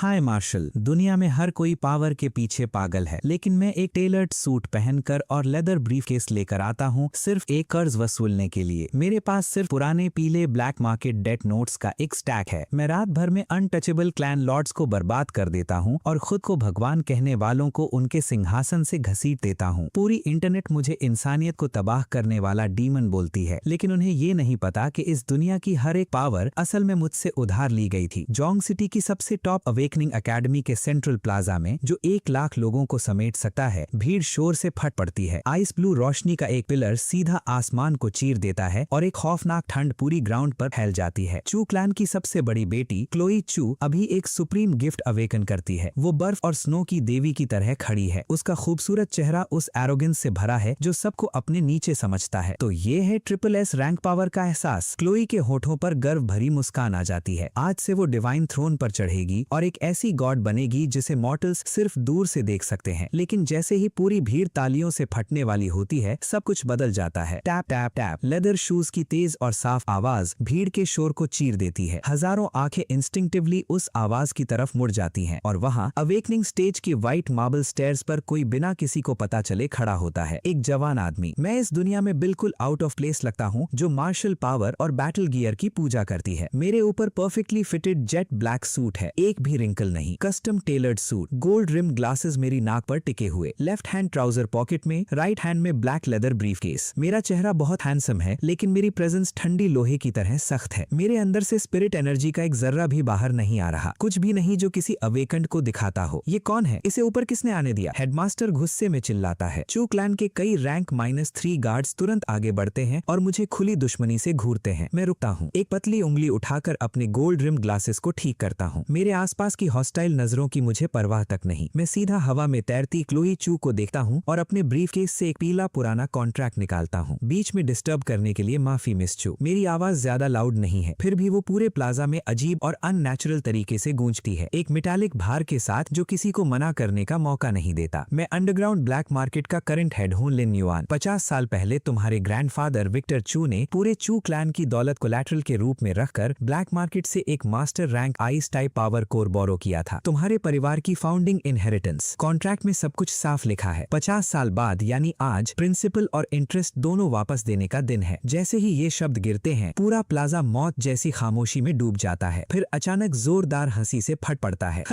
हाय martial, दुनिया में हर कोई पावर के पीछे पागल है, लेकिन मैं एक टेलर्ड सूट पहनकर और लेदर ब्रीफकेस लेकर आता हूँ सिर्फ एक कर्ज वसूलने के लिए। मेरे पास सिर्फ पुराने पीले ब्लैक मार्केट डेट नोट्स का एक स्टैक है। मैं रात भर में अनटचेबल क्लैन लॉर्ड्स को बर्बाद कर देता हूँ और खुद को भगवान कहने वालों को उनके सिंहासन से घसीट देता हूँ। पूरी इंटरनेट मुझे इंसानियत को तबाह करने वाला डीमन बोलती है, लेकिन उन्हें ये नहीं पता कि इस दुनिया की हर एक पावर असल में मुझसे उधार ली गई थी। जोंग सिटी की सबसे टॉप अवेकनिंग एकेडमी के सेंट्रल प्लाजा में, जो 1 लाख लोगों को समेट सकता है, भीड़ शोर से फट पड़ती है। आइस ब्लू रोशनी का एक पिलर सीधा आसमान को चीर देता है और एक खौफनाक ठंड पूरी ग्राउंड पर फैल जाती है। चू क्लैन की सबसे बड़ी बेटी क्लोई चू अभी एक सुप्रीम गिफ्ट अवेकन करती है। वो बर्फ और स्नो की देवी की तरह खड़ी है। उसका खूबसूरत चेहरा उस एरोगेंस से भरा है जो सबको अपने नीचे समझता है। तो ये है ट्रिपल एस रैंक पावर का एहसास। क्लोई के होठों पर गर्व भरी मुस्कान आ जाती है। आज से वो डिवाइन थ्रोन पर चढ़ेगी और एक ऐसी गॉड बनेगी जिसे मॉर्टल्स सिर्फ दूर से देख सकते हैं। लेकिन जैसे ही पूरी भीड़ तालियों से फटने वाली होती है, सब कुछ बदल जाता है। Tap tap tap. Leather shoes की तेज और साफ आवाज भीड़ के शोर को चीर देती है। हजारों आंखें इंस्टिंक्टिवली उस आवाज की तरफ मुड़ जाती हैं और वहां अवेकनिंग स्टेज की व्हाइट मार्बल स्टेयर्स पर कोई बिना किसी को पता चले खड़ा होता है। एक जवान आदमी। मैं इस दुनिया में बिल्कुल आउट ऑफ प्लेस लगता हूँ, जो मार्शल पावर और बैटल गियर की पूजा करती है। मेरे ऊपर perfectly fitted jet black suit है, एक भी रिंकल नहीं। Custom tailored suit, gold rim glasses मेरी नाक पर टिके हुए, लेफ्ट हैंड ट्राउजर पॉकेट में, राइट हैंड में ब्लैक लेदर ब्रीफकेस। मेरा चेहरा बहुत हैंडसम है, लेकिन मेरी प्रेजेंस ठंडी लोहे की तरह सख्त है। मेरे अंदर से स्पिरिट एनर्जी का एक जर्रा भी बाहर नहीं आ रहा, कुछ भी नहीं जो किसी अवेकंड को दिखाता हो। ये कौन है? इसे ऊपर किसने आने दिया? हेडमास्टर गुस्से में चिल्लाता है। चू क्लैन के कई रैंक -3 गार्ड्स तुरंत आगे बढ़ते हैं और मुझे खुली दुश्मनी से घूरते हैं। मैं रुकता हूँ, एक पतली उंगली उठाकर अपने गोल्ड रिम ग्लासेस को ठीक करता हूँ। मेरे आसपास की हॉस्टाइल नजरों की मुझे परवाह तक नहीं। मैं सीधा हवा में तैरती क्लोई चू को देखता हूँ और अपने ब्रीफकेस से एक पीला पुराना कॉन्ट्रैक्ट निकालता हूँ। बीच में डिस्टर्ब करने के लिए माफी मिस चू। मेरी आवाज ज्यादा लाउड नहीं है, फिर भी वो पूरे प्लाजा में अजीब और अननेचुरल तरीके से गूंजती है, एक मेटालिक भार के साथ जो किसी को मना करने का मौका नहीं देता। मैं अंडरग्राउंड ब्लैक मार्केट का करंट हेड हूँ, लिन युआन। 50 साल पहले तुम्हारे ग्रैंडफादर विक्टर चू ने पूरे चू क्लैन की दौलत कोलैटरल के रूप में रखकर ब्लैक मार्केट से एक master rank ice type power core borrow किया था, तुम्हारे परिवार की फाउंडिंग इनहेरिटेंस। कॉन्ट्रैक्ट में सब कुछ साफ लिखा है। 50 साल बाद यानी आज प्रिंसिपल और इंटरेस्ट दोनों वापस देने का दिन है। जैसे ही ये शब्द गिरते हैं, पूरा प्लाजा मौत जैसी खामोशी में डूब जाता है। फिर अचानक जोरदार हंसी से फट पड़ता है।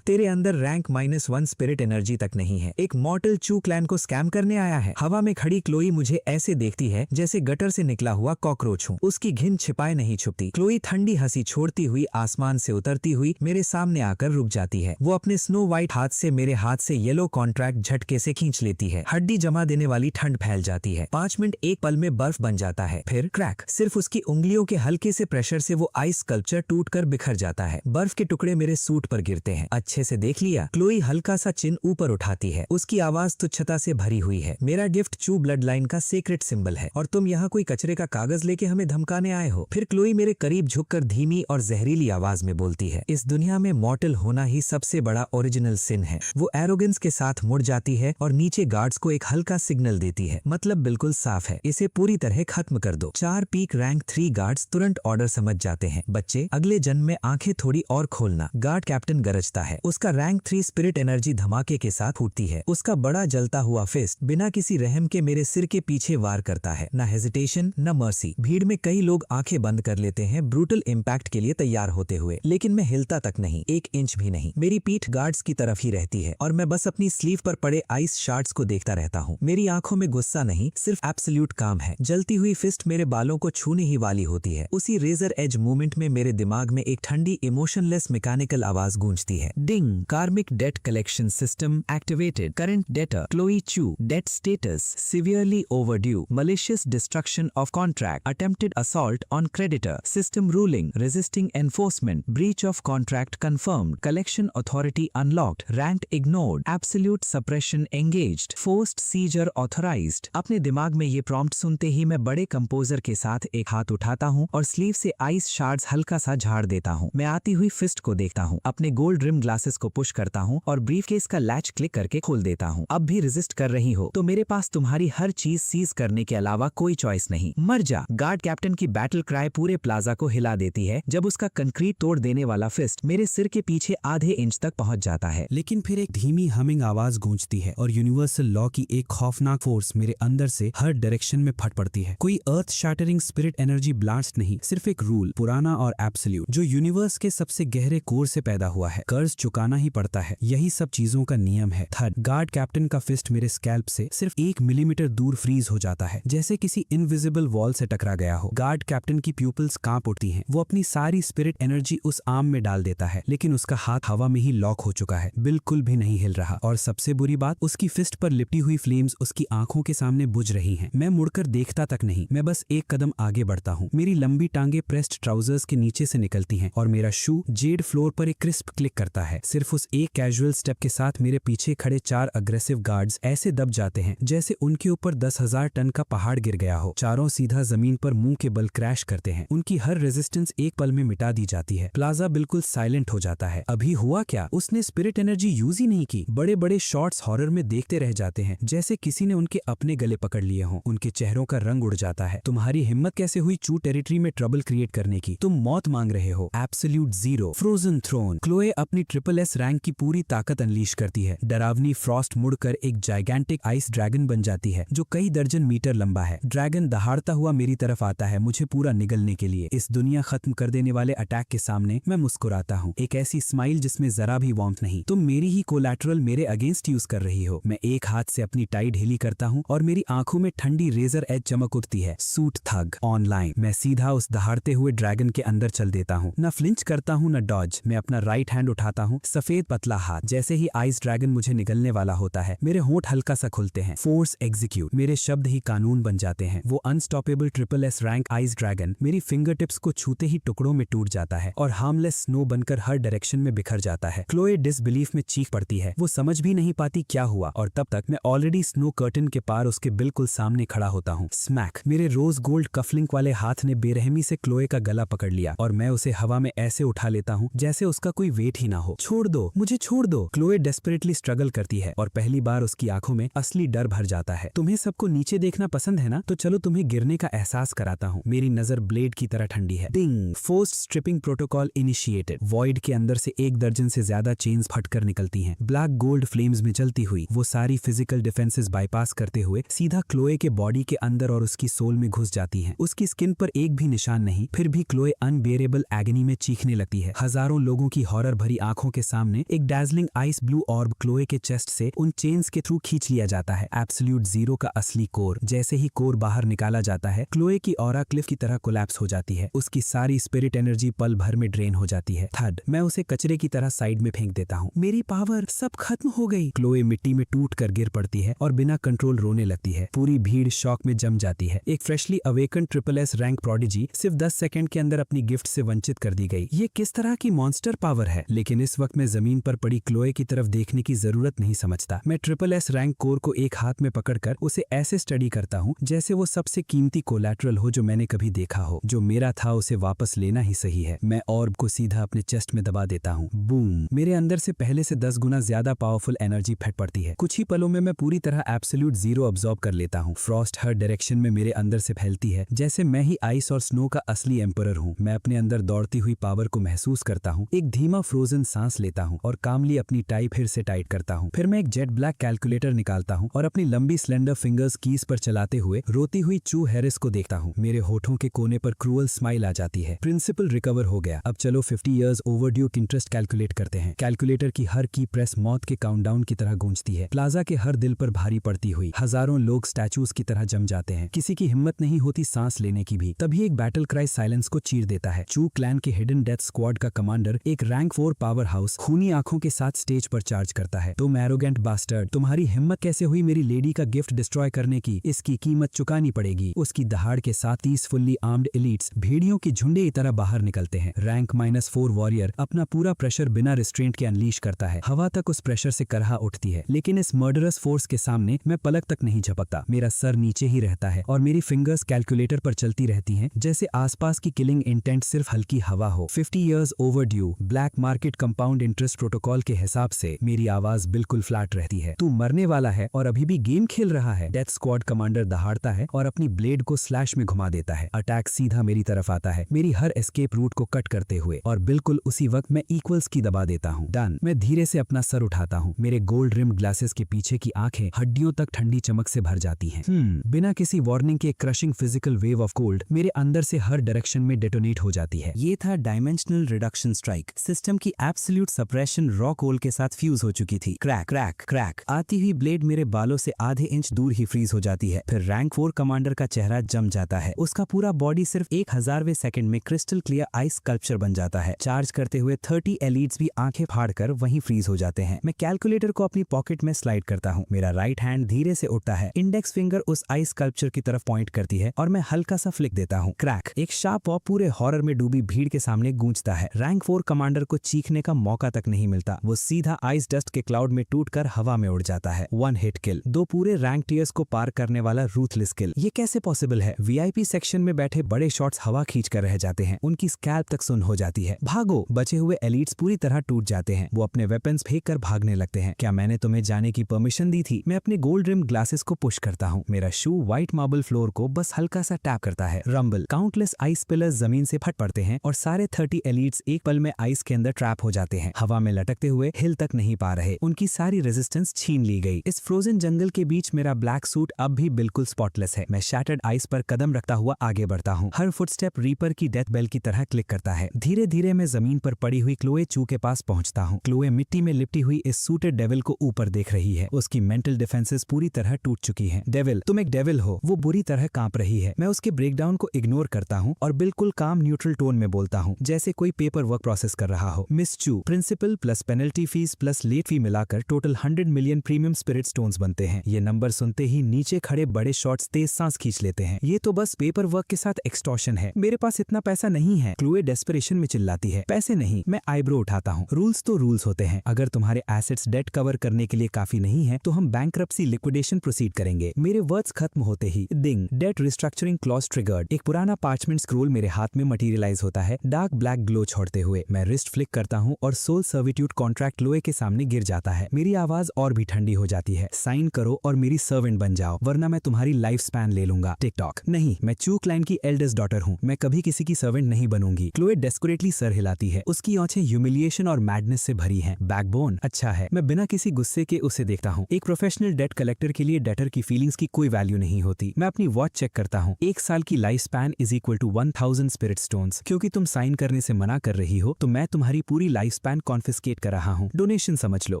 तेरे अंदर रैंक -1 स्पिरिट एनर्जी तक नहीं है। एक मॉर्टल चू क्लैन को स्कैम करने आया है। हवा में खड़ी क्लोई मुझे ऐसे देखती है जैसे गटर से निकला हुआ कॉकरोच हूँ। उसकी घिन छिपाए नहीं छुपती। क्लोई ठंडी हंसी छोड़ती हुई आसमान से उतरती हुई मेरे सामने आकर रुक जाती है। वो अपने स्नो व्हाइट हाथ से मेरे हाथ से येलो कॉन्ट्रैक्ट झटके से खींच लेती है। हड्डी जमा देने वाली ठंड फैल जाती है। 5 मिनट एक पल में बर्फ बन जाता है। फिर क्रैक। सिर्फ उसकी उंगलियों के हल्के से प्रेशर से वो आइस स्कल्पचर टूटकर बिखर जाता है। बर्फ के टुकड़े मेरे सूट पर गिरते हैं। अच्छे से देख लिया? क्लोई हल्का सा चिन ऊपर उठाती है। उसकी आवाज तुच्छता से भरी हुई है। मेरा गिफ्ट चू ब्लड लाइन का सीक्रेट सिंबल है और तुम यहाँ कोई कचरे का कागज लेके हमें धमकाने आए हो। फिर क्लोई मेरे करीब झुककर धीमी और जहरीली आवाज में बोलती है, इस दुनिया में मॉर्टल होना ही सबसे बड़ा ओरिजिनल सिन है। वो एरोगेंस के साथ मुड़ जाती है और नीचे गार्ड्स को एक हल्का सिग्नल देती है। मतलब बिल्कुल साफ है, इसे पूरी तरह खत्म कर दो। 4 पीक रैंक 3 गार्ड्स तुरंत ऑर्डर समझ जाते हैं। बच्चे, अगले जन्म में आंखें थोड़ी और खोलना। गार्ड कैप्टन गरजता है। उसका रैंक 3 स्पिरिट एनर्जी धमाके के साथ फूटती है। उसका बड़ा जलता हुआ फिस्ट बिना किसी रहम के मेरे सिर के पीछे वार करता है। न हेजिटेशन न मर्सी। भीड़ में कई लोग आंखें बंद कर लेते हैं ब्रूटल इम्पैक्ट के लिए तैयार होते हुए, लेकिन मैं हिलता तक नहीं, 1 इंच भी नहीं। मेरी पीठ गार्ड्स की तरफ ही रहती है और मैं बस अपनी स्लीव पर पड़े आइस शार्ट्स को देखता रहता हूँ। मेरी आंखों में गुस्सा नहीं, सिर्फ एब्सोल्यूट काम है। जलती हुई फिस्ट मेरे बालों को छूने ही वाली होती है। उसी रेजर एज मूवमेंट में मेरे दिमाग में एक ठंडी इमोशनलेस मैकेनिकल आवाज गूंजती है। Ding. Karmic debt collection system activated. Current debtor Chloe Chu. Debt status severely overdue. Malicious destruction of contract. Attempted assault on creditor. System ruling resisting enforcement. Breach of contract confirmed. Collection authority unlocked. Rank ignored. Absolute suppression engaged. Forced seizure authorized. अपने दिमाग में ये prompt सुनते ही मैं बड़े composer के साथ एक हाथ उठाता हूँ और स्लीव से आइस शार्ड्स हल्का सा झाड़ देता हूँ। मैं आती हुई फिस्ट को देखता हूँ, अपने गोल्ड रिम ग्लासेस को पुश करता हूँ और ब्रीफकेस का लैच क्लिक करके खोल देता हूँ। अब भी रेजिस्ट कर रही हो तो मेरे पास तुम्हारी हर चीज सीज करने के अलावा कोई चॉइस नहीं। मर जा। गार्ड कैप्टन की बैटल क्राई पूरे प्लाजा को हिला देती है जब उसका कंक्रीट तोड़ देने वाला फिस्ट मेरे सिर के पीछे आधे इंच तक पहुंच जाता है। लेकिन फिर एक धीमी हमिंग आवाज गूंजती है और यूनिवर्सल लॉ की एक खौफनाक फोर्स मेरे अंदर से हर डायरेक्शन में फट पड़ती है। कोई अर्थ शैटरिंग स्पिरिट एनर्जी ब्लास्ट नहीं, सिर्फ एक रूल, पुराना और एब्सोल्यूट, जो यूनिवर्स के सबसे गहरे कोर से पैदा हुआ है। कर्ज चुकाना ही पड़ता है, यही सब चीजों का नियम है। थर्ड, गार्ड कैप्टन का फिस्ट मेरे स्कैल्प से सिर्फ 1 मिलीमीटर दूर फ्रीज हो जाता है, जैसे किसी इनविजिबल वॉल से टकरा गया हो। गार्ड कैप्टन की प्यूपिल्स कांप उठती हैं। वो अपनी सारी स्पिरिट एनर्जी उस आर्म में डाल देता है, लेकिन उसका हाथ हवा में ही लॉक हो चुका है, बिल्कुल भी नहीं हिल रहा। और सबसे बुरी बात, उसकी फिस्ट पर लिपटी हुई फ्लेम्स उसकी आंखों के सामने बुझ रही हैं। मैं मुड़कर देखता तक नहीं, मैं बस एक कदम आगे बढ़ता हूँ। मेरी लंबी टांगे प्रेस्ड ट्राउजर्स के नीचे से निकलती हैं और मेरा शू जेड फ्लोर पर एक क्रिस्प क्लिक करता है। सिर्फ उस एक कैजुअल स्टेप के साथ मेरे पीछे खड़े 4 अग्रेसिव गार्ड्स ऐसे दब जाते हैं जैसे उनके ऊपर 10,000 टन का पहाड़ गिर गया हो। चारों सीधा जमीन पर मुंह के बल क्रैश करते हैं। उनकी हर रेजिस्टेंस एक पल में मिटा दी जाती है। प्लाजा बिल्कुल साइलेंट हो जाता है। अभी हुआ क्या? उसने स्पिरिट एनर्जी यूज ही नहीं की। बड़े बड़े शॉट्स हॉरर में देखते रह जाते हैं, जैसे किसी ने उनके अपने गले पकड़ लिए हों। उनके चेहरों का रंग उड़ जाता है। तुम्हारी हिम्मत कैसे हुई चू टेरिटरी में ट्रबल क्रिएट करने की? तुम मौत मांग रहे हो। Absolute zero. Frozen throne. Chloe अपनी SSS रैंक की पूरी ताकत अनलीश करती है। डरावनी फ्रॉस्ट मुड़कर एक जाइगेंटिक आइस ड्रैगन बन जाती है जो कई दर्जन मीटर लंबा है। ड्रैगन दहाड़ता हुआ मेरी तरफ आता है, मुझे पूरा निगलने के लिए। इस दुनिया खत्म कर देने वाले अटैक के सामने मैं मुस्कुराता हूँ, एक ऐसी स्माइल जिसमें जरा भी वार्मथ नहीं। तुम मेरी ही कोलैटरल मेरे अगेंस्ट यूज कर रही हो। मैं एक हाथ से अपनी टाई ढीली करता हूँ और मेरी आंखों में ठंडी रेजर एज चमक उठती है। सूट थग ऑनलाइन। मैं सीधा उस दहाड़ते हुए ड्रैगन के अंदर चल देता हूँ। न फ्लिंच करता हूँ न डॉज। मैं अपना राइट हैंड उठाता हूँ, सफेद पतला हाथ। जैसे ही आइस ड्रैगन मुझे निगलने वाला होता है, मेरे होंठ हल्का सा खुलते हैं। Force execute. मेरे शब्द ही कानून बन जाते हैं। वो unstoppable SSS rank ice dragon मेरी फिंगर टिप्स को छूते ही टुकड़ों में टूट जाता है और हार्मलेस स्नो बनकर हर डायरेक्शन में बिखर जाता है। क्लोए डिसबिलीफ में चीख पड़ती है। वो समझ भी नहीं पाती क्या हुआ और तब तक मैं ऑलरेडी स्नो कर्टन के पार उसके बिल्कुल सामने खड़ा होता हूँ। स्मैक। मेरे रोज गोल्ड कफलिंग वाले हाथ ने बेरहमी से क्लोए का गला पकड़ लिया और मैं उसे हवा में ऐसे उठा लेता हूँ जैसे उसका कोई वेट ही ना हो। छोड़ दो, मुझे छोड़ दो। क्लोए डेस्परेटली स्ट्रगल करती है और पहली बार उसकी आंखों में असली डर भर जाता है। तुम्हें सबको नीचे देखना पसंद है ना, तो चलो तुम्हें गिरने का एहसास कराता हूँ। मेरी नजर ब्लेड की तरह ठंडी है। Ding. Forced stripping protocol initiated. Void के अंदर से 1 दर्जन से ज्यादा चेन्स फटकर निकलती हैं। ब्लैक गोल्ड फ्लेम्स में जलती हुई वो सारी फिजिकल डिफेंसेस बाईपास करते हुए सीधा क्लोए के बॉडी के अंदर और उसकी सोल में घुस जाती हैं। उसकी स्किन पर एक भी निशान नहीं, फिर भी क्लोए अनबेरेबल एगनी में चीखने लगती है। हजारों लोगों की हॉरर भरी आंखों के सामने एक डैजलिंग आइस ब्लू ऑर्ब क्लोए के चेस्ट से उन चेन्स के थ्रू खींच लिया जाता है। एब्सोल्यूट जीरो का असली कोर। जैसे ही कोर बाहर निकाला जाता है, क्लोए की ऑरा क्लिफ की तरह कोलैप्स हो जाती है। उसकी सारी स्पिरिट एनर्जी पल भर में ड्रेन हो जाती है। थर्ड, मैं उसे कचरे की तरह साइड में फेंक देता हूँ। मेरी पावर सब खत्म हो गई। क्लोए मिट्टी में टूट कर गिर पड़ती है और बिना कंट्रोल रोने लगती है। पूरी भीड़ शॉक में जम जाती है। एक freshly awaken SSS rank prodigy सिर्फ 10 सेकंड के अंदर अपनी गिफ्ट से वंचित कर दी गई। ये किस तरह की मॉन्स्टर पावर है? लेकिन इस वक्त मैं जमीन पर पड़ी क्लोए की तरफ देखने की जरूरत नहीं समझता। मैं SSS रैंक कोर को एक हाथ में पकड़कर उसे ऐसे स्टडी करता हूँ जैसे वो सबसे कीमती कोलैटरल हो जो मैंने कभी देखा हो। जो मेरा था उसे वापस लेना ही सही है। मैं ऑर्ब को सीधा अपने चेस्ट में दबा देता हूँ। बूम। मेरे अंदर से पहले से 10 गुना ज्यादा पावरफुल एनर्जी फट पड़ती है। कुछ ही पलों में मैं पूरी तरह एब्सोल्यूट जीरो अब्सॉर्ब कर लेता हूँ। फ्रॉस्ट हर डायरेक्शन में मेरे अंदर से फैलती है, जैसे मैं ही आइस और स्नो का असली एम्परर हूँ। मैं अपने अंदर दौड़ती हुई पावर को महसूस करता हूँ। एक धीमा फ्रोजन सांस लेता हूँ और कामली अपनी टाई फिर से टाइट करता हूँ। फिर मैं एक जेट ब्लैक कैलकुलेटर निकालता हूँ और अपनी लंबी स्लेंडर फिंगर्स कीज पर चलाते हुए रोती हुई चू हैरिस को देखता हूँ। मेरे होठों के कोने पर क्रूअल स्माइल आ जाती है। प्रिंसिपल रिकवर हो गया। अब चलो 50 इयर्स ओवरड्यू इंटरेस्ट कैलकुलेट करते हैं। कैलकुलेटर की हर की प्रेस मौत के काउंटडाउन की तरह गूंजती है। प्लाजा के हर दिल पर भारी पड़ती हुई हजारों लोग स्टैचूज की तरह जम जाते हैं। किसी की हिम्मत नहीं होती सांस लेने की भी। तभी एक बैटल क्राई साइलेंस को चीर देता है। चू क्लैन के हिडन डेथ स्क्वाड का कमांडर एक रैंक 4 पावर हाउस खूनी आंखों के साथ स्टेज पर चार्ज करता है। तुम एरोगेंट बास्टर्ड, तुम्हारी हिम्मत कैसे हुई मेरी लेडी का गिफ्ट डिस्ट्रॉय करने की? इसकी कीमत चुकानी पड़ेगी। उसकी दहाड़ के साथ 30 फुल्ली आर्म्ड एलिट्स भेड़ियों की झुंडे की तरह बाहर निकलते हैं। रैंक -4 वॉरियर अपना पूरा प्रेशर बिना रिस्ट्रेंट के अनलीश करता है। हवा तक उस प्रेशर से करहा उठती है, लेकिन इस मर्डरस फोर्स के सामने मैं पलक तक नहीं झपकता। मेरा सर नीचे ही रहता है और मेरी फिंगर्स कैलकुलेटर पर चलती रहती हैं जैसे आसपास की किलिंग इंटेंट सिर्फ हल्की हवा हो। 50 years overdue black market compound interest protocol के हिसाब से मेरी आवाज बिल्कुल फ्लैट रहती है। तू मरने वाला है और अभी भी गेम खेल रहा है। डेथ स्क्वाड कमांडर दहाड़ता है और अपनी ब्लेड को स्लैश में घुमा देता है। अटैक सीधा मेरी तरफ आता है, मेरी हर एस्केप रूट को कट करते हुए। और बिल्कुल उसी वक्त मैं इक्वल्स की दबा देता हूँ। डन। मैं धीरे से अपना सर उठाता हूँ। मेरे गोल्ड रिम्ड ग्लासेस के पीछे की आंखें हड्डियों तक ठंडी चमक से भर जाती हैं। बिना किसी वार्निंग के crushing physical wave of cold मेरे अंदर से हर डायरेक्शन में डेटोनेट हो जाती है। ये था डायमेंशनल रिडक्शन स्ट्राइक। सिस्टम की एब्सोल्यूट सप्रेशन रॉ कोल के साथ फ्यूज हो चुकी थी। क्रैक क्रैक क्रैक आती हुई ब्लेड मेरे बालों से आधे इंच दूर ही फ्रीज हो जाती है। फिर रैंक 4 कमांडर का चेहरा जम जाता है। उसका पूरा बॉडी सिर्फ 1000वें सेकंड में क्रिस्टल क्लियर आइस स्कल्पचर बन जाता है। चार्ज करते हुए 30 एलिट्स भी आंखें फाड़कर वहीं फ्रीज हो जाते हैं। मैं कैलकुलेटर को अपनी पॉकेट में स्लाइड करता हूँ। मेरा राइट हैंड धीरे से उठता है। इंडेक्स फिंगर उस आइस स्कल्पचर की तरफ पॉइंट करती है और मैं हल्का सा फ्लिक देता हूँ। क्रैक। एक शार्प वॉ पूरे हॉरर में डूबी भीड़ के सामने गूंजता है। रैंक 4 कमांडर को चीखने का मौका तक नहीं मिलता। वो सीधा आइस डस्ट के क्लाउड में टूटकर हवा में उड़ जाता है। 1 हिट किल। 2 पूरे रैंक टीयर्स को पार करने वाला रूथलेस किल। ये कैसे पॉसिबल है? वीआईपी सेक्शन में बैठे बड़े शॉट्स हवा खींच कर रह जाते हैं। उनकी स्कैल्प तक सुन्न हो जाती है। भागो। बचे हुए एलिट्स पूरी तरह टूट जाते हैं। वो अपने वेपन्स फेंक कर भागने लगते हैं। क्या मैंने तुम्हें जाने की परमिशन दी थी? मैं अपने गोल्ड रिम ग्लासेस को पुश करता हूँ। मेरा शू व्हाइट मार्बल फ्लोर को बस हल्का सा टैप करता है। रंबल। काउंटलेस आइस पिलर्स जमीन से फट पड़ते हैं और सारे 30 एलिट्स एक पल में आइस के अंदर ट्रैप हो जाते हैं। हवा में लटकते हुए हिल तक नहीं पा रहे। उनकी सारी रेजिस्टेंस छीन ली गई। इस फ्रोजन जंगल के बीच मेरा ब्लैक सूट अब भी बिल्कुल स्पॉटलेस है। मैं शैटर्ड आइस पर कदम रखता हुआ आगे बढ़ता हूँ। हर फुटस्टेप रीपर की डेथ बेल की तरह क्लिक करता है। धीरे धीरे मैं जमीन पर पड़ी हुई क्लोए चू के पास पहुंचता हूँ। क्लोए मिट्टी में लिपटी हुई इस सूटेड डेविल को ऊपर देख रही है। उसकी मेंटल डिफेंसेस पूरी तरह टूट चुकी हैं। डेविल, तुम एक डेविल हो। वो बुरी तरह कांप रही है। मैं उसके ब्रेकडाउन को इग्नोर करता हूँ और बिल्कुल काम न्यूट्रल टोन में बोलता हूँ, जैसे कोई पेपर वर्क प्रोसेस कर रहा हो। Miss Chu, principal plus penalty fees plus late fee मिलाकर total 100 million premium spirit stones बनते हैं। ये नंबर सुनते ही नीचे खड़े बड़े शॉट्स तेज सांस खींच लेते हैं। ये तो बस पेपर वर्क के साथ एक्सटॉर्शन है। मेरे पास इतना पैसा नहीं है। क्लोए डेस्परेशन में चिल्लाती है। पैसे नहीं। मैं आईब्रो उठाता हूँ। रूल्स तो रूल्स होते हैं। अगर तुम्हारे एसेट्स डेट कवर करने के लिए काफी नहीं है तो हम बैंक्रप्सी लिक्विडेशन प्रोसीड करेंगे। मेरे वर्ड्स खत्म होते ही डिंग, डेट रिस्ट्रक्चरिंग क्लॉज ट्रिगर्ड। एक पुराना पार्चमेंट स्क्रोल मेरे हाथ में मटेरियलाइज होता है, डार्क ब्लैक ग्लो छोड़ते हुए। मैं रिस्ट फ्लिक करता हूँ और सोल सर्विट्यूड कॉन्ट्रैक्ट क्लोए के सामने गिर जाता है। मेरी आवाज और भी ठंडी हो जाती है। साइन करो और मेरी सर्वेंट बन जाओ, वरना मैं तुम्हारी लाइफ स्पैन ले लूंगा। टिकटॉक। नहीं, मैं चू क्लाइन की एल्डेस्ट डॉटर हूँ। मैं कभी किसी की सर्वेंट नहीं बनूंगी। क्लोए डेस्परेटली सर हिलाती है। उसकी आंखें ह्यूमिलिएशन और मैडनेस से भरी हैं। बैकबोन। अच्छा है। मैं बिना किसी गुस्से के उसे देखता हूँ। एक प्रोफेशनल डेट कलेक्टर के लिए डेटर की फीलिंग्स की कोई वैल्यू नहीं होती। मैं अपनी वॉच चेक करता हूँ। 1 साल की life span is equal to 1000 spirit stones. क्योंकि तुम साइन करने से मना कर रही हो तो मैं तुम्हारी पूरी लाइफ स्पैन कॉन्फिस्केट कर रहा हूँ। डोनेशन समझ लो।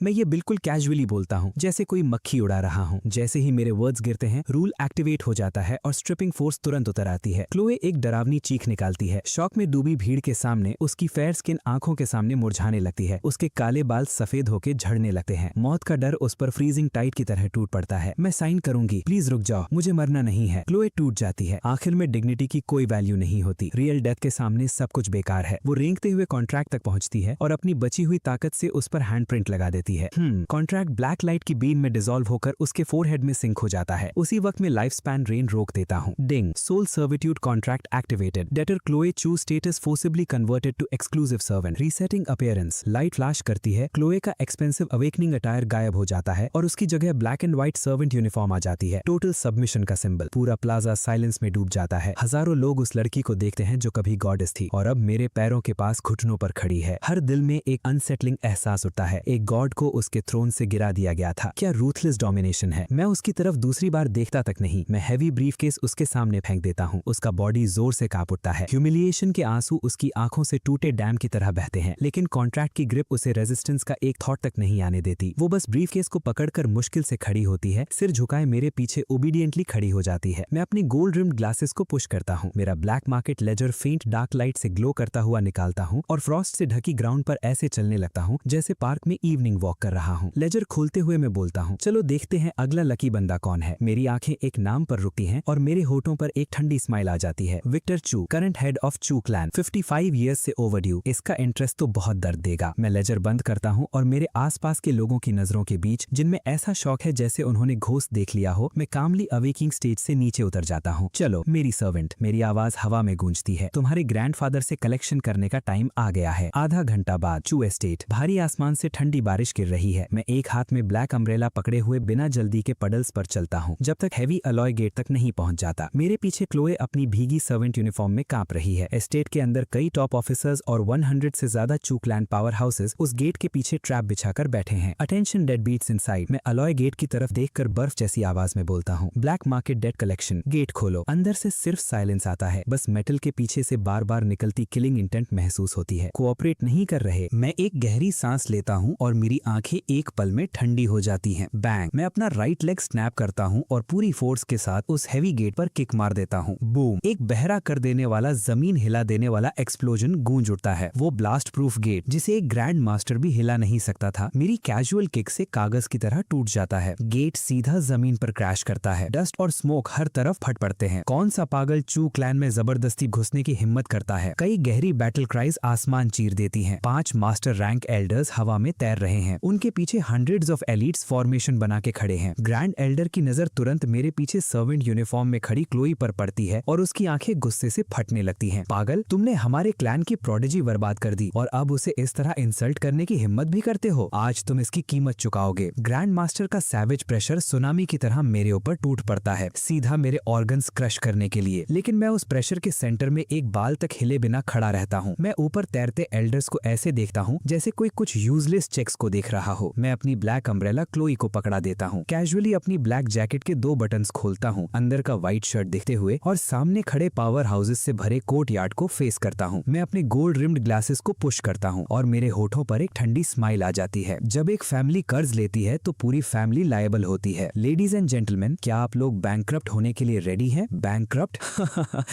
मैं ये बिल्कुल कैजुअली बोलता हूँ, जैसे कोई मक्खी उड़ा रहा हूँ। जैसे ही मेरे वर्ड्स गिरते हैं, रूल एक्टिवेट हो जाता है और स्ट्रिपिंग फोर्स तुरंत उतर आती है। क्लोए एक डरावनी चीख निकालती है। शॉक में डूबी भीड़ के सामने उसकी फेयर स्किन आंखों के सामने मुरझाने लगती है। उसके काले बाल सफेद होके झड़ने लगते हैं। मौत का डर उस पर फ्रीजिंग टाइट की तरह टूट पड़ता है। मैं साइन करूंगी, प्लीज रुक जाओ, मुझे मरना नहीं है। क्लोए टूट जाती है। आखिर में डिग्निटी की कोई वैल्यू नहीं होती। रियल डेथ के सामने सब कुछ बेकार है। वो रेंगते हुए कॉन्ट्रैक्ट तक पहुंचती है और अपनी बची हुई ताकत से उस पर हैंडप्रिंट लगा देती है। कॉन्ट्रैक्ट ब्लैक लाइट की बीम में डिसॉल्व होकर उसके फोरहेड में सिंक हो जाता है। उसी वक्त में लाइफ स्पैन रेन रोक देता हूँ। Ding, soul servitude contract activated. Debtor Chloe Chu status forcibly converted to exclusive servant. Resetting appearance. Light flash करती है। क्लोए का एक्सपेंसिव अवेकनिंग अटायर गायब हो जाता है और उसकी जगह black and white servant uniform आ जाती है। टोटल सबमिशन का सिंबल। पूरा प्लाजा साइलेंस में डूब जाता है। हजारों लोग उस लड़की को देखते हैं जो कभी गॉडेस थी और अब मेरे पैरों के पास घुटनों पर खड़ी है। हर दिल में एक अनसेटलिंग एहसास उठता है। एक गॉड को उसके थ्रोन से गिरा दिया गया था। क्या रूथलेस डोमिनेशन है? मैं उसकी तरफ दूसरी बार देखता तक नहीं। मैं हैवी ब्रीफकेस उसके सामने फेंक देता हूँ। उसका बॉडी जोर से कांप उठता है। ह्यूमिलिएशन के आंसू उसकी आंखों से टूटे डैम की तरह बहते हैं। लेकिन कॉन्ट्रैक्ट की ग्रिप उसे रेजिस्टेंस का एक थॉट तक नहीं आने देती। वो बस ब्रीफकेस को पकड़कर मुश्किल से खड़ी होती है, सिर झुकाए मेरे पीछे ओबीडियंटली खड़ी हो जाती है। मैं अपनी गोल्ड रिम्ड ग्लासेस को पुश करता हूँ। मेरा ब्लैक मार्केट लेजर फेंट डार्क लाइट से ग्लो करता हुआ निकालता हूँ और फ्रॉस्ट से ढकी ग्राउंड पर ऐसे चलने लगता हूँ जैसे पार्क में इवनिंग वॉक कर रहा हूँ। लेजर खोलते हुए मैं बोलता हूँ, चलो देखते हैं अगला लकी बंदा कौन है। मेरी आंखें एक नाम पर रुकती हैं और मेरे होठों पर एक ठंडी स्माइल आ जाती है। विक्टर चू, करंट हेड ऑफ चू क्लैन, 55 ईयर्स से ओवरड्यू। इसका इंटरेस्ट तो बहुत दर्द देगा। मैं लेजर बंद करता हूँ और मेरे आसपास के लोगों की नजरों के बीच, जिनमें ऐसा शौक है जैसे उन्होंने घोस्ट देख लिया हो, मैं कामली अवेकिंग स्टेज से नीचे उतर जाता हूँ। चलो मेरी सर्वेंट। मेरी आवाज हवा में गूंजती है। तुम्हारे ग्रैंडफादर से कलेक्शन करने का टाइम आ गया है। आधा घंटा बाद चू एस्टेट। भारी आसमान से ठंडी बारिश गिर रही है। मैं एक हाथ में ब्लैक अम्ब्रेला पकड़े हुए बिना जल्दी के पडल्स पर चलता हूँ जब तक हैवी अलॉय गेट तक नहीं पहुंच जाता। मेरे पीछे क्लोए अपनी भीगी सर्वेंट यूनिफॉर्म में कांप रही है। एस्टेट के अंदर कई टॉप ऑफिसर्स और 100 शायद से ज्यादा चू क्लैन पावर हाउसेस उस गेट के पीछे ट्रैप बिछाकर बैठे हैं। Attention dead beats inside. मैं अलॉय गेट की तरफ देखकर बर्फ जैसी आवाज में बोलता हूँ, black market debt collection. Gate खोलो। अंदर से सिर्फ साइलेंस आता है, बस मेटल के पीछे से बार बार निकलती किलिंग इंटेंट महसूस होती है। कोऑपरेट नहीं कर रहे। मैं एक गहरी सांस लेता हूँ और मेरी आंखें एक पल में ठंडी हो जाती हैं। बैंग। मैं अपना राइट लेग स्नैप करता हूँ और पूरी फोर्स के साथ उस हैवी गेट पर किक मार देता हूँ। बूम। एक बहरा कर देने वाला, जमीन हिला देने वाला एक्सप्लोजन गूंज उठता है। वो ब्लास्ट प्रूफ गेट जिसे एक ग्रैंड मास्टर भी हिला नहीं सकता था, मेरी कैजुअल किक से कागज की तरह टूट जाता है। गेट सीधा जमीन पर क्रैश करता है। डस्ट और स्मोक हर तरफ फट पड़ते हैं। कौन सा पागल चू क्लैन में जबरदस्ती घुसने की हिम्मत करता है? कई गहरी बैटल क्राइज आसमान चीर देती हैं। 5 मास्टर रैंक एल्डर्स हवा में तैर रहे हैं। उनके पीछे हंड्रेड्स ऑफ एलीट्स फॉर्मेशन बना के खड़े हैं। ग्रैंड एल्डर की नजर तुरंत मेरे पीछे सर्वेंट यूनिफॉर्म में खड़ी क्लोई पर पड़ती है और उसकी आंखें गुस्से से फटने लगती हैं। पागल, तुमने हमारे क्लैन की प्रोडिजी बर्बाद कर दी और अब उसे इस तरह इंसल्ट करने की हिम्मत भी करते हो? आज तुम इसकी कीमत चुकाओगे। ग्रैंड मास्टर का सैवेज प्रेशर सुनामी की तरह मेरे ऊपर टूट पड़ता है, सीधा मेरे ऑर्गन्स क्रश करने के लिए। लेकिन मैं उस प्रेशर के सेंटर में एक बाल तक हिले बिना खड़ा रहता हूँ। मैं ऊपर तैरते एल्डर्स को ऐसे देखता हूँ जैसे कोई कुछ यूजलेस चेक्स को देख रहा हो। मैं अपनी ब्लैक अम्ब्रेला क्लोई को पकड़ा देता हूँ। कैजुअली अपनी ब्लैक जैकेट के 2 बटन्स खोलता हूँ, अंदर का व्हाइट शर्ट दिखते हुए, और सामने खड़े पावर हाउसेस से भरे कोर्ट यार्ड को फेस करता हूँ। मैं अपने गोल्ड रिम्ड ग्लासेस को पुश करता हूँ और मेरे होठों पर एक ठंडी स्माइल आ जाती है। जब एक फैमिली कर्ज लेती है तो पूरी फैमिली लायबल होती है। लेडीज एंड जेंटलमैन, क्या आप लोग बैंकक्रप्ट होने के लिए रेडी हैं? बैंकक्रप्ट?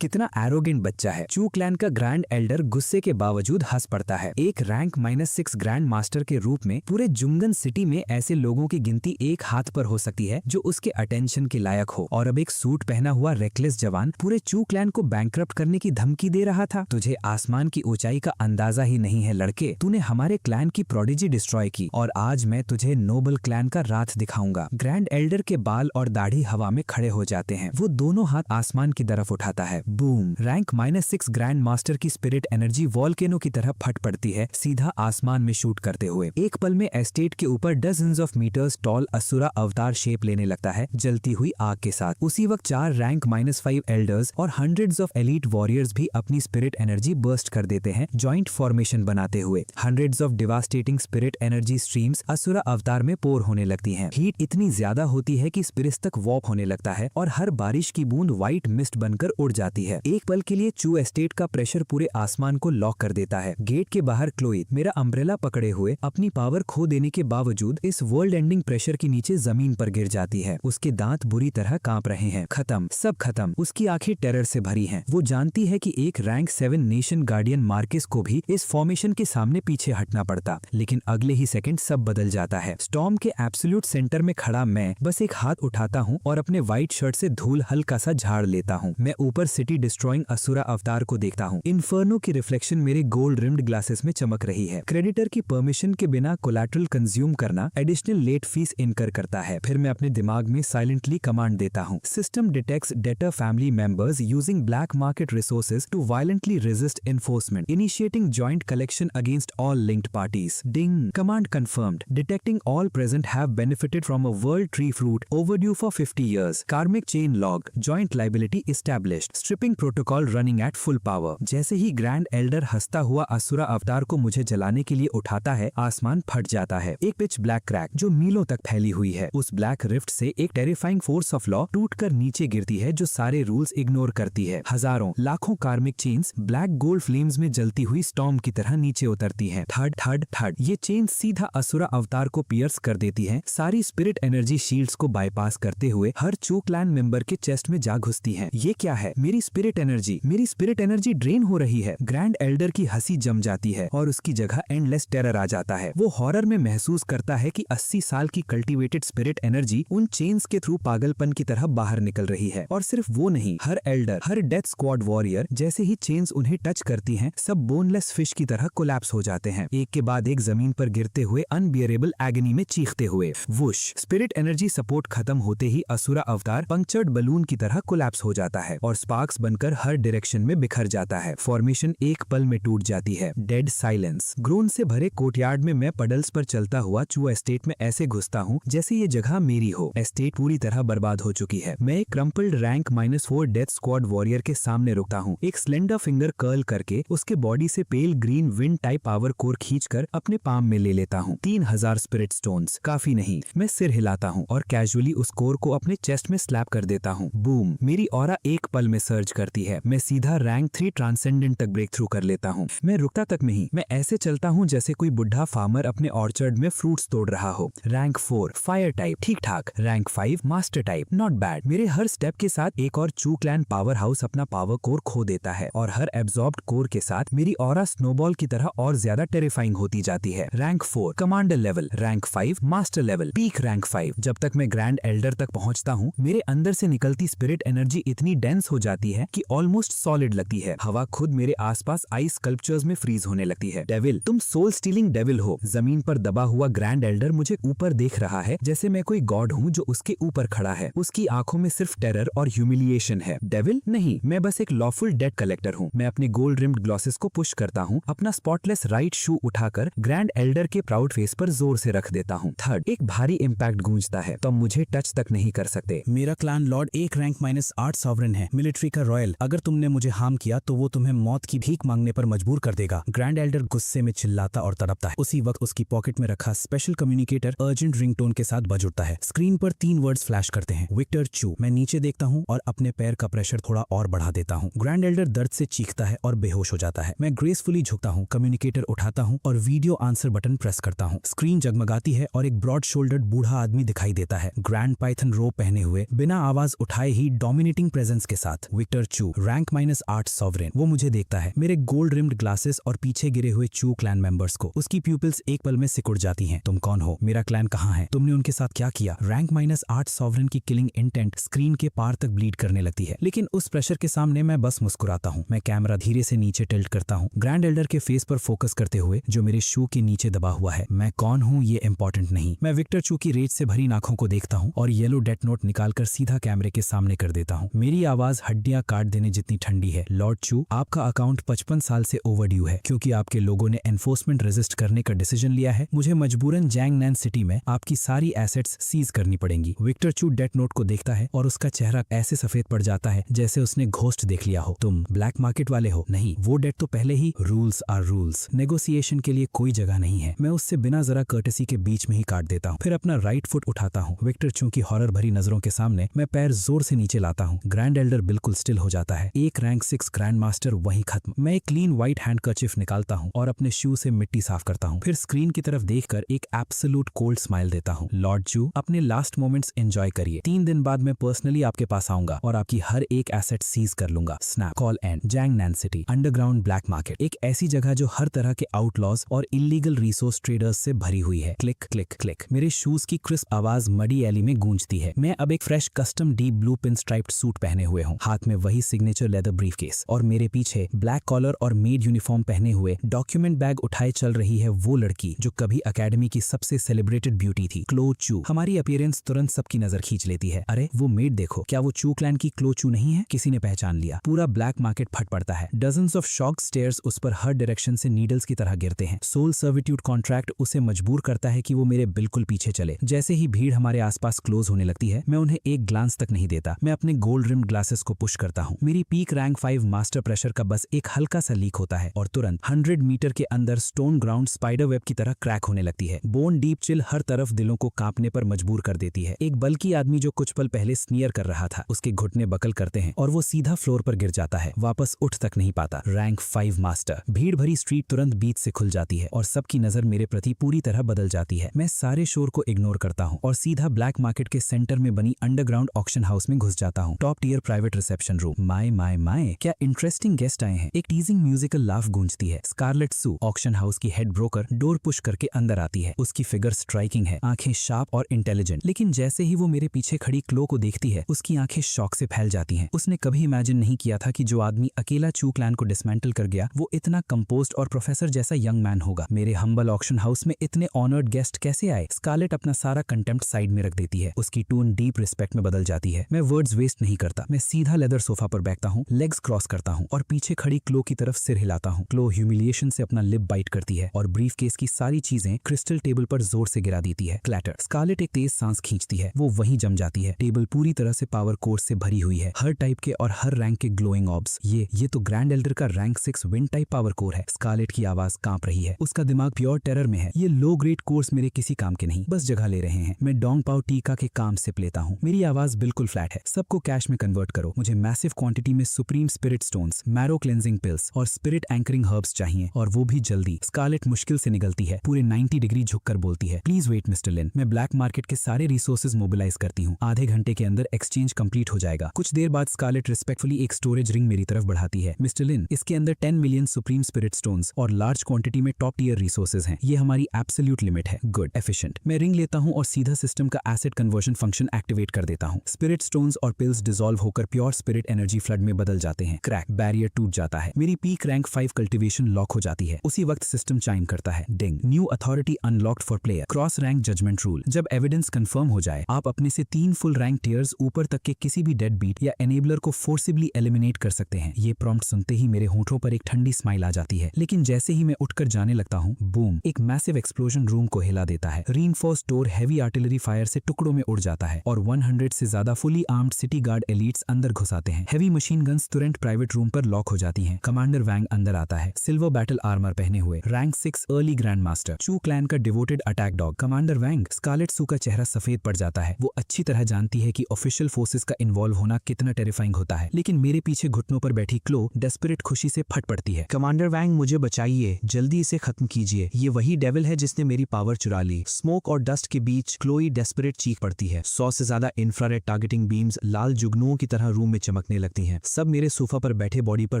कितना एरोगेंट बच्चा है। चू क्लैन का ग्रैंड एल्डर गुस्से के बावजूद हंस पड़ता है। एक रैंक -6 ग्रैंड मास्टर के रूप में पूरे जुंगन सिटी में ऐसे लोगों की गिनती एक हाथ पर हो सकती है जो उसके अटेंशन के लायक हो, और अब एक सूट पहना हुआ रेकलेस जवान पूरे चू क्लैन को बैंकक्रप्ट करने की धमकी दे रहा था। तुझे आसमान की ऊंचाई का अंदाजा ही नहीं है लड़के। तूने हमारे क्लैन की प्रोडिजी डिस्ट्रॉय की और आज मैं तुझे नोबल क्लैन का रात दिखाऊंगा। ग्रैंड एल्डर के बाल और दाढ़ी हवा में खड़े हो जाते हैं। वो दोनों हाथ आसमान की तरफ उठाता है। बूम। रैंक -6 ग्रैंड मास्टर की स्पिरिट एनर्जी वॉल्केनो की तरह फट पड़ती है, सीधा आसमान में शूट करते हुए। एक पल में एस्टेट के ऊपर डजन्स ऑफ मीटर्स टॉल असुरा अवतार शेप लेने लगता है, जलती हुई आग के साथ। उसी वक्त 4 रैंक -5 एल्डर्स और हंड्रेड्स ऑफ एलीट वॉरियर्स भी अपनी स्पिरिट एनर्जी बर्स्ट कर देते हैं, जॉइंट फॉर्मेशन बनाते हुए। Hundreds of devastating spirit energy streams असुरा अवतार में पोर होने लगती हैं। हीट इतनी ज्यादा होती है कि स्पिरिट्स तक वॉर्प होने लगता है और हर बारिश की बूंद व्हाइट मिस्ट बनकर उड़ जाती है। एक पल के लिए चू एस्टेट का प्रेशर पूरे आसमान को लॉक कर देता है। गेट के बाहर क्लोई मेरा अम्ब्रेला पकड़े हुए अपनी पावर खो देने के बावजूद इस वर्ल्ड एंडिंग प्रेशर के नीचे जमीन पर गिर जाती है। उसके दांत बुरी तरह कांप रहे हैं। खत्म, सब खत्म। उसकी आंखें टेरर से भरी हैं। वो जानती है कि एक रैंक 7 नेशन गार्डियन मार्केस को भी इस फॉर्मेशन के सामने पीछे हटना पड़ता, लेकिन अगले ही सेकंड सब बदल जाता है। स्टॉर्म के एब्सोल्यूट सेंटर में खड़ा मैं बस एक हाथ उठाता हूँ और अपने व्हाइट शर्ट से धूल हल्का सा झाड़ लेता हूँ। मैं ऊपर सिटी डिस्ट्रॉइंग असुरा अवतार को देखता हूँ। इन्फर्नो की रिफ्लेक्शन मेरे गोल्ड रिम्ड ग्लासेस में चमक रही है। क्रेडिटर की परमिशन के बिना कोलैटरल कंज्यूम करना एडिशनल लेट फीस इनकर करता है। फिर मैं अपने दिमाग में साइलेंटली कमांड देता हूँ, system detects debtor family members using black market resources to violently resist enforcement, initiating joint collection against all linked parties. Ding, command confirmed. Detecting all present have benefited from a world tree fruit overdue for 50 years. Karmic chain log, joint liability established. Stripping protocol running at full power. जैसे ही grand Elder हंसता हुआ असुरा अवतार को मुझे जलाने के लिए उठाता है, आसमान फट जाता है। एक पिच ब्लैक क्रैक जो मीलों तक फैली हुई है। उस ब्लैक रिफ्ट से एक टेरिफाइंग फोर्स ऑफ लॉ टूटकर नीचे गिरती है जो सारे रूल्स इग्नोर करती है। हजारों लाखों कार्मिक चेन्स ब्लैक गोल्ड फ्लेम्स में जलती हुई स्टॉर्म की तरह नीचे उतरती हैं। थर्ड थर्ड थर्ड ये चेन सीधा असुरा अवतार को पियर्स कर देती हैं। सारी स्पिरिट एनर्जी शील्ड्स को बाईपास करते हुए हर चू क्लैन मेंबर के चेस्ट में जा घुसती हैं। ये क्या है? मेरी स्पिरिट एनर्जी ड्रेन हो रही है। ग्रैंड एल्डर की हंसी जम जाती है और उसकी जगह एंडलेस टेरर आ जाता है। वो हॉरर में महसूस करता है कि 80 साल की कल्टीवेटेड स्पिरिट एनर्जी उन चेन्स के थ्रू पागलपन की तरह बाहर निकल रही है। और सिर्फ वो नहीं, हर Elder, her death squad warrior, जैसे ही चेन्स उन्हें टच करती हैं, सब बोनलेस फिश की तरह कोलैप्स हो जाते हैं, एक के बाद एक जमीन पर गिरते हुए अनबियरेबल एगनी में चीखते हुए। वुश, स्पिरिट एनर्जी सपोर्ट खत्म होते ही असुरा अवतार पंक्चर्ड बलून की तरह कोलैप्स हो जाता है और स्पार्क्स बनकर हर डायरेक्शन में बिखर जाता है। फॉर्मेशन एक पल में टूट जाती है। Dead silence. ग्रोन से भरे कोर्टयार्ड में मैं पडल्स पर चलता हुआ चू एस्टेट में ऐसे घुसता हूँ जैसे ये जगह मेरी हो। एस्टेट पूरी तरह बर्बाद हो चुकी है। मैं एक crumpled rank -4 death squad warrior के सामने रुकता हूँ। एक स्लेंडर फिंगर कर्ल करके उसके बॉडी से pale green wind type power core खींचकर अपने पाम में ले लेता हूँ। 3000 स्पिरिट स्टोन्स, काफी नहीं। मैं सिर हिलाता हूँ और कैजुअली उस कोर को अपने चेस्ट में स्लैप कर देता हूँ। बूम, मेरी ऑरा एक पल में सर्ज करती है। मैं सीधा रैंक 3 ट्रांसेंडेंट तक ब्रेक थ्रू कर लेता हूँ। मैं रुकता तक नहीं, मैं ऐसे चलता हूँ जैसे कोई बुढ़ा फार्मर अपने ऑर्चर्ड में फ्रूट्स तोड़ रहा हो। रैंक 4 फायर टाइप, ठीक ठाक। Rank 5 master type, not bad. मेरे हर स्टेप के साथ एक और चू क्लैन पावर हाउस अपना पावर कोर खो देता है और हर एब्जॉर्ब्ड कोर के साथ मेरी ऑरा स्नोबॉल की तरह और ज्यादा टेरिफाइंग होती जाती है। Rank 4 commander level, rank 5 master level, peak rank 5। जब तक मैं ग्रैंड एल्डर तक पहुंचता हूं, मेरे अंदर से निकलती स्पिरिट एनर्जी इतनी डेंस हो जाती है कि ऑलमोस्ट सॉलिड लगती है। हवा खुद मेरे आसपास आइस स्कल्पचर्स में फ्रीज होने लगती है। डेविल, तुम सोल स्टीलिंग डेविल हो। जमीन पर दबा हुआ ग्रैंड एल्डर मुझे ऊपर देख रहा है जैसे मैं कोई गॉड हूँ जो उसके ऊपर खड़ा है। उसकी आंखों में सिर्फ टेरर और ह्यूमिलिएशन है। डेविल नहीं, मैं बस एक लॉफुल डेड कलेक्टर हूँ। मैं अपने गोल्ड रिम्ड ग्लॉसेस को पुश करता हूँ, अपना स्पॉटलेस राइट शू उठाकर ग्रैंड एल्डर के प्राउड फेस पर जोर से रख देता हूँ। थर्ड, एक भारी इम्पैक्ट गूंजता है, तो मुझे टच तक नहीं कर सकते। मेरा क्लान लॉर्ड एक रैंक -8 सॉवरेन है, मिलिट्री का रॉयल। अगर तुमने मुझे हार्म किया तो वो तुम्हें मौत की भीख मांगने पर मजबूर कर देगा। ग्रैंड एल्डर गुस्से में चिल्लाता और तड़पता है। उसी वक्त उसकी पॉकेट में रखा स्पेशल कम्युनिकेटर अर्जेंट रिंगटोन के साथ बज उठता है। स्क्रीन पर 3 वर्ड्स फ्लैश करते हैं, विक्टर चू। मैं नीचे देखता हूँ और अपने पैर का प्रेशर थोड़ा और बढ़ा देता हूँ। ग्रैंड एल्डर दर्द से चीखता है और बेहोश हो जाता है। मैं ग्रेसफुली झुकता हूँ, कम्युनिकेटर उठाता हूँ और वीडियो आंसर बटन प्रेस करता हूँ। स्क्रीन जगमगाती है और एक ब्रॉड शोल्डर्ड बूढ़ा आदमी दिखाई देता है, ग्रैंड पाइथन रोब पहने हुए, बिना आवाज उठाए ही डोमिनेटिंग प्रेजेंस के साथ। विक्टर चू, रैंक -8 सॉवरेन। वो मुझे देखता है, मेरे गोल्ड रिम्ड ग्लासेस और पीछे गिरे हुए चू क्लैन मेंबर्स को। उसकी प्यूपिल्स एक पल में सिकुड़ जाती हैं। तुम कौन हो? मेरा क्लैन कहाँ है? तुमने उनके साथ क्या किया? रैंक -8 सॉवरेन की किलिंग इंटेंट स्क्रीन के पार तक ब्लीड करने लगती है, लेकिन उस प्रेशर के सामने मैं बस मुस्कुराता हूँ। मैं कैमरा धीरे से नीचे टिल्ट करता हूँ, ग्रैंड एल्डर के फेस पर फोकस करते हुए जो मेरे शू के नीचे दबा हुआ है। मैं कौन हूँ ये इंपॉर्टेंट नहीं। मैं विक्टर चू की रेज से भरी आंखों को देखता हूँ और येलो डेथ नोट निकालकर सीधा कैमरे के सामने कर देता हूँ। मेरी आवाज हड्डियां काट देने जितनी ठंडी है। लॉर्ड चू, आपका अकाउंट 55 साल से ओवरड्यू है, क्योंकि आपके लोगों ने एनफोर्समेंट रेजिस्ट करने का डिसीजन लिया है। मुझे मजबूरन जैंगनैन सिटी में आपकी सारी एसेट्स सीज करनी पड़ेंगी। विक्टर चू डेथ नोट को देखता है और उसका चेहरा ऐसे सफेद पड़ जाता है जैसे उसने घोस्ट देख लिया हो। तुम ब्लैक मार्केट वाले हो? नहीं, वो डेट तो पहले ही। रूल्स आर रूल्स, नेगोशिएशन के लिए कोई जगह नहीं है। मैं उससे बिना जरा कर्टेसी के बीच में ही काट देता हूँ, फिर अपना राइट फुट उठाता हूँ। विक्टर चू की हॉरर भरी नजरों के सामने मैं पैर जोर से नीचे लाता हूँ। ग्रैंड एल्डर बिल्कुल स्टिल हो जाता है। एक रैंक 6 ग्रैंड मास्टर वहीं खत्म। मैं एक क्लीन व्हाइट हैंडकर्चिफ निकालता हूँ और अपने शू से मिट्टी साफ करता हूँ, फिर स्क्रीन की तरफ देखकर एक एब्सोल्यूट कोल्ड स्माइल देता हूँ। लॉर्ड चू, अपने लास्ट मोमेंट्स एंजॉय करिए। 3 दिन बाद मैं पर्सनली आपके पास आऊंगा और आपकी हर एक एसेट सीज कर लूंगा। Snap call and Jiangnan city, underground black market, एक ऐसी जगह जो हर तरह के आउटलॉज और इलीगल रिसोर्स ट्रेडर्स से भरी हुई है। क्लिक क्लिक क्लिक, मेरे शूज की क्रिस्प आवाज मडी एली में गूंजती है। मैं अब एक fresh custom deep blue pin striped suit पहने हुए हूँ, हाथ में वही सिग्नेचर लेदर ब्रीफकेस, और मेरे पीछे ब्लैक कॉलर और मेड यूनिफॉर्म पहने हुए डॉक्यूमेंट बैग उठाए चल रही है वो लड़की जो कभी एकेडमी की सबसे सेलिब्रेटेड ब्यूटी थी, क्लो चू। हमारी अपीयरेंस तुरंत सबकी नजर खींच लेती है। अरे वो मेड देखो, क्या वो चू क्लैन की क्लो चू नहीं है? किसी ने पहचान लिया। पूरा ब्लैक मार्केट फट पड़ता है। डजन्स ऑफ शॉक स्टेयर्स उस पर हर डायरेक्शन से नीडल्स की तरह गिरते हैं। सोल सर्विट्यूड कॉन्ट्रैक्ट उसे मजबूर करता है कि वो मेरे बिल्कुल पीछे चले। जैसे ही भीड़ हमारे आसपास क्लोज होने लगती है, मैं उन्हें एक ग्लांस तक नहीं देता। मैं अपने गोल्ड रिम्ड ग्लासेस को पुश करता हूँ। मेरी पीक रैंक 5 मास्टर प्रेशर का बस एक हल्का सा लीक होता है और तुरंत 100 मीटर के अंदर स्टोन ग्राउंड स्पाइडर वेब की तरह क्रैक होने लगती है। बोन डीप चिल हर तरफ दिलों को कांपने पर मजबूर कर देती है। एक बल्कि आदमी जो कुछ पल पहले स्नियर कर रहा था, उसके घुटने बकल करते हैं और वो सीधा फ्लोर पर गिर जाता है, वापस उठ तक नहीं पाता। Rank 5 master. भीड़ भरी स्ट्रीट तुरंत बीच से खुल जाती है और सबकी नजर मेरे प्रति पूरी तरह बदल जाती है। मैं सारे शोर को इग्नोर करता हूँ और सीधा ब्लैक मार्केट के सेंटर में बनी अंडरग्राउंड ऑक्शन हाउस में घुस जाता हूँ। Top tier private reception room. My my my, क्या इंटरेस्टिंग गेस्ट आए हैं। एक टीजिंग म्यूजिकल लाफ गूंजती है। स्कारलेट सू, ऑक्शन हाउस की हेड ब्रोकर, डोर पुश करके अंदर आती है। उसकी फिगर स्ट्राइकिंग है, आंखें शार्प और इंटेलिजेंट, लेकिन जैसे ही वो मेरे पीछे खड़ी क्लो को देखती है, उसकी आंखें शॉक से फैल जाती हैं। उसने कभी इमेजिन नहीं किया था कि जो आदमी अकेला चू क्लैन को डिसमेंटल कर गया, वो इतना कंपोज्ड और प्रोफेसर जैसा यंग मैन होगा। मेरे हम्बल ऑक्शन हाउस में इतने ऑनर्ड गेस्ट कैसे आए? स्कारलेट अपना सारा कंटेम्प्ट साइड में रख देती है। उसकी टून डीप रिस्पेक्ट में बदल जाती है। मैं वर्ड्स वेस्ट नहीं करता। मैं सीधा लेदर सोफा पर बैठता हूँ, लेग्स क्रॉस करता हूँ और पीछे खड़ी क्लो की तरफ सिर हिलाता हूँ। क्लो ह्यूमिलिएशन से अपना लिप बाइट करती है और ब्रीफ केस की सारी चीजें क्रिस्टल टेबल पर जोर से गिरा देती है। क्लैटर। स्कारलेट एक तेज सांस खींचती है, वो वहीं जम जाती है। टेबल पूरी तरह से पावर कोर्स से भरी हुई है, हर टाइप के और हर रैंक के ग्लोइंग ऑब्स। ये तो ग्रैंड एल्डर का rank 6 wind type high power core है। स्कारलेट की आवाज कांप रही है, उसका दिमाग प्योर टेरर में है। ये लो ग्रेड कोर्स मेरे किसी काम के नहीं, बस जगह ले रहे हैं। मैं डोंग पाओ टीका के काम सिप लेता हूँ। मेरी आवाज बिल्कुल फ्लैट है। सबको कैश में कन्वर्ट करो। मुझे मैसिव क्वांटिटी में supreme spirit stones, marrow cleansing pills और स्पिरिट एंकरिंग हर्ब्स चाहिए, और वो भी जल्दी। स्कारलेट मुश्किल से निगलती है, पूरे 90 डिग्री झुककर बोलती है, प्लीज वेट मिस्टर लिन। मैं ब्लैक मार्केट के सारे रिसोर्सेज मोबिलाइज करती हूँ। आधे घंटे के अंदर एक्सचेंज कंप्लीट हो जाएगा। कुछ देर बाद स्कारलेट रिस्पेक्टफुली एक स्टोरेज रिंग मेरी तरफ बढ़ाती है। मिस्टर लिन, इसके अंदर 10 मिलियन सुप्रीम स्पिरिट स्टोन्स और लार्ज क्वांटिटी में टॉप टीयर रिसोर्सेज हैं। ये हमारी एब्सोल्यूट लिमिट है। Good, efficient. मैं रिंग लेता हूँ और सीधा सिस्टम का एसिड कन्वर्जन फंक्शन एक्टिवेट कर देता हूँ। स्पिरिट स्टोन्स और पिल्स डिसॉल्व होकर प्योर स्पिरिट एनर्जी फ्लड में बदल जाते हैं। क्रैक, बैरियर टूट जाता है। मेरी पीक रैंक 5 कल्टीवेशन लॉक हो जाती है। उसी वक्त सिस्टम चाइम करता है, ding, new authority unlocked for player, cross rank judgment rule. जब एविडेंस कंफर्म हो जाए, आप अपने से 3 फुल रैंक टीयर्स ऊपर तक के किसी भी डेड बीट या एनेबलर को फोर्सिबली एलिमिनेट कर सकते हैं। ये प्रॉम्प्ट सुनते ही मेरे होठों पर एक ठंडी स्माइल आ जाती है, लेकिन जैसे ही मैं उठकर जाने लगता हूँ, बूम, एक मैसिव एक्सप्लोजन रूम को हिला देता है। Reinforced door heavy artillery fire से टुकड़ों में उड़ जाता है और 100 से ज्यादा fully armed city guard elites अंदर घुस आते हैं। हेवी मशीन गन्स तुरंत प्राइवेट रूम पर लॉक हो जाती हैं। कमांडर वैंग अंदर आता है, सिल्वर बैटल आर्मर पहने हुए, रैंक 6 अर्ली ग्रैंड मास्टर, चू क्लैन का डिवोटेड अटैक डॉग। कमांडर वैंग, स्कारलेट सू का चेहरा सफेद पड़ जाता है। वो अच्छी तरह जानती है कि ऑफिशियल फोर्सेस का इन्वॉल्व होना कितना टेरिफाइंग होता है, लेकिन मेरे पीछे घुटनों पर बैठी क्लो डेस्परेट खुशी से फट पड़ती है। कमांडर वैंग, मुझे बचाइए, जल्दी इसे खत्म कीजिए। ये वही डेविल है जिसने मेरी पावर चुरा ली। स्मोक और डस्ट के बीच क्लोई डेस्परेट चीख पड़ती है। 100 से ज्यादा इंफ्रारेड टारगेटिंग बीम्स लाल जुगनुओं की तरह रूम में चमकने लगती हैं। सब मेरे सोफा पर बैठे बॉडी पर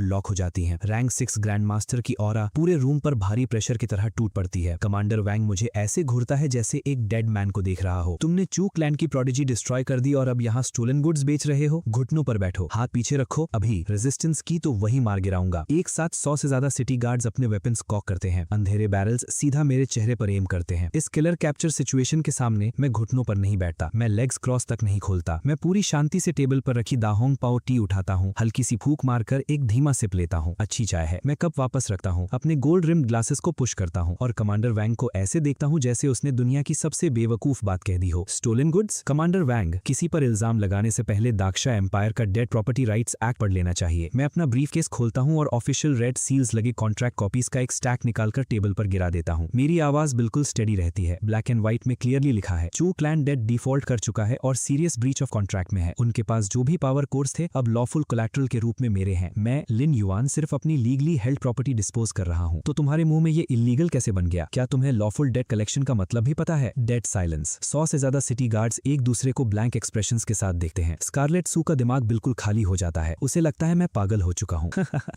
लॉक हो जाती हैं। रैंक 6 ग्रैंड मास्टर की ऑरा पूरे रूम पर भारी प्रेशर की तरह टूट पड़ती है। कमांडर वैंग मुझे ऐसे घूरता है जैसे एक डेड मैन को देख रहा हो। तुमने चू क्लैन की प्रोडिजी डिस्ट्रॉय कर दी और अब यहाँ स्टोलन गुड्स बेच रहे हो। घुटनों पर बैठो, हाथ पीछे रखो। अभी रेजिस्टेंस की तो वही मार गिराऊंगा। एक साथ 100 से ज्यादा सिटी गार्ड्स अपने वेपन्स कॉक करते हैं। अंधेरे बैरल्स सीधा मेरे चेहरे पर एम करते हैं। इस किलर कैप्चर सिचुएशन के सामने मैं घुटनों पर नहीं बैठता, मैं लेग्स क्रॉस तक नहीं खोलता। मैं पूरी शांति से टेबल पर रखी दाहोंग पाओ टी उठाता हूँ, हल्की सी फूंक मारकर एक धीमा सिप लेता हूँ। अच्छी चाय है। मैं कप वापस रखता हूँ, अपने गोल्ड रिम्ड ग्लासेस को पुश करता हूँ और कमांडर वैंग को ऐसे देखता हूँ जैसे उसने दुनिया की सबसे बेवकूफ बात कह दी हो। Stolen goods? कमांडर वैंग, किसी पर इल्जाम लगाने से पहले दाक्षा एम्पायर का डेड प्रॉपर्टी राइट्स एक्ट पढ़ लेना चाहिए। मैं अपना ब्रीफकेस खोलता हूँ और ऑफिशियल रेड सील्स लगे कॉन्ट्रैक्ट कॉपीज का एक स्टैक निकालकर टेबल पर गिरा देता हूँ। मेरी आवाज बिल्कुल स्टेडी रहती है। ब्लैक एंड व्हाइट में क्लियरली लिखा है, चू क्लैन डेड डिफॉल्ट कर चुका है और सीरियस ब्रीच ऑफ कॉन्ट्रैक्ट में है। उनके पास जो भी पावर कोर्स थे अब लॉफुल कोलैटरल के रूप में मेरे हैं। मैं लिन युआन सिर्फ अपनी लीगली हेल्ड प्रॉपर्टी डिस्पोज कर रहा हूँ। तो तुम्हारे मुंह में ये इलीगल कैसे बन गया? क्या तुम्हें लॉफुल डेट कलेक्शन का मतलब भी पता है? Dead silence. 100 से ज्यादा सिटी गार्ड्स एक दूसरे को ब्लैंक एक्सप्रेशंस के साथ देखते हैं। स्कारलेट सू का दिमाग बिल्कुल खाली हो जाता है। उसे लगता है मैं पागल हो चुका हूँ।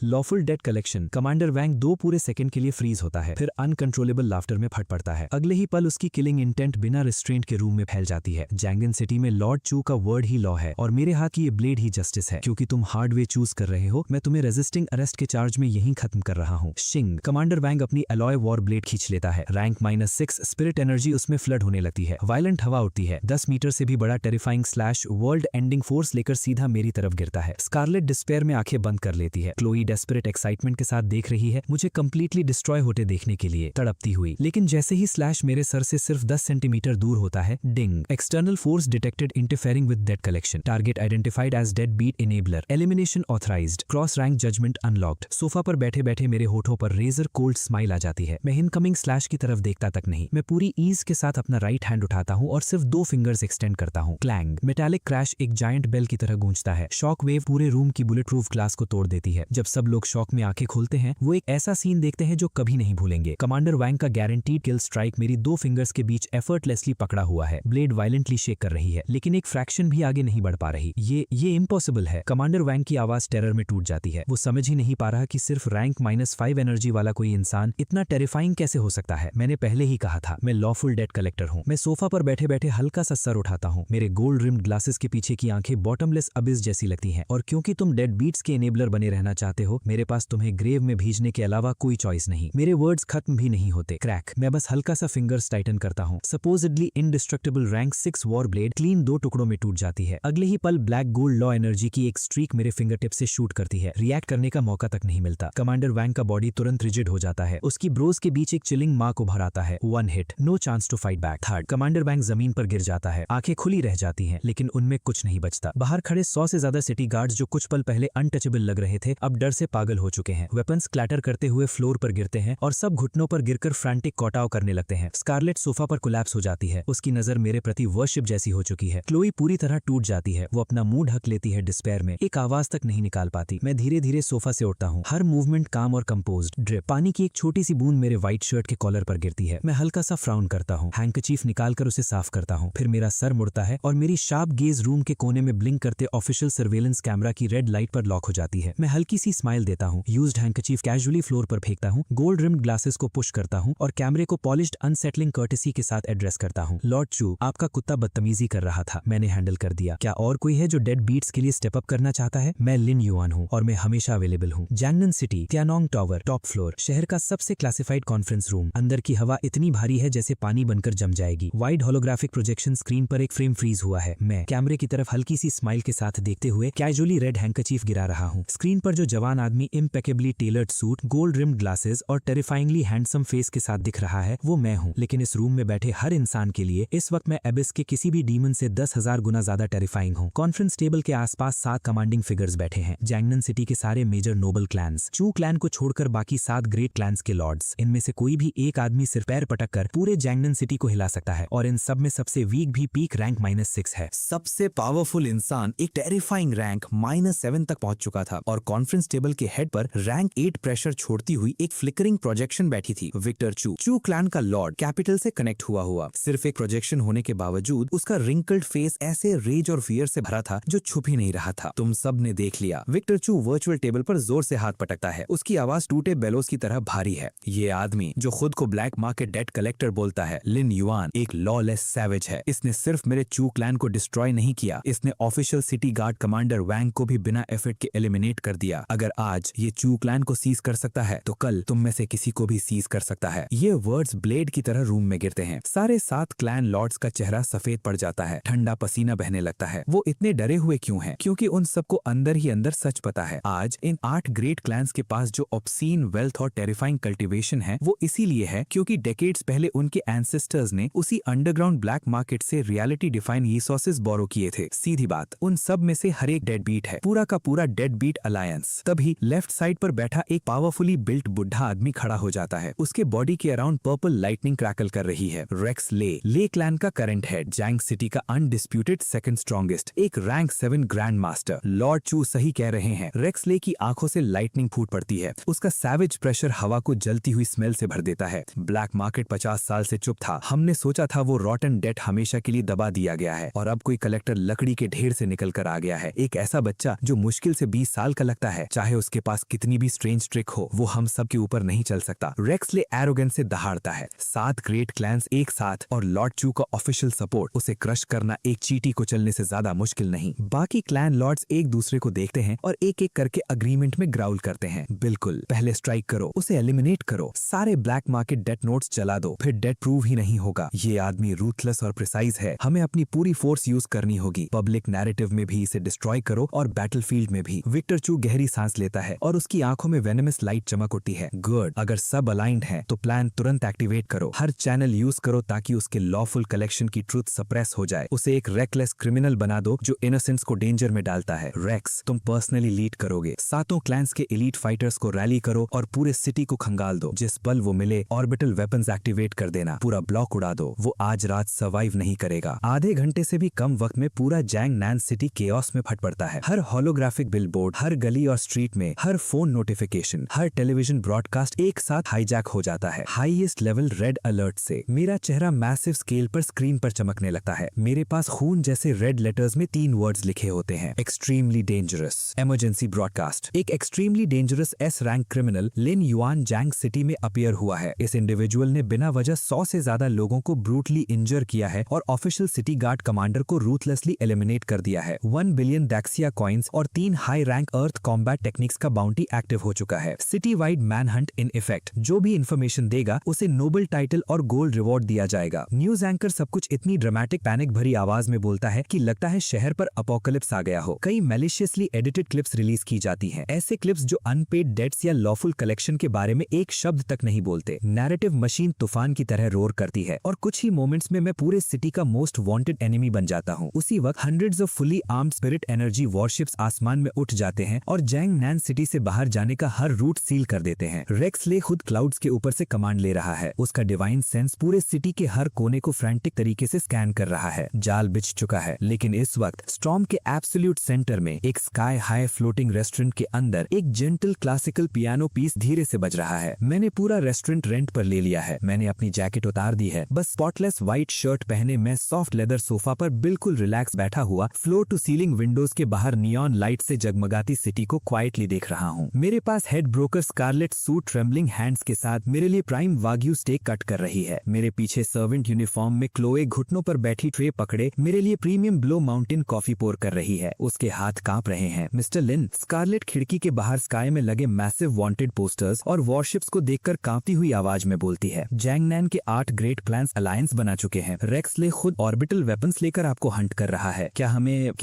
Lawful debt collection. Commander Wang 2 पूरे सेकंड के लिए फ्रीज होता है, फिर अनकंट्रोलेबल लाफ्टर में फट पड़ता है। अगले ही पल उसकी किलिंग इंटेंट बिना रिस्ट्रेंट के रूम में फैल जाती है। जैंगन सिटी में लॉर्ड चू का वर्ड ही लॉ है और मेरे हाथ की ये ब्लेड ही जस्टिस है। क्योंकि तुम हार्ड वे चूज कर रहे हो, मैं तुम्हें रेजिस्टिंग अरेस्ट के चार्ज में यहीं खत्म कर रहा हूँ। शिंग। कमांडर वैंग अपनी अलॉय वॉर ब्लेड खींच लेता है। रैंक -6 स्पिरिट एनर्जी उसमें फ्लड होने लगती है। वायलेंट हवा उठती है। 10 मीटर से भी बड़ा terrifying slash world ending force लेकर सीधा मेरी तरफ गिरता है। स्कारलेट डिस्पेयर में आंखें बंद कर लेती है। क्लोई डेस्परेट एक्साइटमेंट के साथ देख रही है, मुझे कंप्लीटली डिस्ट्रॉय होते देखने के लिए, तड़पती हुई। लेकिन जैसे ही स्लैश मेरे सर से सिर्फ 10 सेंटीमीटर दूर होता है, ding, external force detected interfering with debt collection, target identified as deadbeat enabler, elimination authorized, cross rank judgment unlocked. Sofa पर बैठे बैठे मेरे होठों पर रेजर कोल्ड स्माइल आ जाती है। मैं इनकमिंग स्लैश की तरफ देखता तक नहीं। मैं पूरी ईज के साथ अपना राइट हैंड उठाता हूँ और सिर्फ 2 फिंगर्स एक्सटेंड करता हूँ। क्लैंग। मेटालिक क्रैश एक जायंट बेल की तरह गूंजता है। शॉक वेव पूरे रूम की बुलेट प्रूफ ग्लास को तोड़ देती है। जब सब लोग शॉक में आंखें खोलते हैं, वो एक ऐसा सीन देखते हैं जो कभी नहीं भूलेंगे। कमांडर वैंग का गारंटीड किल स्ट्राइक मेरी 2 फिंगर्स के बीच एफर्टलेसली पकड़ा हुआ है। ब्लेड वायलेंटली शेक कर रही है, लेकिन एक फ्रैक्शन भी आगे नहीं बढ़ पा रही। ये इम्पॉसिबल है। कमांडर वैंग की आवाज टेरर में टूट जाती है। वो समझ ही नहीं पा रहा कि सिर्फ रैंक -5 एनर्जी वाला कोई इंसान इतना टेरिफाइंग कैसे हो सकता है। मैंने पहले ही कहा था, मैं लॉफुल डेट कलेक्टर हूँ। मैं सोफा पर बैठे बैठे हल्का सा सर उठाता हूँ। मेरे गोल्ड रिम्ड ग्लासेस के पीछे की आंखें बॉटमलेस अबिस जैसी लगती हैं। और क्योंकि तुम डेड बीट्स के एनेबलर बने रहना चाहते हो, मेरे पास तुम्हें ग्रेव में भेजने के अलावा कोई चॉइस नहीं। मेरे वर्ड्स खत्म भी नहीं होते। क्रैक। मैं बस हल्का सा फिंगर्स टाइटन करता हूँ। Supposedly indestructible rank 6 war blade clean 2 टुकड़ों में टूट जाती है। अगले ही पल ब्लैक गोल्ड लॉ एनर्जी की एक स्ट्रीक मेरे फिंगर टिप से शूट करती है। रिएक्ट करने का मौका तक नहीं मिलता। कमांडर वैंग का बॉडी तुरंत रिजिड हो जाता है। उसकी ब्रोज के बीच एक चिलिंग मार्क उभर आता है। 1 hit, no chance to fight back. Third. Commander Wang जमीन पर गिर जाता है। आंखें खुली रह जाती हैं, लेकिन उनमें कुछ नहीं बचता। बाहर खड़े 100 से ज्यादा सिटी गार्ड्स जो कुछ पल पहले अनटचेबल लग रहे थे, अब डर से पागल हो चुके हैं। वेपन्स क्लैटर करते हुए फ्लोर पर गिरते हैं और सब घुटनों पर गिरकर फ्रैंटिक कॉटाव करने लगते हैं। स्कारलेट सोफा पर कोलैप्स हो जाती है। उसकी नजर मेरे प्रति वर्शिप जैसी हो चुकी है। क्लोई पूरी तरह टूट जाती है। वो अपना मुंह ढक लेती है डिस्पेयर में, एक आवाज तक नहीं निकाल पाती। मैं धीरे धीरे सोफा से उठता हूँ, हर मूवमेंट काम और कंपोज्ड। ड्रिप, पानी की एक छोटी सी बूंद मेरे व्हाइट शर्ट के कॉलर पर गिरती है। मैं हल्का सा फ्राउन करता हूँ, हैंकचीफ निकालकर उसे साफ करता हूँ। फिर मेरा सर मुड़ता है और मेरी शार्प गेज रूम के कोने में ब्लिंक करते ऑफिशियल सर्वेलेंस कैमरा की रेड लाइट पर लॉक हो जाती है। मैं हल्की सी स्माइल देता हूँ, यूज्ड हैंकचीफ कैजुअली फ्लोर पर फेंकता हूँ, गोल्ड रिम्ड ग्लासेस को पुश करता हूँ और कैमरे को पॉलिश्ड अनसेटलिंग कर्टेसी के साथ एड्रेस करता हूँ। लॉर्ड चू, आपका कुत्ता बदतमीजी कर रहा था, मैंने हैंडल कर दिया। क्या और कोई है जो डेड बीट्स के लिए स्टेप अप करना चाहता है? मैं लिन युआन हूँ और मैं हमेशा अवेलेबल हूँ। जैंगनन सिटी, त्यानोंग टावर, टॉप फ्लोर, शहर का सबसे क्लासिफाइड कॉन्फ्रेंस रूम। अंदर की हवा इतनी भारी है जैसे पानी बनकर जम जाएगी। वाइड होलोग्राफिक प्रोजेक्शन स्क्रीन पर एक फ्रेम फ्रीज हुआ है। मैं कैमरे की तरफ हल्की सी स्माइल के साथ देखते हुए कैजुअली रेड हैंकचीफ गिरा रहा हूँ। स्क्रीन पर जो जवान आदमी impeccably tailored suit, gold rimmed glasses और टेरिफाइंगली हैंडसम फेस के साथ दिख रहा है, वो मैं हूँ। लेकिन इस रूम में बैठे हर इंसान के लिए इस वक्त मैं एबिस के किसी भी डीमन से 10,000 गुना ज्यादा टेरिफाइंग हूँ। कॉन्फ्रेंस टेबल के आसपास 7 कमांडिंग फिगर्स बैठे हैं। जैंगनन सिटी के सारे मेजर नोबल क्लैंस, चू क्लैन को छोड़कर बाकी 7 ग्रेट क्लैंस के लॉर्ड्स। इनमें से कोई भी एक आदमी सिर पैर पटक कर पूरे जैंगनन सिटी को हिला सकता है और इन सब में सबसे वीक भी पीक रैंक -6 है। सबसे पावरफुल इंसान एक टेरिफाइंग रैंक -7 तक पहुंच चुका था और कॉन्फ्रेंस टेबल के हेड पर रैंक 8 प्रेशर छोड़ती हुई एक फ्लिकरिंग प्रोजेक्शन बैठी थी। विक्टर चू, चू क्लैन का लॉर्ड, कैपिटल से कनेक्ट हुआ। सिर्फ एक प्रोजेक्शन होने के बावजूद उसका रिंकल्ड फेस ऐसे रेज और फियर से भरा था जो छुप ही नहीं रहा था। तुम सब ने देख लिया। विक्टर चू वर्चुअल टेबल पर जोर से हाथ पटकता है। उसकी आवाज टूटे बेलोस की तरह भारी है। ये आदमी जो खुद को ब्लैक मार्केट डेट कलेक्टर बोलता है, लिन युआन, एक लॉलेस सैवेज है। इसने सिर्फ मेरे चू क्लैन को डिस्ट्रॉय नहीं किया, इसने ऑफिशियल सिटी गार्ड कमांडर वैंग को भी बिना एफर्ट के एलिमिनेट कर दिया। अगर आज ये चू क्लैन को सीज कर सकता है तो कल तुम में से किसी को भी सीज कर सकता है। ये वर्ड्स ब्लेड की तरह रूम में गिरते हैं। सारे 7 क्लैन लॉर्ड्स का चेहरा सफेद पड़ जाता है, ठंडा पसीना बहने लगता है। वो इतने डरे हुए क्यों हैं? क्योंकि उन सबको अंदर ही अंदर सच पता है। आज इन 8 ग्रेट क्लैंस के पास जो ऑब्सीन वेल्थ और टेरिफाइंग कल्टीवेशन है वो इसीलिए है क्योंकि डेकेड्स पहले उनके एंसेस्टर्स ने उसी अंडरग्राउंड ब्लैक मार्केट से रियलिटी डिफाइन रिसोर्सेज बोरो किए थे। सीधी बात, उन सब में से हर एक डेड बीट है, पूरा का पूरा डेड बीट अलायंस। तभी लेफ्ट साइड पर बैठा एक पावरफुली बिल्ट बुढ़ा आदमी खड़ा हो जाता है। उसके बॉडी के अराउंड पर्पल लाइटनिंग क्रैकल कर रही है। रेक्स ले क्लैन का करंट हेड, जैंग सिटी का अनडिस्प्यूटेड सेकंड स्ट्रॉन्गेस्ट, एक रैंक 7 ग्रैंड मास्टर। लॉर्ड चू सही कह रहे हैं। रेक्स ले की आंखों से लाइटनिंग फूट पड़ती है। उसका सैवेज प्रेशर हवा को जलती हुई स्मेल से भर देता है। ब्लैक मार्केट 50 साल से चुप था। हमने सोचा था वो रॉटन डेट हमेशा के लिए दबा दिया गया है और अब कोई कलेक्टर लकड़ी के ढेर से निकल कर आ गया है। एक ऐसा बच्चा जो मुश्किल से 20 साल का लगता है, चाहे उसके पास कितनी भी स्ट्रेंज ट्रिक हो, वो हम सब के ऊपर नहीं चल सकता। रेक्स ले एरोगेंस से दहाड़ता है। 7 ग्रेट क्लैंस एक साथ और लॉर्ड चू का ऑफिशियल सपोर्ट, उसे क्रश करना एक चींटी को चलने से ज्यादा मुश्किल नहीं। बाकी क्लैन लॉर्ड्स एक दूसरे को देखते हैं और एक एक करके अग्रीमेंट में ग्राउल करते हैं। बिल्कुल, पहले स्ट्राइक करो, उसे एलिमिनेट करो, सारे ब्लैक मार्केट डेट नोट्स जला दो, फिर डेट प्रूव ही नहीं होगा। ये आदमी रूथलेस और प्रिसाइज है। हमें अपनी पूरी फोर्स यूज करनी होगी। पब्लिक नैरेटिव में भी इसे डिस्ट्रॉय करो और बैटलफील्ड में भी। विक्टर चू गहरी सांस लेता है और उसकी आंखों में वेनमस लाइट चमक उठती है। गुड, अगर सब अलाइंड है तो प्लान तुरंत एक्टिवेट करो। हर चैनल यूज करो ताकि उसके लॉफुल कलेक्शन की ट्रूथ सप्रेस हो जाए। उसे एक रेकलेस क्रिमिनल बना दो जो इनोसेंस को डेंजर में डालता है। रेक्स, तुम पर्सनली लीड करोगे। 7 क्लैंस के एलीट फाइटर्स को रैली करो और पूरे सिटी को खंगाल दो। जिस पल वो मिले ऑर्बिटल वेपन्स एक्टिवेट कर देना, पूरा ब्लॉक उड़ा दो। वो आज रात सर्वाइव नहीं करेगा। आधे घंटे से भी कम वक्त में पूरा जैंग नैन सिटी केओस में फट पड़ता है। हर होलोग्राफिक बिलबोर्ड, हर गली और स्ट्रीट में, हर फोन नोटिफिकेशन, हर टेलीविजन ब्रॉडकास्ट एक साथ हाईजैक हो जाता है। हाईएस्ट लेवल रेड अलर्ट से मेरा चेहरा मैसिव स्केल पर स्क्रीन पर चमकने लगता है। मेरे पास खून जैसे रेड लेटर्स में 3 वर्ड्स लिखे होते हैं, एक्सट्रीमली डेंजरस, इमरजेंसी ब्रॉडकास्ट। एक extremely dangerous S rank criminal Lin Yuan Jiang city में अपीयर हुआ है। इस इंडिविजुअल ने बिना वजह 100 से ज्यादा लोगों को ब्रूटली इंजर किया है और ऑफिशियल सिटी गार्ड कमांडर को रूथलेसली एलिमिनेट कर दिया है। 1 बिलियन डैक्सिया कॉइन्स और 3 हाई रैंक अर्थ कॉम्बैट टेक्निक्स का बाउंटी एक्टिव हो चुका है। City wide manhunt in effect. जो भी इंफॉर्मेशन देगा उसे नोबल टाइटल और गोल्ड रिवॉर्ड दिया जाएगा। न्यूज एंकर सब कुछ इतनी ड्रामेटिक पैनिक भरी आवाज में बोलता है कि लगता है शहर पर अपोकलिप्स आ गया हो। कई मैलिशियसली एडिटेड क्लिप्स रिलीज की जाती हैं, ऐसे क्लिप्स जो अनपेड डेट्स या लॉफुल कलेक्शन के बारे में एक शब्द तक नहीं बोलते। नैरेटिव मशीन तूफान की तरह रोर करती है और कुछ ही मोमेंट्स में मैं पूरे सिटी का मोस्ट वांटेड एनिमी बन जाता हूँ। उसी वक्त hundreds of fully armed spirit energy warships आसमान में उठ जाते हैं और जैंग नैन सिटी से बाहर जाने जाने का हर रूट सील कर देते हैं। रेक्स ले खुद क्लाउड्स के ऊपर से कमांड ले रहा है। उसका डिवाइन सेंस पूरे सिटी के हर कोने को फ्रैंटिक तरीके से स्कैन कर रहा है। जाल बिछ चुका है, लेकिन इस वक्त स्टॉर्म के एब्सोल्यूट सेंटर में एक स्काई हाई फ्लोटिंग रेस्टोरेंट के अंदर एक जेंटल क्लासिकल पियानो पीस धीरे से बज रहा है। मैंने पूरा रेस्टोरेंट रेंट पर ले लिया है। मैंने अपनी जैकेट उतार दी है। बस स्पॉटलेस व्हाइट शर्ट पहने मैं सॉफ्ट लेदर सोफा पर बिल्कुल रिलैक्स बैठा हुआ फ्लोर टू सीलिंग विंडोज के बाहर नियॉन लाइट से जगमगाती सिटी को क्वाइटली देख रहा हूँ। मेरे पास head broker Scarlet suit trembling hands के साथ मेरे लिए प्राइम वाग्यू स्टेक कट कर रही है। मेरे पीछे सर्वेंट यूनिफॉर्म में क्लोए घुटनों पर बैठी ट्रे पकड़े मेरे लिए प्रीमियम ब्लो माउंटेन कॉफी पोर कर रही है। उसके हाथ कांप रहे हैं। मिस्टर लिन, स्कारलेट खिड़की के बाहर स्काई में लगे मैसिव वांटेड पोस्टर्स और वॉरशिप्स को देखकर कांपती हुई आवाज में बोलती है। जैंगनैन के 8 ग्रेट प्लान्स अलायंस बना चुके हैं। रेक्स ले खुद ऑर्बिटल वेपन्स लेकर आपको हंट कर रहा है। क्या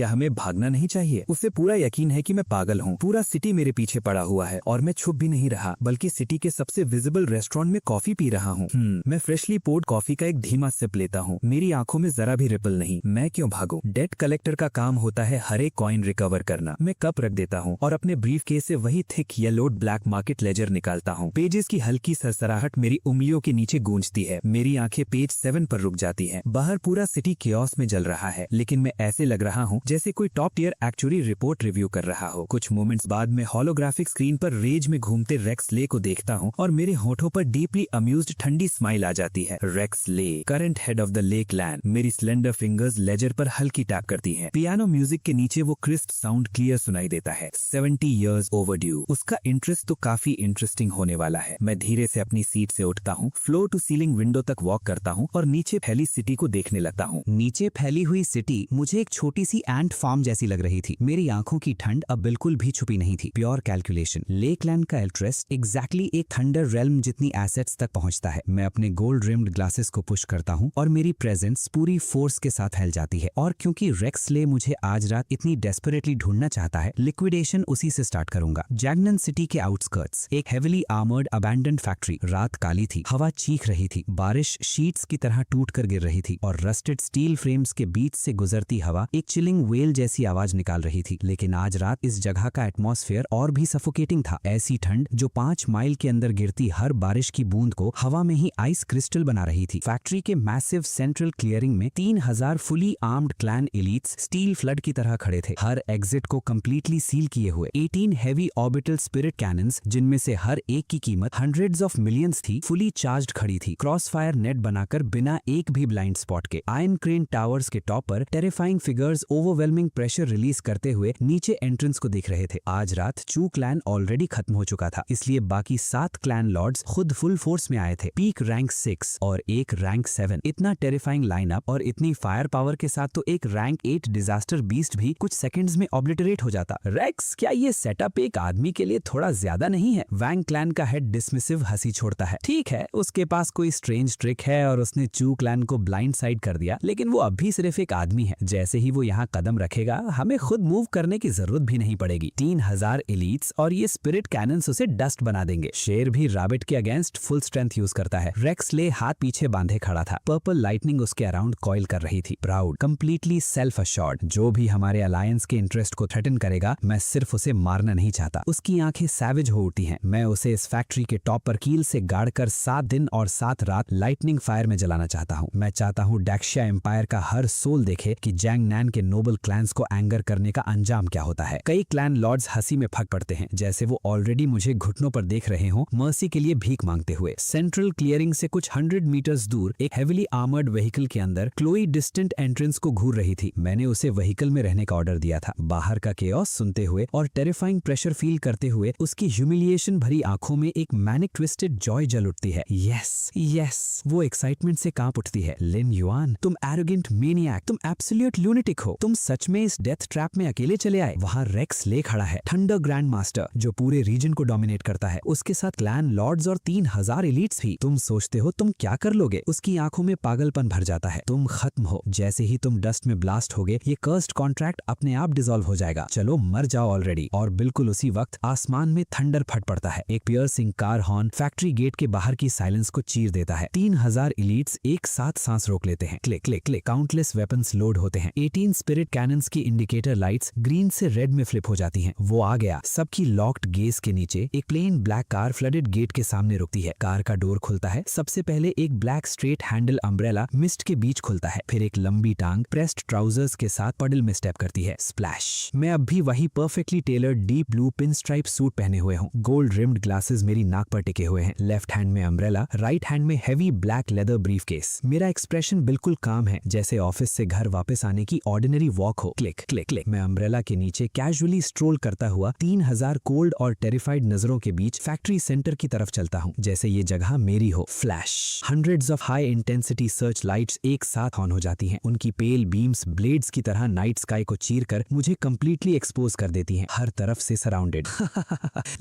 हमें भागना नहीं चाहिए? उसे पूरा यकीन है कि मैं पागल हूँ। पूरा सिटी मेरे पीछे पड़ा हुआ है और मैं छुप भी नहीं रहा, बल्कि सिटी के सबसे विजिबल रेस्टोरेंट में कॉफी पी रहा हूँ। मैं फ्रेशली पोर्ड कॉफी का एक धीमा सिप लेता हूँ। मेरी आंखों में जरा भी रिपल नहीं। मैं क्यों भागूं? डेट कलेक्टर का काम होता है हर एक कॉइन रिकवर करना। मैं कप रख देता हूँ और अपने ब्रीफ केस से वही थिक येलोड ब्लैक मार्केट लेजर निकालता हूँ। पेजेस की हल्की सरसराहट मेरी उंगलियों के नीचे गूंजती है। मेरी आंखें पेज 7 पर रुक जाती हैं। बाहर पूरा सिटी कियोस में जल रहा है, लेकिन मैं ऐसे लग रहा हूँ जैसे कोई top tier actually report review कर रहा हो। कुछ मोमेंट्स बाद में होलोग्राफिक स्क्रीन पर रेज में घूमते रेक्स ले को देखता हूँ और मेरे होठों पर डीपली अम्यूज्ड ठंडी स्माइल आ जाती है। रेक्स ले, current head of the lake land. मेरी स्लेंडर फिंगर्स लेजर पर हल्की टैप करती हैं। पियानो म्यूजिक के नीचे वो क्रिस्प साउंड क्लियर सुनाई देता है। 70 years overdue। उसका इंटरेस्ट तो काफी इंटरेस्टिंग होने वाला है। मैं धीरे से अपनी सीट से उठता हूँ, फ्लोर टू सीलिंग विंडो तक वॉक करता हूँ और नीचे फैली सिटी को देखने लगता हूँ। नीचे फैली हुई सिटी मुझे एक छोटी सी एंट फार्म जैसी लग रही थी। मेरी आंखों की ठंड अब बिल्कुल भी छुपी नहीं थी। Pure calculation. लेकलैंड का एल्ट्रेस्ट एग्जैक्टली एक थंडर रेल्म जितनी एसेट्स तक पहुंचता है। मैं अपने गोल्ड रिम्ड ग्लासेस को पुश करता हूँ और मेरी प्रेजेंस पूरी फोर्स के साथ फैल जाती है। और क्योंकि रेक्स ले मुझे आज रात इतनी डेस्परेटली ढूंढना चाहता है, लिक्विडेशन उसी से स्टार्ट करूंगा। जैगनन सिटी के आउटस्कर्ट्स एक हेविली आर्मर्ड अबैंडन्ड फैक्ट्री। रात काली थी, हवा चीख रही थी, बारिश शीट्स की तरह टूट कर गिर रही थी और रस्टेड स्टील फ्रेम्स के बीच से गुजरती हवा एक चिलिंग वेल जैसी आवाज निकाल रही थी। लेकिन आज रात इस जगह का एटमॉस्फेयर और भी सफोकेटिंग था। ऐसी ठंड जो 5 माइल के अंदर गिरती हर बारिश की बूंद को हवा में ही आइस क्रिस्टल बना रही थी। फैक्ट्री के मैसिव सेंट्रल क्लियरिंग में 3000 fully armed clan elites steel flood की तरह खड़े थे, हर एग्जिट को कंप्लीटली सील किए हुए। 18 हेवी ऑर्बिटल स्पिरिट कैनन्स, जिनमें से हर एक की कीमत हंड्रेड्स ऑफ मिलियंस थी, फुली चार्ज्ड खड़ी थी, क्रॉस फायर नेट बनाकर बिना एक भी ब्लाइंड स्पॉट के। आयरन क्रेन टावर्स के टॉप पर terrifying figures overwhelming pressure release करते हुए नीचे एंट्रेंस को देख रहे थे। आज रात चू क्लैन ऑलरेडी खत्म हो चुका था, इसलिए बाकी 7 क्लैन लॉर्ड्स खुद फुल फोर्स में आए थे। पीक रैंक 6 और एक रैंक 7। इतना टेरिफाइंग लाइनअप और इतनी फायर पावर के साथ तो एक रैंक 8 डिजास्टर बीस्ट भी कुछ सेकंड्स में ऑब्लिटरेट हो जाता। रेक्स, क्या ये सेटअप एक आदमी के लिए थोड़ा ज्यादा नहीं है? वैंग क्लैन का हेड डिसमिसिव हंसी छोड़ता है। ठीक है, उसके पास कोई स्ट्रेंज ट्रिक है और उसने चू क्लैन को ब्लाइंड साइड कर दिया, लेकिन वो अभी सिर्फ एक आदमी है। जैसे ही वो यहाँ कदम रखेगा, हमें खुद मूव करने की जरूरत भी नहीं पड़ेगी। 3000 एलीट्स और ये स्पिरिट कैनन्स उसे डस्ट बना देंगे। शेर भी रैबिट के अगेंस्ट फुल स्ट्रेंथ यूज करता है। रेक्स ले हाथ पीछे बांधे खड़ा था। पर्पल लाइटनिंग उसके अराउंड कॉइल कर रही थी। Proud, completely self assured. जो भी हमारे अलायंस के इंटरेस्ट को थ्रेटन करेगा, मैं सिर्फ उसे मारना नहीं चाहता। उसकी आंखें सैवेज हो उठी हैं। मैं उसे इस फैक्ट्री के टॉप पर कील से गाड़कर 7 दिन और 7 रात लाइटनिंग फायर में जलाना चाहता हूँ। मैं चाहता हूँ डैक्शिया एम्पायर का हर सोल देखे कि जैंगनैन के नोबल क्लैंस को एंगर करने का अंजाम क्या होता है। कई क्लैन लॉर्ड्स हंसी में फक पड़ते हैं, जैसे वो ऑलरेडी मुझे घुटनों पर देख रहे हो, मर्सी के लिए भीख मांगते हुए। सेंट्रल क्लियरिंग से कुछ 100 मीटर्स दूर एक हेविली आर्मर्ड व्हीकल के अंदर क्लोई डिस्टेंट एंट्रेंस को घूर रही थी। मैंने उसे व्हीकल में रहने का ऑर्डर दिया था। बाहर का केओस सुनते हुए और टेरिफाइंग प्रेशर फील करते हुए उसकी ह्यूमिलिएशन भरी आंखों में एक मैनिक ट्विस्टेड जॉय जल उठती है। यस यस, वो एक्साइटमेंट से कांप उठती है। लिन युआन, तुम एरोगेंट मेनियक, तुम एब्सोल्यूट ल्यूनेटिक हो। तुम सच में इस डेथ ट्रैप में अकेले चले आए? वहां रेक्स ले खड़ा है, थंडर ग्रैंड मास्टर, जो पूरे रीजन को डोमिनेट करता है। उसके साथ क्लैन लॉर्ड्स और 3000 एलीट्स भी। तुम सोचते हो तुम क्या कर लोगे? उसकी आंखों में पागलपन भर जाता है। तुम खत्म हो। जैसे ही तुम डस्ट में ब्लास्ट होगे, ये कर्स्ड कॉन्ट्रैक्ट अपने आप डिसॉल्व हो जाएगा। चलो मर जाओ ऑलरेडी। और बिल्कुल उसी वक्त आसमान में थंडर फट पड़ता है। एक piercing car horn factory gate के बाहर की साइलेंस को चीर देता है। 3000 एलीट्स एक साथ सांस रोक लेते हैं। Click click click, countless weapons load होते हैं। 18 स्पिरिट कैनन्स की इंडिकेटर लाइट्स ग्रीन से रेड में फ्लिप हो जाती हैं। वो आ गया। सबकी लॉक लॉक्ड गेज के नीचे एक plain black car flooded gate के सामने रुकती है। कार का डोर खुलता है। सबसे पहले एक black straight handle umbrella mist के बीच खुलता है, फिर एक लंबी टांग प्रेस्ड ट्राउजर्स के साथ पडल में स्टेप करती है। स्प्लैश। मैं अब भी वही perfectly tailored deep blue pin stripe suit पहने हुए हूँ। गोल्ड रिम्ड ग्लासेस मेरी नाक पर टिके हुए हैं। लेफ्ट हैंड में अम्ब्रेला, राइट हैंड में हैवी ब्लैक लेदर ब्रीफकेस। मेरा एक्सप्रेशन बिल्कुल काम है, जैसे ऑफिस से घर वापस आने की ऑर्डिनरी वॉक हो। Click click click. मैं अम्ब्रेला के नीचे कैजुअली स्ट्रोल करता हुआ 3000 कोल्ड और टेरिफाइड नजरों के बीच फैक्ट्री सेंटर की तरफ चलता हूँ, जैसे ये जगह मेरी हो। Flash. Hundreds of high intensity search lights एक साथ ऑन हो जाती हैं। उनकी पेल बीम्स ब्लेड्स की तरह नाइट स्काई को चीर कर मुझे कंप्लीटली एक्सपोज कर देती हैं, हर तरफ से सराउंडेड।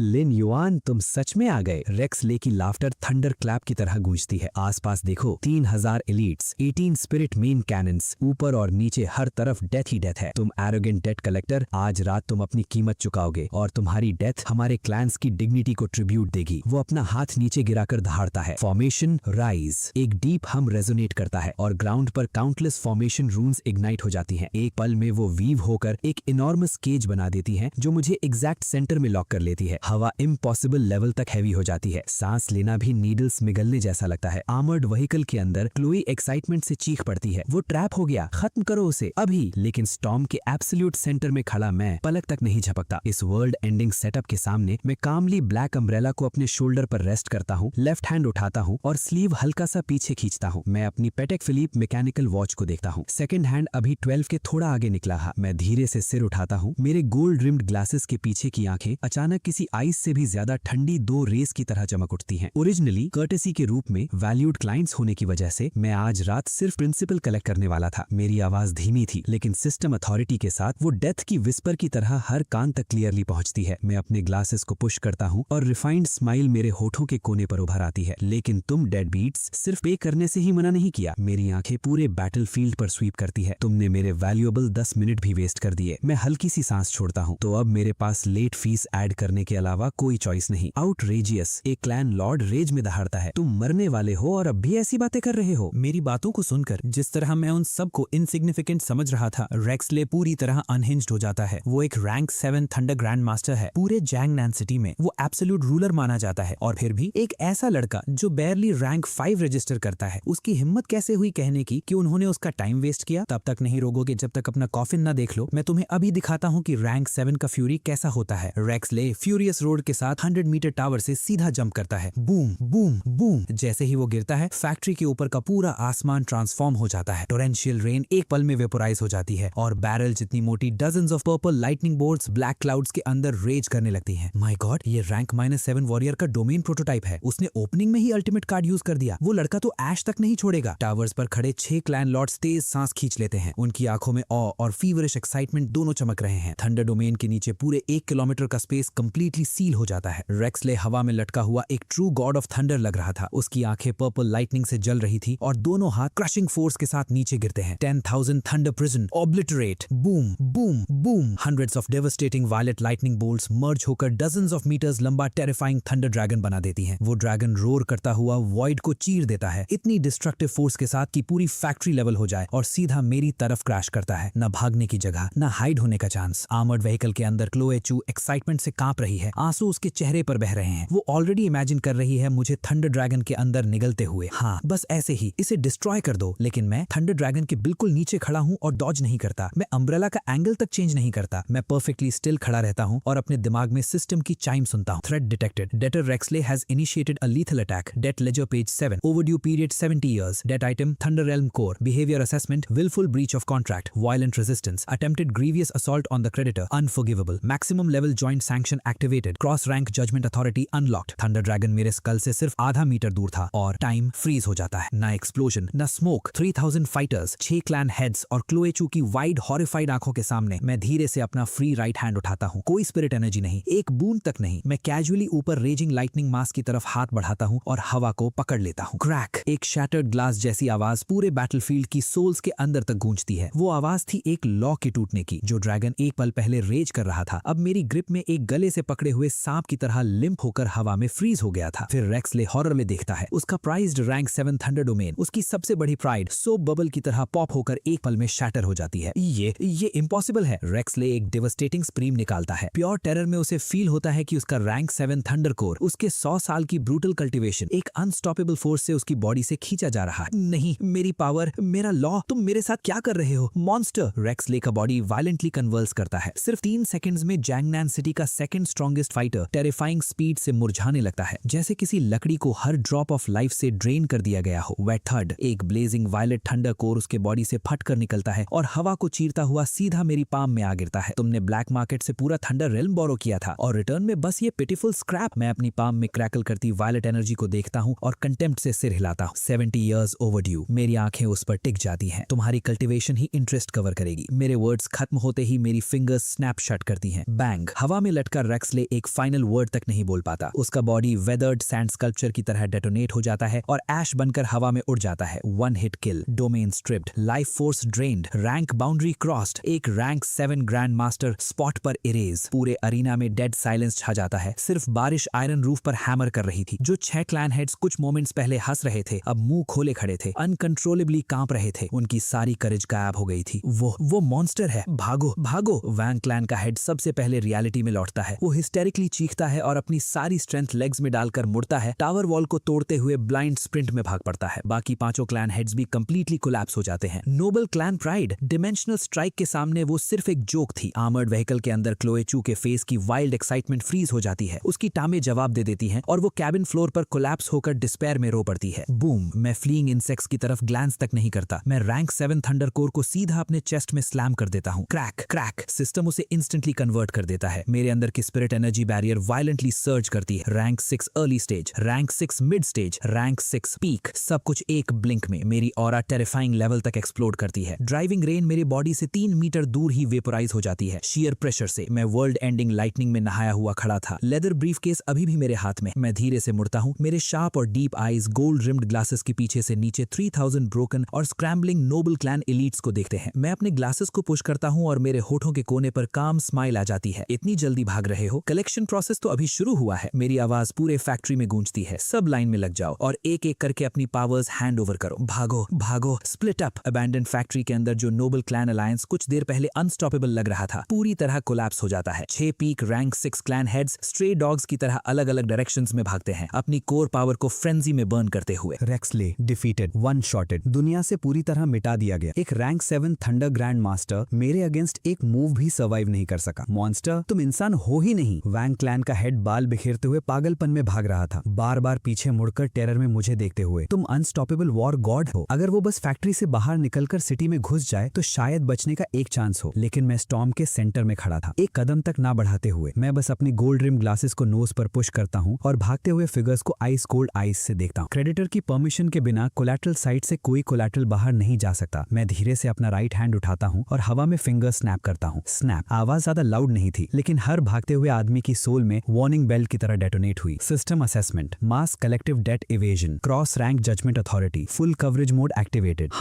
लिन युआन, तुम सच में आ गए। रेक्स ले की लाफ्टर थंडर क्लैप की तरह गूंजती है। आसपास देखो, 3000 एलीट्स, 18 स्पिरिट मेन कैनन्स, ऊपर और नीचे हर तरफ डेथ ही डेथ है। तुम एरोगेंट डेट कलेक्टर, आज रात तुम अपनी कीमत चुकाओगे और तुम्हारी डेथ हमारे क्लैंस की डिग्निटी को ट्रिब्यूट देगी। वो अपना हाथ नीचे गिराकर दहाड़ता है। Formation rise. एक डीप हम रेजोनेट करता है और ग्राउंड पर काउंटलेस फॉर्मेशन रून्स इग्नाइट हो जाती हैं। एक पल में वो वीव होकर एक इनॉर्मस केज बना देती हैं, जो मुझे एग्जैक्ट सेंटर में लॉक कर लेती है। हवा इम्पॉसिबल लेवल तक हैवी हो जाती है। सांस लेना भी नीडल्स मिगलने जैसा लगता है। आर्मर्ड व्हीकल के अंदर क्लोई एक्साइटमेंट से चीख पड़ती है, वो ट्रैप हो गया, खत्म करो उसे अभी। लेकिन स्टॉर्म के एब्सोल्यूट सेंटर में खड़ा मैं पलक तक नहीं झपकता। इस वर्ल्ड एंडिंग सेटअप के सामने मैं कामली ब्लैक अम्ब्रेला को अपने शोल्डर पर रेस्ट करता हूँ, लेफ्ट हैंड उठाता हूँ और स्लीव हल्का सा पीछे खींचता हूँ। मैं अपनी पेटेक फिलिप मैकेनिकल वॉच को देखता हूँ। सेकंड हैंड अभी 12 के थोड़ा आगे निकला है। मैं धीरे से सिर उठाता हूँ। मेरे गोल्ड रिम्ड ग्लासेस के पीछे की आंखें अचानक किसी आइस से भी ज्यादा ठंडी दो रेस की तरह चमक उठती हैं। ओरिजिनली कर्टेसी के रूप में वैल्यूड क्लाइंट्स होने की वजह से मैं आज रात सिर्फ प्रिंसिपल कलेक्ट करने वाला था। मेरी आवाज धीमी थी, लेकिन सिस्टम अथॉरिटी के साथ वो डेथ की विस्पर की तरह हर कान तक क्लियरली पहुंचती है। मैं अपने ग्लासेस को पुश करता हूँ और रिफाइंड स्माइल मेरे होठों के कोने पर उभर आती है। लेकिन तुम डेड बीट्स सिर्फ पे करने से ही मना नहीं किया। मेरी आंखें पूरे बैटलफील्ड पर स्वीप करती है। तुमने मेरे वैल्यूएबल 10 मिनट भी वेस्ट कर दिए। मैं हल्की सी सांस छोड़ता हूँ। तो अब मेरे पास लेट फीस ऐड करने के अलावा कोई चॉइस नहीं। आउटरेजियस। एक क्लैन लॉर्ड रेज में दहाड़ता है, तुम मरने वाले हो और अब भी ऐसी बातें कर रहे हो। मेरी बातों को सुनकर जिस तरह मैं उन सबको इनसिग्निफिकेंट समझ रहा था, रेक्सले पूरी तरह अनहिंज्ड हो जाता है। वो एक रैंक 7 थंडर ग्रैंड मास्टर है। पूरे जैंगनान सिटी में वो एब्सोल्यूट रूलर माना जाता है, और फिर भी एक ऐसा लड़का जो बेयरली रैंक 5 रजिस्टर करता है, उसकी हिम्मत कैसे हुई कहने की कि उन्होंने उसका टाइम वेस्ट किया। तब तक नहीं रोगोगे जब तक अपना कॉफिन ना देख लो। मैं तुम्हें अभी दिखाता हूँ कि रैंक 7 का फ्यूरी कैसा होता है। रेक्सले फ्यूरियस रोड के साथ 100 मीटर टावर से सीधा जंप करता है। Boom boom boom. जैसे ही वो गिरता है, फैक्ट्री के ऊपर का पूरा आसमान ट्रांसफॉर्म हो जाता है। टोरेंशियल रेन एक पल में वेपोराइज हो जाती है और बैरल जितनी मोटी dozens of purple lightning bolts black clouds के अंदर रेज करने लगती हैं। माय गॉड, ये रैंक -7 वॉरियर का डोमेन प्रोटोटाइप है। उसने ओपनिंग में ही अल्टीमेट कार्ड यूज कर दिया। वो लड़का तो ऐश तक नहीं छोड़ेगा। टावर्स पर खड़े 6 क्लैन लॉर्ड्स तेज सांस खींच लेते हैं। उनकी आंखों में ऑ और फीवरिश एक्साइटमेंट दोनों चमक रहे हैं। थंडर डोमेन के नीचे पूरे 1 किलोमीटर का स्पेस कंप्लीटली सील हो जाता है। रेक्सले हवा में लटका हुआ एक ट्रू गॉड ऑफ थंडर लग रहा था। उसकी आंखें पर्पल लाइटनिंग से जल रही थी और दोनों हाथ क्रशिंग फोर्स के साथ नीचे गिरते हैं। 10,000 thunder prison obliterate. Boom boom boom. Hundreds of devastating violet lightning bolts merge होकर डजन्स ऑफ मीटर्स लंबा टेरिफाइंग थंडर ड्रैगन बना देती हैं। वो ड्रैगन रोर करता हुआ वॉइड को चीर देता है, इतनी डिस्ट्रक्टिव फोर्स के साथ कि पूरी फैक्ट्री लेवल हो जाए, और सीधा मेरी तरफ क्रैश करता है। न भागने की जगह, न हाइड होने का चांस। आर्मर्ड व्हीकल के अंदर क्लोए चू एक्साइटमेंट से कांप रही है। आंसू उसके चेहरे पर बह रहे हैं। वो ऑलरेडी इमेजिन कर रही है मुझे थंडर ड्रैगन के अंदर निगलते हुए। हाँ, बस ऐसे ही इसे डिस्ट्रॉय कर दो। लेकिन मैं थंडर ड्रैगन के बिल्कुल नीचे खड़ा हूँ और डॉज नहीं करता। मैं अम्ब्रेला का एंगल तक चेंज नहीं करता। मैं परफेक्टली स्टिल खड़ा रहता हूँ और अपने दिमाग में सिस्टम की चाइम सुनता हूँ। Threat detected. Debtor Rexley has initiated a lethal attack. Debt ledger page 7। Overdue period 70 years. Debt item thunder realm core. Behaviour assessment wilful breach of contract. Violent resistance. Attempted grievous assault on the creditor unforgivable. Maximum level joint sanction activated. Cross rank judgement authority unlocked. Thunder dragon मेरे skull से सिर्फ आधा meter दूर था और time freeze हो जाता है। ना एक्सप्लोजन, ना स्मोक। 3000 फाइटर्स, 6 क्लैन हेड्स और क्लोए चू की वाइड हॉरिफाइड आंखों के सामने मैं धीरे से अपना फ्री राइट हैंड उठाता हूँ। कोई स्पिरिट एनर्जी नहीं, एक बूंद तक नहीं। मैं कैजुअली ऊपर रेजिंग लाइटनिंग मास की तरफ हाथ बढ़ाता हूँ और हवा को पकड़ लेता हूँ। क्रैक। एक शैटर्ड ग्लास जैसी आवाज पूरे बैटलफील्ड की सोल्स के अंदर तक गूंजती है। वो आवाज थी एक लॉ के टूटने की। जो ड्रैगन एक पल पहले रेज कर रहा था, अब मेरी ग्रिप में एक गले से पकड़े हुए सांप की तरह लिम्प होकर हवा में फ्रीज हो गया था। फिर रेक्सले हॉरर में देखता है। उसका प्राइज्ड रैंक 7 थंडर डोमेन, उसकी सबसे बड़ी प्राइड, सोप बबल की तरह पॉप होकर एक पल में शैटर हो जाती है। ये इम्पॉसिबल है। रेक्सले एक डेवास्टेटिंग स्प्रीम निकालता है। प्योर टेरर में उसे फील होता है कि उसका रैंक 7 थंडर कोर, उसके 100 साल की ब्रूटल कल्टीवेशन, एक अनस्टॉपेबल फोर्स से उसकी बॉडी से खींचा जा रहा है। नहीं, मेरी पावर, मेरा लॉ, तुम मेरे साथ क्या कर रहे हो? मॉन्स्टर! रेक्स ले का बॉडी वायलेंटली कन्वर्स करता है। सिर्फ 3 सेकंड्स में जैंगनान सिटी का second strongest fighter terrifying speed से मुरझाने लगता है, जैसे किसी लकड़ी को हर ड्रॉप ऑफ लाइफ से ड्रेन कर दिया गया हो। वेट थर्ड, एक ब्लेजिंग वायलेट थंडर कोर उसके बॉडी से फट कर निकलता है और हवा को चीरता हुआ सीधा मेरी पाम में आ गिरता है। तुमने ब्लैक मार्केट से पूरा थंडर रेल्म बोरो किया था और रिटर्न में बस ये पिटीफुल स्क्रैप। मैं अपनी पाम में क्रैकल करती वायलेट एनर्जी को देखता हूँ और कंटेम्प्ट से सिर हिलाता हूँ। 70 इयर्स ओवरड्यू। मेरी आंखें उस पर टिक जाती हैं। तुम्हारी कल्टीवेशन ही इंटरेस्ट कवर करेगी। मेरे वर्ड्स खत्म होते ही मेरी फिंगर्स स्नैप शट करती हैं। बैंग! हवा में लटका रेक्सले एक फाइनल वर्ड तक नहीं बोल पाता। उसका बॉडी वेदर्ड सैंड स्कल्पचर की तरह डेटोनेट हो जाता है और ऐश बनकर हवा में उड़ जाता है। 1 hit kill, domain stripped, life force drained, rank boundary crossed, एक रैंक 7 ग्रैंड मास्टर स्पॉट पर इरेज। पूरे अरीना में डेड साइलेंस छा जाता है। सिर्फ बारिश आयरन रूफ पर हैमर कर रही थी। जो 6 क्लैन हेड्स कुछ मोमेंट्स पहले हंस रहे थे, अब मुंह खोले खड़े थे, अनकंट्रोलेबली कांप रहे थे। उनकी सारी करेज गायब हो गई थी। वो मॉन्स्टर है, भागो भागो! वैंग क्लैन का हेड सबसे पहले रियलिटी में लौटता है। वो हिस्टेरिकली चीखता है और अपनी सारी स्ट्रेंथ लेग्स में डालकर मुड़ता है। टावर वॉल को तोड़ते हुए ब्लाइंड स्प्रिंट में भाग पड़ता है। बाकी 5 क्लैन हेड्स भी कंप्लीटली कोलैप्स हो जाते हैं। Noble clan pride, dimensional strike के सामने वो सिर्फ एक जोक थी। आर्मर्ड व्हीकल के अंदर क्लोए चू के फेस की वाइल्ड एक्साइटमेंट फ्रीज हो जाती है। उसकी टामे जवाब दे देती हैं और वो कैबिन फ्लोर पर कोलैप्स होकर डिस्पेयर में रो पड़ती है। बूम! मैं फ्लीइंग इंसेक्ट्स की तरफ ग्लैंस तक नहीं करता। मैं रैंक 7 थंडर कोर को सीधा अपने चेस्ट में स्लैम कर देता हूँ। Crack crack! सिस्टम उसे इंस्टेंटली कन्वर्ट कर देता है। मेरे अंदर की spirit energy barrier violently surge करती है। Rank 6 early stage, rank 6 mid stage, rank 6 peak, सब कुछ एक ब्लिंक में। मेरी ऑरा टेरिफाइंग लेवल तक एक्सप्लोड करती है। ड्राइविंग रेन मेरे बॉडी से 3 मीटर दूर ही वेपोराइज हो जाती है। शेयर प्रेशर से मैं वर्ल्ड एंडिंग लाइटनिंग में नहाया हुआ खड़ा था। लेदर ब्रीफकेस अभी भी मेरे हाथ में। मैं धीरे से मुड़ता हूँ। मेरे शार्प और deep eyes gold rimmed glasses के पीछे से नीचे 3000 ब्रोकन और स्क्रैम्बलिंग नोबल क्लैन एलीट्स को देखते हैं। मैं अपने ग्लासेस को पुश करता हूँ और मेरे होठों के कोने पर काम स्माइल आ जाती है। इतनी जल्दी भाग रहे हो? कलेक्शन प्रोसेस तो अभी शुरू हुआ है। मेरी आवाज पूरे फैक्ट्री में गूंजती है। सब लाइन में लग जाओ और एक एक करके अपनी पावर्स हैंड ओवर करो। भागो भागो! Split up! अबैंडन फैक्ट्री के अंदर जो नोबल क्लैन अलायंस कुछ देर पहले अनस्टॉपेबल लग रहा था, पूरी तरह कोलैप्स हो जाता है। 6 peak rank 6 clan heads stray dogs की तरह अलग अलग डायरेक्शंस में भागते हैं, अपनी कोर पावर को फ्रेंजी में बर्न करते हुए। रेक्सले डिफीटेड, वन शॉटेड, दुनिया से पूरी तरह मिटा दिया गया। एक रैंक 7 थंडर ग्रैंड मास्टर मेरे अगेंस्ट एक मूव भी सर्वाइव नहीं कर सका। मॉन्स्टर, तुम इंसान हो ही नहीं। वैंग क्लैन का हेड बाल बिखेरते हुए पागलपन में भाग रहा था, बार बार पीछे मुड़कर टेरर में मुझे देखते हुए। तुम अनस्टॉपेबल वॉर गॉड हो। अगर वो बस फैक्ट्री से बाहर निकलकर सिटी में घुस जाए तो शायद बचने का एक चांस हो, लेकिन मैं स्टॉर्म के सेंटर में खड़ा था, एक कदम तक ना बढ़ाते हुए। मैं बस अपनी गोल्ड रिम ग्लासेस को नोज पर पुश करता हूँ और भागते हुए फिगर्स को आइस कोल्ड आइस से देखता हूँ। क्रेडिटर की परमिशन के बिना कोलैटरल साइड से कोई कोलैटरल बाहर नहीं जा सकता। मैं धीरे से अपना राइट हैंड उठाता हूँ और हवा में फिंगर स्नैप करता हूँ। स्नैप! आवाज ज्यादा लाउड नहीं थी, लेकिन हर भागते हुए आदमी की सोल में वार्निंग बेल की तरह डेटोनेट हुई। System assessment, mass collective debt evasion, cross rank judgement authority, full coverage mode activated.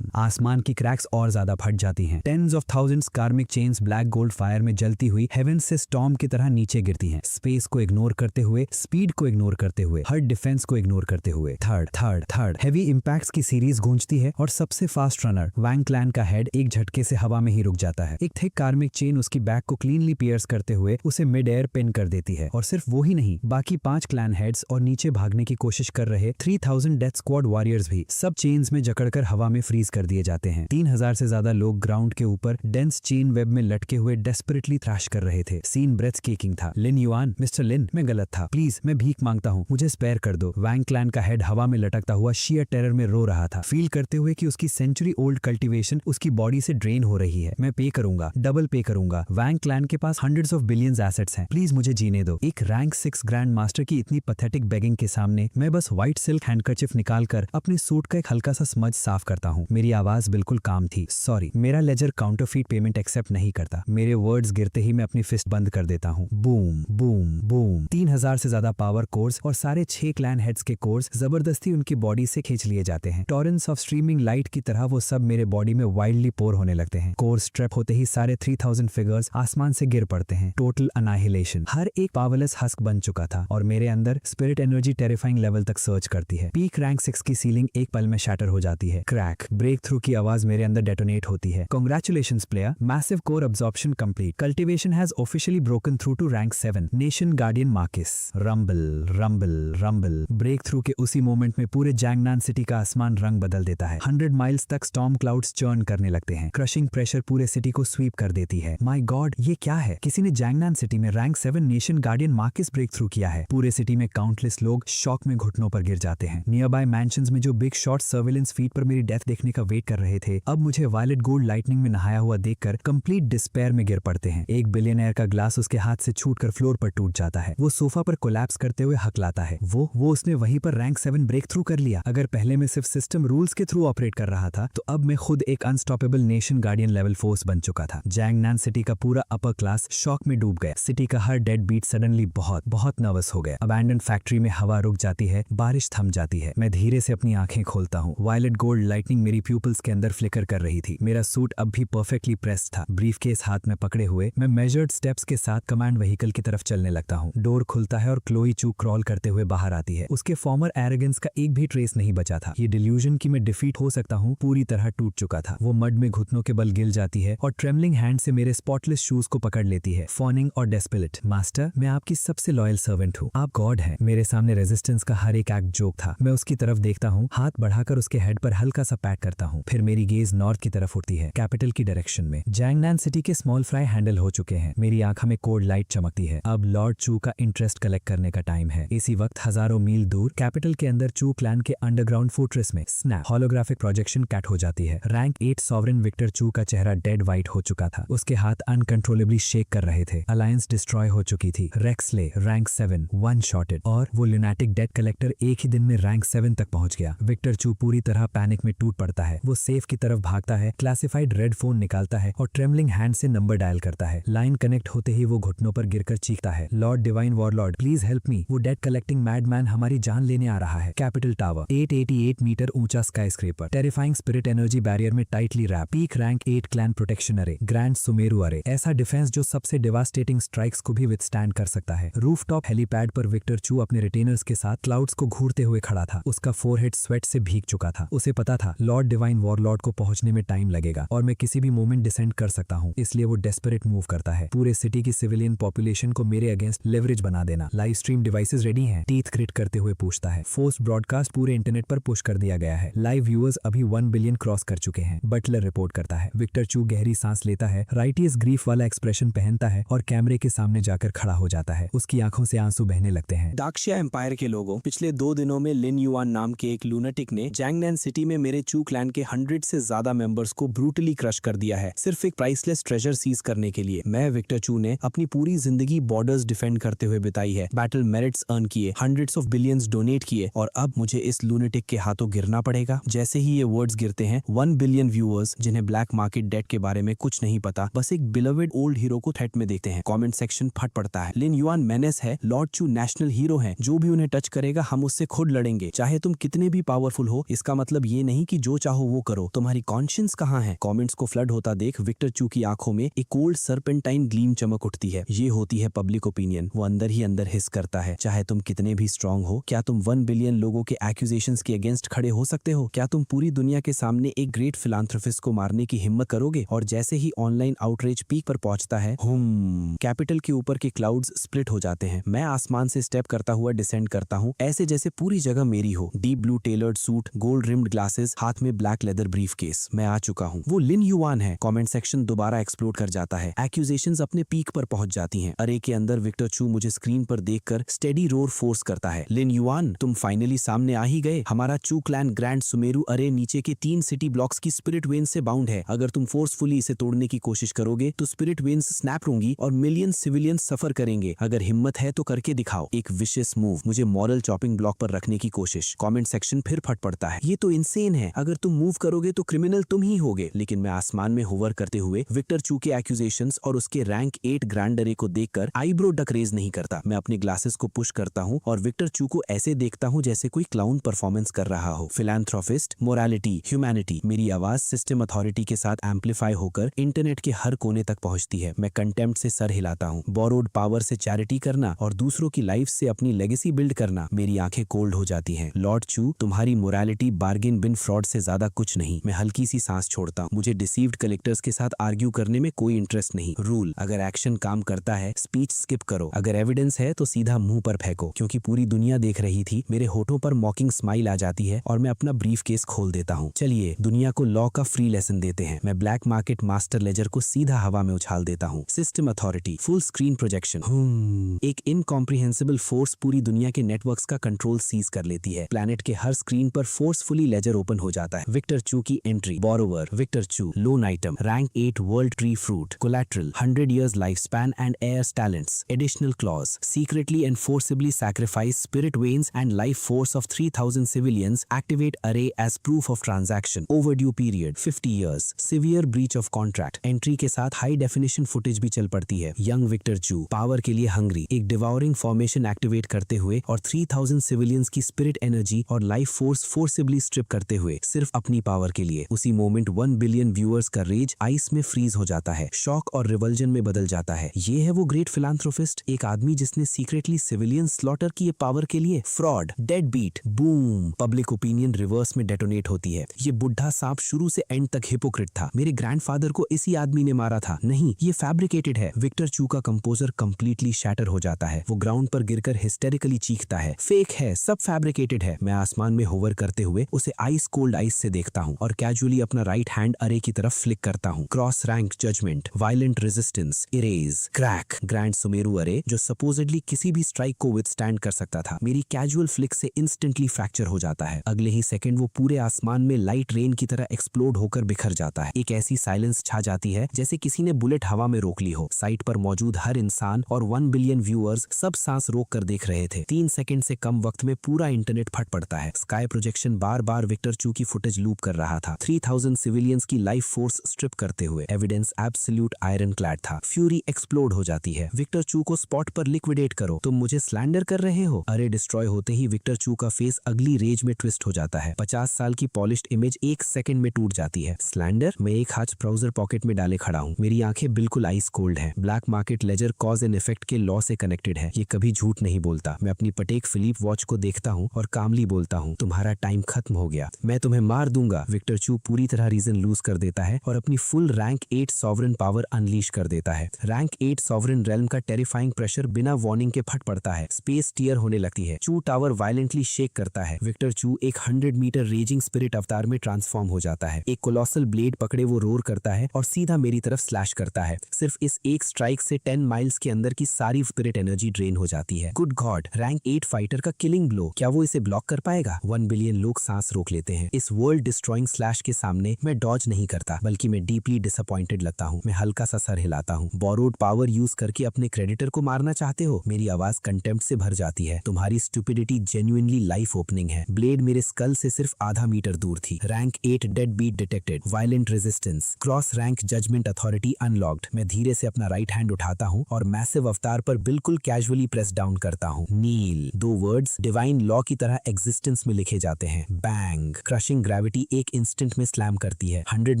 आसमान की क्रैक्स और ज्यादा फट जाती हैं। Tens of thousands karmic chains black gold fire में जलती हुई हेवन से स्टॉर्म की तरह नीचे गिरती हैं। स्पेस को इग्नोर करते हुए, स्पीड को इग्नोर करते हुए, हर डिफेंस को इग्नोर करते हुए। थर्ड हेवी इंपैक्ट्स की सीरीज गूंजती है और सबसे फास्ट रनर वैंग क्लैन का हेड एक झटके से हवा में ही रुक जाता है। एक थिक कार्मिक चेन उसकी बैक को क्लीनली पियर्स करते हुए उसे मिड एयर पिन कर देती है। और सिर्फ वो ही नहीं, बाकी 5 क्लैन हेड्स और नीचे भागने की कोशिश कर रहे 3000 डेथ स्क्वाड वॉरियर्स भी सब चेन्स में जकड़कर हवा में फ्रीज कर दिए जाते हैं। 3000 से ज्यादा लोग ग्राउंड के ऊपर डेंस चेन वेब में लटके हुए डेस्परेटली थ्रैश कर रहे थे। सीन ब्रेथ केकिंग था। लिन युआन, मिस्टर लिन, मैं गलत था। प्लीज, मैं भीख मांगता हूँ, मुझे स्पेयर कर दो। वैंग क्लैन का हेड हवा में लटकता हुआ शियर टेरर में रो रहा था, फील करते हुए कि उसकी सेंचुरी ओल्ड कल्टीवेशन उसकी बॉडी से ड्रेन हो रही है। मैं पे करूंगा, डबल पे करूंगा। वैंग क्लैन के पास हंड्रेड्स ऑफ बिलियंस एसेट्स हैं, प्लीज मुझे जीने दो। एक रैंक 6 ग्रैंड मास्टर की इतनी पैथेटिक बेगिंग के सामने मैं बस व्हाइट सिल्क हैंडकरचिफ निकालकर अपने सूट का एक हल्का सा स्मज साफ करता हूँ। मेरी आवाज बिल्कुल काम थी। सॉरी, मेरा लेजर काउंटरफीट पेमेंट एक्सेप्ट नहीं करता। मेरे वर्ड्स गिरते ही मैं अपनी फिस्ट बंद कर देता हूँ। Boom boom boom! 3000 से ज्यादा पावर कोर्स और सारे 6 क्लैन हेड्स के कोर्स जबरदस्ती उनकी बॉडी से खींच लिए जाते हैं। टॉरेंट्स ऑफ स्ट्रीमिंग लाइट की तरह वो सब मेरे बॉडी में वाइल्डली पोर होने लगते हैं। कोर्स ट्रैप होते ही सारे 3000 फिगर्स आसमान से गिर पड़ते हैं। टोटल अनाहिलेशन। हर एक पावरलेस हस्क बन चुका था और मेरे अंदर स्पिरिट एनर्जी टेरिफाइंग लेवल तक सर्च करती है। पीक रैंक 6 की सीलिंग एक पल में शैटर हो जाती है। क्रैक! ब्रेक थ्रू की आवाज मेरे अंदर डेटोनेट होती है। Congratulations player, massive core absorption complete. Cultivation has officially broken through to rank 7 nation guardian marquis. Rumble rumble rumble. Break through के उसी मोमेंट में पूरे जैंगनान सिटी का आसमान रंग बदल देता है। 100 माइल्स तक स्टॉर्म क्लाउड्स चर्न करने लगते हैं। क्रशिंग प्रेशर पूरे सिटी को स्वीप कर देती है। माय गॉड, ये क्या है? किसी ने जैंगनान सिटी में rank 7 nation guardian marquis break through किया है। पूरे सिटी में काउंटलेस लोग शॉक में घुटनों पर गिर जाते हैं। नियर बाय मैंशंस में जो बिग शॉट सर्विलेंस फीड पर मेरी डेथ देखने का वेट कर रहे थे, अब मुझे वायलेट गोल्ड लाइटनिंग में नहाया हुआ देखकर कंप्लीट डिस्पेयर में गिर पड़ते हैं। एक बिलियनर का ग्लास उसके हाथ से छूटकर फ्लोर पर टूट जाता है। वो सोफा पर कोलैप्स करते हुए हकलाता है। वो उसने वहीं पर रैंक 7 ब्रेक थ्रू कर लिया। अगर पहले मैं सिर्फ सिस्टम रूल्स के थ्रू ऑपरेट कर रहा था, तो अब मैं खुद एक unstoppable nation guardian level force बन चुका था। जैंगनान सिटी का पूरा अपर क्लास शॉक में डूब गया। सिटी का हर डेड बीट सडनली बहुत नर्वस हो गया। अबैंडन फैक्ट्री में हवा रुक जाती है, बारिश थम जाती है। मैं धीरे से अपनी आंखें खोलता हूँ। वायलेट गोल्ड लाइटनिंग मेरी प्यूपल्स के अंदर फ्लिकर कर रही थी। मेरा सूट अब भी परफेक्टली प्रेस्ड था। ब्रीफकेस हाथ में पकड़े हुए मैं मेजर्ड स्टेप्स के साथ कमांड व्हीकल की तरफ चलने लगता हूँ। डोर खुलता है और क्लोई चू क्रॉल करते हुए बाहर आती है। उसके फॉर्मर एरोगेंस का एक भी ट्रेस नहीं बचा था। ये डिल्यूजन कि मैं डिफीट हो सकता हूँ पूरी तरह टूट चुका था। वो मड में घुटनों के बल गिर जाती है और ट्रेमलिंग हैंड से मेरे स्पॉटलेस शूज को पकड़ लेती है, फॉनिंग और डेस्पिलेट। मास्टर, मैं आपकी सबसे लॉयल सर्वेंट हूँ। आप गॉड हैं। मेरे सामने रेजिस्टेंस का हर एक एक्ट जोक था। मैं उसकी तरफ देखता हूँ, हाथ बढ़ाकर उसके हेड पर हल्का सा पैट करता हूँ। फिर मेरी गेज नॉर्थ की तरफ उठती है, कैपिटल की डायरेक्शन में। जैंगनान सिटी के स्मॉल फ्राई हैंडल हो चुके हैं। मेरी आंखों में कोड लाइट चमकती है। अब लॉर्ड चू का इंटरेस्ट कलेक्ट करने का टाइम है। इसी वक्त हजारों मील दूर कैपिटल के अंदर चू क्लैन के अंडरग्राउंड फोर्ट्रेस में स्नैप होलोग्राफिक प्रोजेक्शन कैट हो जाती है। रैंक 8 सॉवरेन विक्टर चू का चेहरा डेड वाइट हो चुका था। उसके हाथ अनकंट्रोलेबली शेक कर रहे थे। अलायंस डिस्ट्रॉय हो चुकी थी। रेक्सले रैंक 7 वन शॉटेड, और वो ल्यूनाटिक डेट कलेक्टर एक ही दिन में रैंक 7 तक पहुंच गया। विक्टर चू पूरी तरह पैनिक में टूट पड़ता है। वो सेफ की तरफ भागता है, क्लासिफाइड रेड फोन निकालता है और ट्रेमलिंग हैंड से नंबर डायल करता है। लाइन कनेक्ट होते ही वो घुटनों पर गिरकर चीखता है, Lord divine warlord, please help me. वो डेट कलेक्टिंग मैडमैन हमारी जान लेने आ रहा है। कैपिटल टावर 888 मीटर ऊंचा skyscraper, terrifying spirit energy barrier में tightly wrap, peak rank 8 clan protection array, grand Sumeru array, ऐसा डिफेंस जो सबसे डिवास्टेटिंग स्ट्राइक्स को भी विथस्टैंड कर सकता है। रूफटॉप हेलीपैड पर विक्टर चू अपने रिटेनर्स के साथ क्लाउड्स को घूरते हुए खड़ा था। उसका फोरहेड स्वेट से भीग चुका था। उसे पता था लॉर्ड डिवाइन वॉरलॉर्ड को पहुंचने में टाइम लगेगा और मैं किसी भी मोमेंट डिसेंड कर सकता हूं। इसलिए वो डेस्परेट मूव करता है। पूरे सिटी की सिविलियन पॉपुलेशन को मेरे अगेंस्ट लेवरेज बना देना। लाइव स्ट्रीम डिवाइसेस रेडी हैं? टीथ ग्रिट करते हुए पूछता है। फोर्स ब्रॉडकास्ट पूरे इंटरनेट पर पुश कर दिया गया है। लाइव व्यूअर्स अभी 1 बिलियन क्रॉस कर चुके हैं, बटलर रिपोर्ट करता है। विक्टर चू गहरी सांस लेता है, राइटियस ग्रीफ वाला एक्सप्रेशन पहनता है और कैमरे के सामने जाकर खड़ा हो जाता है। उसकी आंखों से आंसू बहने लगते हैं। दाक्शिया एम्पायर के लोगों, पिछले 2 दिनों में लिन युआन नाम के एक लूनेटिक ने जैंगनान सिटी में मेरे चू क्लैन के 100 से ज्यादा मेंबर्स को ब्रूटली क्रश कर दिया है, सिर्फ एक प्राइसलेस ट्रेजर सीज करने के लिए। मैं विक्टर चू ने अपनी पूरी जिंदगी बॉर्डर्स डिफेंड करते हुए बिताई है, बैटल मेरिट्स अर्न किए, हंड्रेड्स ऑफ बिलियंस डोनेट किए, और अब मुझे इस लूनेटिक के हाथों गिरना पड़ेगा। जैसे ही ये वर्ड्स गिरते हैं, 1 बिलियन व्यूअर्स जिन्हें ब्लैक मार्केट डेट के बारे में कुछ नहीं पता, बस एक बिलवेड ओल्ड हीरो को थ्रेट में देखते हैं। कमेंट सेक्शन फट पड़ता है। लिन युआन मेनेस है, लॉर्ड चू नेशनल हीरो है, जो भी उन्हें टच करेगा हम उससे खुद लड़ेंगे, चाहे तुम कितने भी पावरफुल हो। इसका मतलब ये नहीं कि जो चाहो वो करो। तुम्हारी कॉन्शियंस कहाँ है? कमेंट्स को फ्लड होता देख विक्टर चू की आंखों में एक कोल्ड सर्पेंटाइन ग्लीम चमक उठती है। ये होती है पब्लिक ओपिनियन। वो अंदर ही अंदर हिस करता है, चाहे तुम कितने भी स्ट्रांग हो, क्या तुम 1 बिलियन लोगों के एक्यूजेशंस के अगेंस्ट खड़े हो सकते हो? क्या तुम पूरी दुनिया के सामने एक ग्रेट फिलांथ्रोपिस्ट को मारने की हिम्मत करोगे? और जैसे ही ऑनलाइन आउटरीच पीक पर पहुंचता है, कैपिटल के ऊपर के क्लाउड्स स्प्लिट हो जाते हैं। मैं आसमान से स्टेप करता हुआ डिसेंड करता हूँ, ऐसे जैसे पूरी जगह मेरी हो। Deep blue tailored suit, gold rimmed glasses, हाथ में ब्लैक लेदर ब्रीफकेस। मैं आ चुका हूँ। वो लिन युआन है। कमेंट सेक्शन दोबारा एक्सप्लोड कर जाता है। एक्यूजेशंस अपने पीक पर पहुंच जाती हैं। अरे के अंदर विक्टर चू मुझे स्क्रीन पर देखकर स्टेडी रोर फोर्स करता है। लिन युआन, तुम फाइनली सामने आ ही गए। हमारा चू क्लैन ग्रैंड सुमेरु अरे नीचे के 3 सिटी ब्लॉक्स की स्पिरिट वेन से बाउंड है। अगर तुम फोर्सफुली इसे तोड़ने की कोशिश करोगे तो स्पिरिट वेन्स स्नैप होंगी और मिलियन सिविलियंस सफर करेंगे। अगर हिम्मत है तो करके दिखाओ एक विशियस मूव, मुझे मॉरल चॉपिंग ब्लॉक पर रखने की कोशिश। कमेंट सेक्शन फिर फट पड़ता है। ये तो इंसेन है। अगर तुम मूव करोगे तो क्रिमिनल तुम ही होगे। लेकिन मैं आसमान में होवर करते हुए विक्टर चू के एक्यूजेशंस और उसके रैंक 8 ग्रैंड अरे को देखकर आईब्रो डक रेज नहीं करता। मैं अपने ग्लासेस को पुश करता हूँ और विक्टर चू को ऐसे देखता हूँ जैसे कोई क्लाउन परफॉर्मेंस कर रहा हो। फिलैंथ्रोपिस्ट, मोरालिटी, ह्यूमैनिटी, मेरी आवाज सिस्टम अथॉरिटी के साथ एम्पलीफाई होकर इंटरनेट के हर कोने तक पहुंचती है। मैं कंटेम्प्ट से सर हिलाता हूँ। बोरोड पावर से चैरिटी करना और दूसरों की लाइफ से अपनी लेगेसी बिल्ड करना, मेरी आंखें कोल्ड हो जाती हैं। लॉर्ड चू, तुम्हारी मोरालिटी बार्गेन बिन फ्रॉड से ज्यादा कुछ नहीं। मैं हल्की सी सांस छोड़ता हूँ। मुझे डिसीव्ड कलेक्टर्स के साथ आर्ग्यू करने में कोई इंटरेस्ट नहीं। रूल, अगर एक्शन काम करता है, स्पीच स्किप करो। अगर एविडेंस है तो सीधा मुंह पर फेंको। क्योंकि पूरी दुनिया देख रही थी, मेरे होठों पर मॉकिंग स्माइल आ जाती है और मैं अपना ब्रीफ केस खोल देता हूँ। चलिए दुनिया को लॉ का फ्री लेसन देते हैं। मैं ब्लैक मार्केट मास्टर लेजर को सीधा हवा में उछाल देता हूँ। System authority, full screen projection. एक इनकॉम्प्रिहेंसिबल फोर्स पूरी दुनिया के नेटवर्क्स का कंट्रोल सीज कर लेती है। प्लैनेट के हर स्क्रीन पर फोर्सफुली लेजर ओपन हो जाता है। विक्टर चू की एंट्री, बोरोवर विक्टर चू, loan item, rank 8 world tree fruit, collateral, 100 years lifespan and heirs talents, additional clause, secretly and forcibly sacrifice spirit veins and life force of 3000 civilians, activate array as proof of transaction, overdue period 50 years, severe breach of contract। Entry के साथ high definition footage भी चल पड़ती है। Young Victor चू, power के लिए hungry, एक डिवाउरिंग फॉर्मेशन एक्टिवेट करते हुए और 3000 सिविलियंस की स्पिरिट एनर्जी और लाइफ फोर्स फोर्सिबली स्ट्रिप करते हुए सिर्फ अपनी पावर के लिए। उसी मोमेंट 1 बिलियन व्यूअर्स का रेज आइस में फ्रीज हो जाता है, शॉक और रिवल्जन में बदल जाता है। ये है वो ग्रेट फिलांथ्रोपिस्ट, एक आदमी जिसने सीक्रेटली सिविलियन स्लॉटर किए पावर के लिए। Fraud, dead beat, boom, public opinion reverse में डेटोनेट होती है। ये बुढ़ा सांप शुरू से एंड तक हिपोक्रिट था। मेरे ग्रैंडफादर को इसी आदमी ने मारा था। नहीं, ये फैब्रिकेटेड है। विक्टर चू का कंपोजर कंप्लीटली शैटर हो जाता है। वो ग्राउंड पर गिरकर हिस्टेरिकली चीखता है, फेक है, सब फैब्रिकेटेड है। मैं आसमान में होवर करते हुए उसे आइस कोल्ड आइस से देखता हूँ और कैजुअली अपना राइट हैंड अरे की तरफ फ्लिक करता हूँ। Cross rank judgment, violent resistance, erase, crack, grand Sumeru array जो सपोजिडली किसी भी स्ट्राइक को विथस्टैंड कर सकता था, मेरी कैजुअल फ्लिक से इंस्टेंटली फ्रैक्चर हो जाता है। अगले ही सेकंड वो पूरे आसमान में लाइट रेन की तरह एक्सप्लोड होकर बिखर जाता है। एक ऐसी साइलेंस छा जाती है जैसे किसी ने बुलेट हवा में रोक ली हो। साइट पर मौजूद हर इंसान और 1 बिलियन व्यूअर्स सब सांस रोक कर देख रहे थे। 3 सेकंड से कम वक्त में पूरा इंटरनेट फट पड़ता है। स्काई प्रोजेक्शन बार बार विक्टर चू की फुटेज लूप कर रहा था, 3000 सिविलियंस की लाइफ फोर्स स्ट्रिप करते हुए। एविडेंस एब्सोल्यूट आयरन क्लैड था। फ्यूरी एक्सप्लोड हो जाती है। विक्टर चू को स्पॉट पर लिक्विडेट करो। तुम मुझे स्लैंडर कर रहे हो। अरे डिस्ट्रॉय होते ही विक्टर चू का फेस अगली रेज में ट्विस्ट हो जाता है। 50 साल की पॉलिश्ड इमेज 1 सेकंड में टूट जाती है। स्लैंडर? मैं एक हाथ ट्राउजर पॉकेट में डाले खड़ा हूँ। मेरी आंखें बिल्कुल आइस कोल्ड हैं। Black market ledger cause and effect के लॉ से कनेक्टेड है। ये कभी झूठ नहीं बोलता। मैं अपनी पटेक फिलिप वॉच को देखता हूँ और कामली बोलता हूँ, तुम्हारा टाइम खत्म हो गया, मैं तुम्हें मार दूंगा। विक्टर चू पूरी तरह रीजन लूज कर देता है और अपनी full rank 8 sovereign power unleash कर देता है। रैंक 8 सॉवरन रेल्म का टेरिफाइंग प्रेशर बिना वार्निंग के फट पड़ता है। स्पेस टीयर होने लगती है। चू टावर वायलेंटली शेक करता है। विक्टर चू एक 100 मीटर रेजिंग स्पिरिट अवतार में ट्रांसफॉर्म हो जाता है। एक कोलोसल ब्लेड पकड़े वो रोर करता है और सीधा मेरी तरफ स्लैश करता है। सिर्फ इस एक स्ट्राइक से 10 माइल्स के अंदर की सारी स्पिरिट एनर्जी ड्रेन हो जाती है। गुड गॉड, रैंक 8 फाइटर का किलिंग ब्लो, क्या वो इसे ब्लॉक कर पाएगा? 1 बिलियन लोग सांस रोक लेते हैं। इस वर्ल्ड डिस्ट्रॉइंग स्लैश के सामने मैं डॉज नहीं करता, बल्कि मैं डीपली डिसअपॉइंटेड लगता हूँ। मैं हल्का सा सर हिलाता हूँ। बोरोड पावर यूज करके अपने क्रेडिटर को मारना चाहते हो? मेरी आवाज कंटेम्प्ट से भर जाती है। तुम्हारी स्टुपिडिटी जेन्युइनली लाइफ ओपनिंग है। ब्लेड मेरे स्कल से सिर्फ आधा मीटर दूर थी। Rank 8 dead beat detected, violent resistance, cross rank judgement authority unlocked. मैं धीरे से अपना राइट हैंड उठाता हूँ और मैसिव अवतार पर बिल्कुल कैजुअली प्रेस डाउन करता हूँ। नील, 2 वर्ड्स डिवाइन लॉ की तरह एग्जिस्टेंस में लिखे जाते हैं। बैंग, क्रशिंग ग्रेविटी एक इंस्टेंट में स्लैम करती है। 100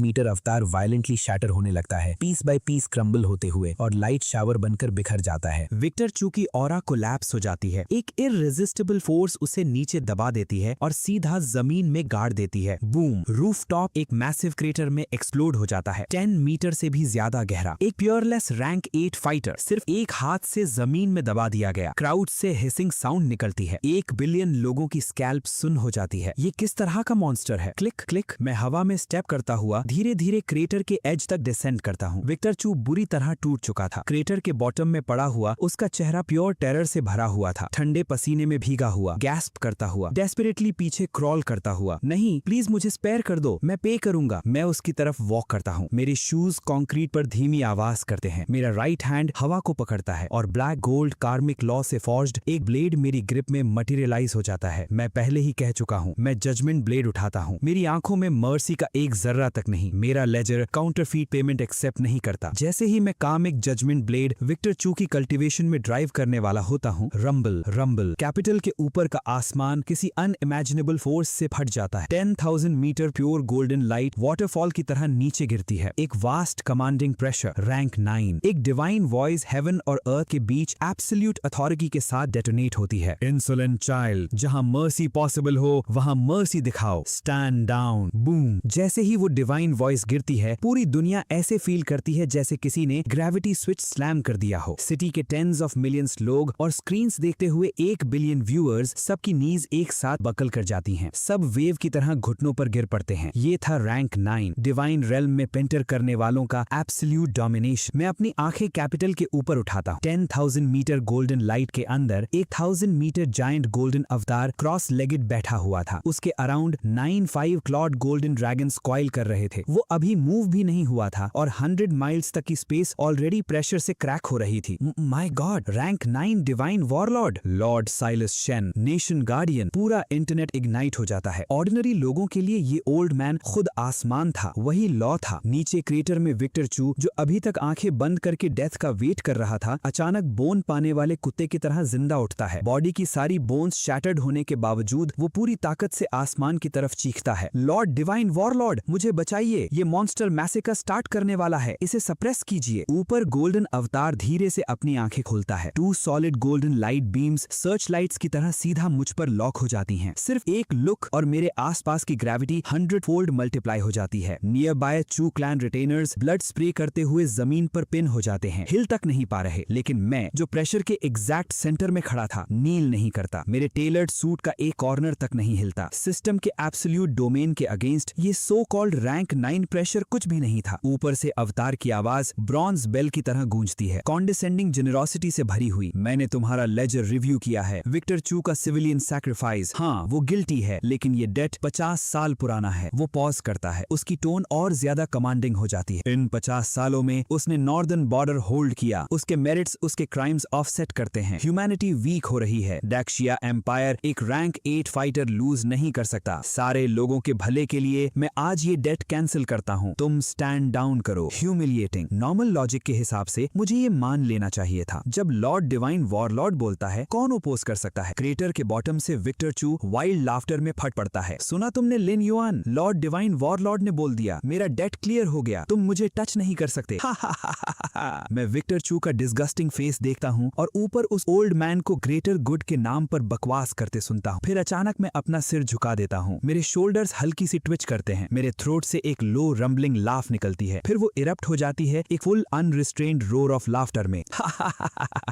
मीटर अवतार वायलेंटली शैटर होने लगता है, पीस बाय पीस क्रम्बल होते हुए, और लाइट शावर बनकर बिखर जाता है। विक्टर चू की ऑरा कोलैप्स हो जाती है। एक इररेजिस्टिबल फोर्स उसे नीचे दबा देती है और सीधा जमीन में गाड़ देती है। बूम, रूफटॉप एक मैसिव क्रेटर में एक्सप्लोड हो जाता है, 10 मीटर से भी ज्यादा गहरा। एक प्योरलेस रैंक 8 फाइटर सिर्फ एक हाथ से जमीन में दबा दिया गया। क्राउड से हिसिंग साउंड निकलती है। 1 बिलियन लोगों की स्कैल्प सुन हो जाती है। ये किस तरह का मॉन्स्टर है? क्लिक क्लिक, मैं हवा में स्टेप करता हुआ धीरे धीरे क्रेटर के एज तक डिसेंड करता हूँ। विक्टर चू बुरी तरह टूट चुका था। क्रेटर के बॉटम में पड़ा हुआ उसका चेहरा प्योर टेरर से भरा हुआ था, ठंडे पसीने में भीगा हुआ, गैस्प करता हुआ, डेस्परेटली पीछे क्रॉल करता हुआ। नहीं, प्लीज मुझे स्पेयर कर दो, मैं पे करूंगा। मैं उसकी तरफ वॉक करता हूँ। मेरे शूज कंक्रीट पर धीमी आवाज करते हैं। मेरा राइट हैंड हवा को पकड़ता है और ब्लैक गोल्ड कार्मिक लॉ से फॉर्ज्ड एक ब्लेड मेरी ग्रिप में मटेरियलाइज हो जाता है। मैं पहले ही कह चुका हूँ, मैं जजमेंट ब्लेड उठाता हूँ। मेरी आंखों में मर्सी का एक जर्रा तक नहीं। मेरा लेजर काउंटरफीट पेमेंट एक्सेप्ट नहीं करता। जैसे ही मैं कामिक जजमेंट ब्लेड विक्टर चू की कल्टीवेशन में ड्राइव करने वाला होता हूँ, रंबल रंबल, कैपिटल के ऊपर का आसमान किसी अनइमेजिनेबल फोर्स से फट जाता है। 10,000 meter pure golden light waterfall की तरह नीचे गिरती है। एक वास्ट कमांडिंग प्रेशर, रैंक 9, एक डिवाइन वॉइस हेवन और अर्थ के बीच एब्सोल्यूट अथॉरिटी के साथ डेटोनेट होती है। इंसोलेंट चाइल्ड, जहां मर्सी पॉसिबल हो वहां मर्सी दिखाओ, स्टैंड डाउन। बूम, जैसे ही वो डिवाइन वॉइस गिरती है, पूरी दुनिया ऐसे फील करती है जैसे किसी ने ग्रेविटी स्विच स्लैम कर दिया हो। सिटी के टेंस ऑफ मिलियंस लोग और स्क्रीन्स देखते हुए 1 बिलियन व्यूअर्स, सबकी नीज एक साथ बकल कर जाती हैं। सब वेव की तरह घुटनों पर गिर पड़ते हैं। ये था रैंक 9, डिवाइन रेल्म में पेंटर करने वालों का एब्सोल्यूट डोमिनेशन। मैं अपनी आंखें कैपिटल के ऊपर उठाता हूँ। 10,000 मीटर गोल्डन लाइट के अंदर 1000 मीटर जायंट गोल्डन अवतार क्रॉस लेगेड बैठा हुआ था। उसके around 9-5 Claude golden dragons coil कर रहे थे। वो अभी मूव भी नहीं हुआ था और 100 माइल्स तक की स्पेस ऑलरेडी प्रेशर से क्रैक हो रही थी। My God, rank 9 divine warlord, Lord Silas Shane, nation guardian. पूरा इंटरनेट इग्नाइट हो जाता है। ऑर्डिनरी लोगों के लिए ये ओल्ड मैन खुद आसमान था, वही लॉ था। नीचे क्रेटर में विक्टर चू, जो अभी तक आंखें बंद करके डेथ का वेट कर रहा था, अचानक बोन पाने वाले कुत्ते की तरह जिंदा उठता है। बॉडी की सारी बोन्स शैटर्ड होने के बावजूद वो पूरी ताकत से आसमान की तरफ चीखता है, लॉर्ड डिवाइन वॉरलॉर्ड, मुझे बचाइए, ये मॉन्स्टर मैसेकर स्टार्ट करने वाला है, इसे सप्रेस कीजिए। ऊपर गोल्डन अवतार धीरे से अपनी आंखें खोलता है। 2 solid golden light beams search lights की तरह सीधा मुझ पर लॉक हो जाती हैं। सिर्फ एक लुक और मेरे आसपास की ग्रेविटी 100 फोल्ड मल्टीप्लाई हो जाती है। नियर बाय चू क्लैन रिटेनर्स ब्लड स्प्रे करते हुए जमीन पर पिन हो जाते हैं, हिल तक नहीं पा रहे। लेकिन मैं, जो प्रेशर के एग्जैक्ट सेंटर में खड़ा था, नील नहीं करता। मेरे टेलर्ड सूट का एक कॉर्नर तक नहीं हिलता। सिस्टम के एब्सोल्यूट डोमेन के अगेंस्ट ये सो कॉल्ड रैंक 9 प्रेशर कुछ भी नहीं था। ऊपर से अवतार की आवाज ब्रॉन्ज बेल की तरह गूंजती है, कॉन्डिसेंडिंग जेनरोसिटी से भरी हुई। मैंने तुम्हारा लेजर रिव्यू किया है। विक्टर चू का सिविलियन सैक्रिफाइस, हाँ वो गिल्टी है, लेकिन ये डेट 50 साल पुराना है। वो पॉज करता है, उसकी टोन और ज्यादा कमांडिंग हो जाती है। इन 50 सालों में उसने नॉर्दर्न बॉर्डर होल्ड किया। उसके मेरिट्स उसके क्राइम्स ऑफसेट करते हैं। ह्यूमैनिटी वीक हो रही है। डैक्शिया एम्पायर एक रैंक 8 फाइटर लूज नहीं कर सकता। सारे लोगों के भले के लिए मैं आज ये डेट कैंसिल करता हूँ। तुम स्टैंड डाउन करो। ह्यूमिलिएटिंग। नॉर्मल लॉजिक के हिसाब से मुझे ये मान लेना चाहिए था। जब लॉर्ड डिवाइन वॉरलॉर्ड बोलता है, कौन ओपोज कर सकता है? क्रेटर के बॉटम से विक्टर चू वाइल्ड लाफ्टर में फट पड़ता है। सुना तुमने लिन युआन? लॉर्ड डिवाइन वॉरलॉर्ड ने बोल दिया, मेरा डेट क्लियर हो गया, तुम मुझे टच नहीं कर सकते। मैं विक्टर चू का डिस्गस्टिंग फेस देखता हूँ और ऊपर उस ओल्ड मैन को ग्रेटर गुड के नाम पर बकवास करते सुनता हूँ। फिर अचानक मैं अपना सिर झुका देता हूँ। मेरे शोल्डर्स हल्की सी ट्विच करते हैं। मेरे थ्रोट से एक लो रंबलिंग लाफ निकलती है, फिर वो इरप्ट हो जाती है एक फुल अनरिस्ट्रेन्ड रोर ऑफ लाफ्टर में।